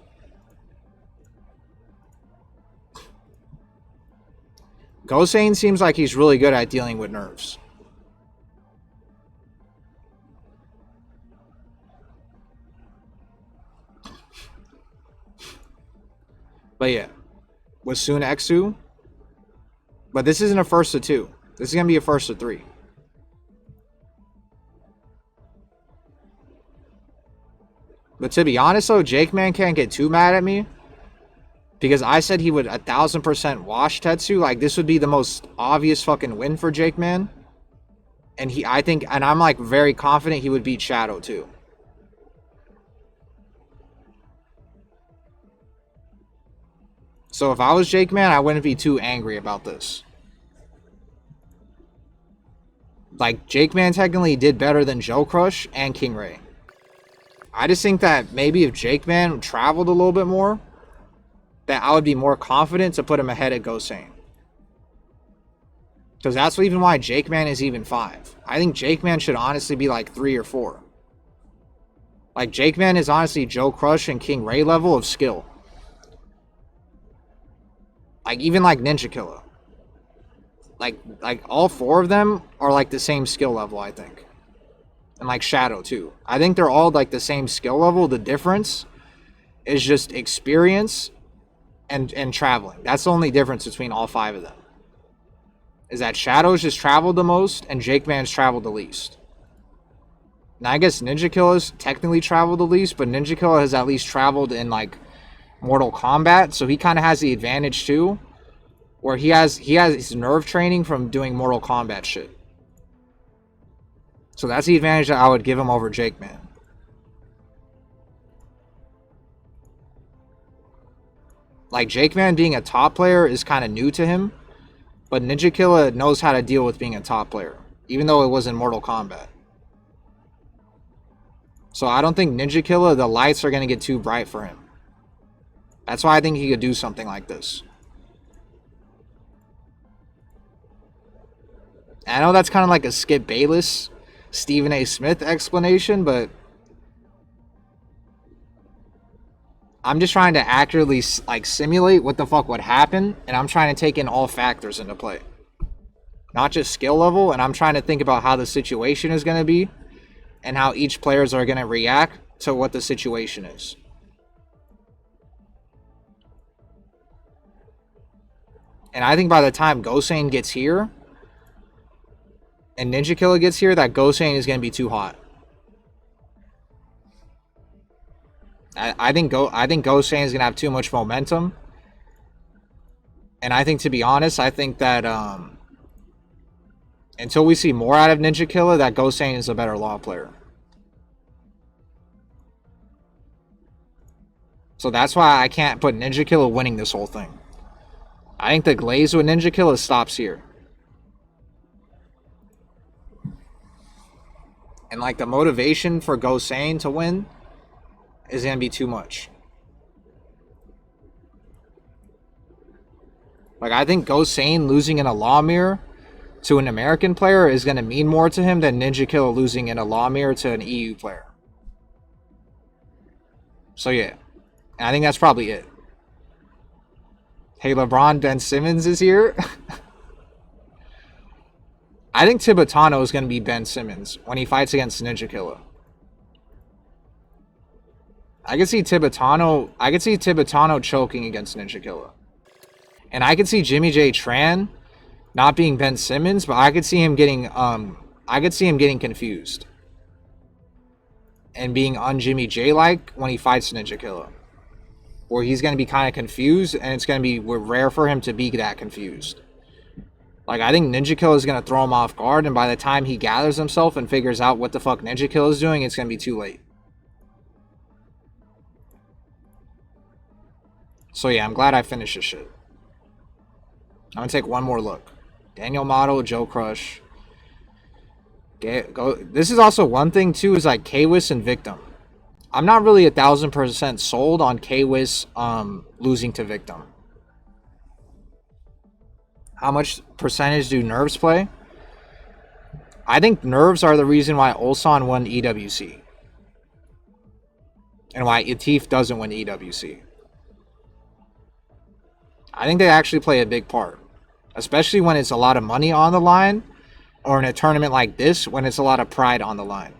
Gosane seems like he's really good at dealing with nerves. But yeah, with Sun Exu. But this isn't a first of 2. This is going to be a first of 3. But to be honest though, Jake Man can't get too mad at me. Because I said he would 1000% wash Tetsu. Like, this would be the most obvious fucking win for Jake Man. And I'm like very confident he would beat Shadow too. So if I was Jake Man, I wouldn't be too angry about this. Like, Jake Man technically did better than Joe Crush and King Ray. I just think that maybe if Jake Man traveled a little bit more, that I would be more confident to put him ahead of Gosane. Because that's even why Jake Man is even 5. I think Jake Man should honestly be like 3 or 4. Like, Jake Man is honestly Joe Crush and King Ray level of skill. Like, even like Ninja Killer. Like all 4 of them are like the same skill level, I think. And like Shadow too. I think they're all like the same skill level. The difference is just experience and traveling. That's the only difference between all 5 of them. Is that Shadow's just traveled the most and Jake Man's traveled the least. Now I guess Ninja Killer's technically traveled the least, but Ninja Killer has at least traveled in like Mortal Kombat, so he kind of has the advantage too, where he has his nerve training from doing Mortal Kombat shit. So that's the advantage that I would give him over Jake Man. Like, Jake Man being a top player is kind of new to him, but Ninja Killer knows how to deal with being a top player, even though it was in Mortal Kombat. So I don't think Ninja Killer, the lights are going to get too bright for him. That's why I think he could do something like this. And I know that's kind of like a Skip Bayless, Stephen A. Smith explanation, but I'm just trying to accurately like simulate what the fuck would happen, and I'm trying to take in all factors into play. Not just skill level, and I'm trying to think about how the situation is going to be and how each players are going to react to what the situation is. And I think by the time Gosane gets here and Ninja Killer gets here, that Gosane is going to be too hot. I think Gosane is going to have too much momentum. And I think, to be honest, I think that until we see more out of Ninja Killer, that Gosane is a better Law player. So that's why I can't put Ninja Killer winning this whole thing. I think the glaze with Ninja Killer stops here. And like the motivation for Gosane to win is going to be too much. Like, I think Gosane losing in a Law Mirror to an American player is going to mean more to him than Ninja Killer losing in a Law Mirror to an EU player. So yeah, I think that's probably it. Hey, LeBron, Ben Simmons is here. I think Tibetano is going to be Ben Simmons when he fights against Ninja Killer. I could see Tibetano choking against Ninja Killer. And I could see Jimmy J Tran not being Ben Simmons, but I could see him getting confused. And being un-Jimmy J-like when he fights Ninja Killer. Where he's going to be kind of confused, and it's going to be rare for him to be that confused. Like, I think Ninja Killer is going to throw him off guard, and by the time he gathers himself and figures out what the fuck Ninja Killer is doing, it's going to be too late. So yeah, I'm glad I finished this shit. I'm going to take one more look. Daniel Motto, Joe Crush. This is also one thing, too, is like K-Wiss and Victim. I'm not really 1000% sold on K-Wiss losing to Victim. how much percentage do nerves play? I think nerves are the reason why Ulsan won EWC. And why Etif doesn't win EWC. I think they actually play a big part. Especially when it's a lot of money on the line. Or in a tournament like this, when it's a lot of pride on the line.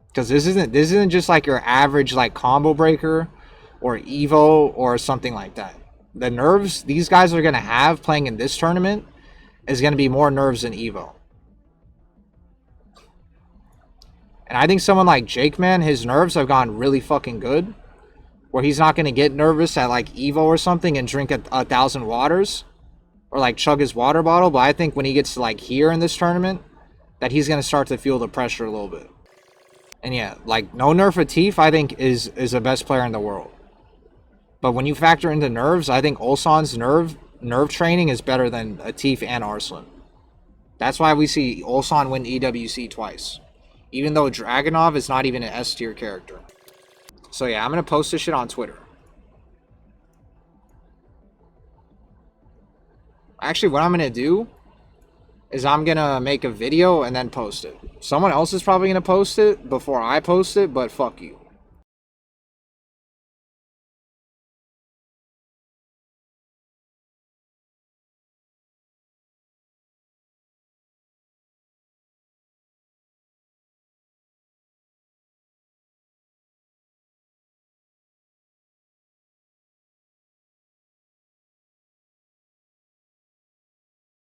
Because this isn't just like your average like combo breaker or Evo or something like that. The nerves these guys are going to have playing in this tournament is going to be more nerves than Evo. And I think someone like Jake, man, his nerves have gone really fucking good. Where he's not going to get nervous at like Evo or something and drink 1,000 waters. Or like chug his water bottle. But I think when he gets to like here in this tournament, that he's going to start to feel the pressure a little bit. And yeah, like no nerf Atif, I think is the best player in the world. But when you factor into nerves, I think Ulsan's nerve training is better than Atif and Arslan. That's why we see Ulsan win EWC twice. Even though Dragunov is not even an S tier character. So yeah, I'm going to post this shit on Twitter. Actually, what I'm going to do is I'm going to make a video and then post it. Someone else is probably going to post it before I post it, but fuck you.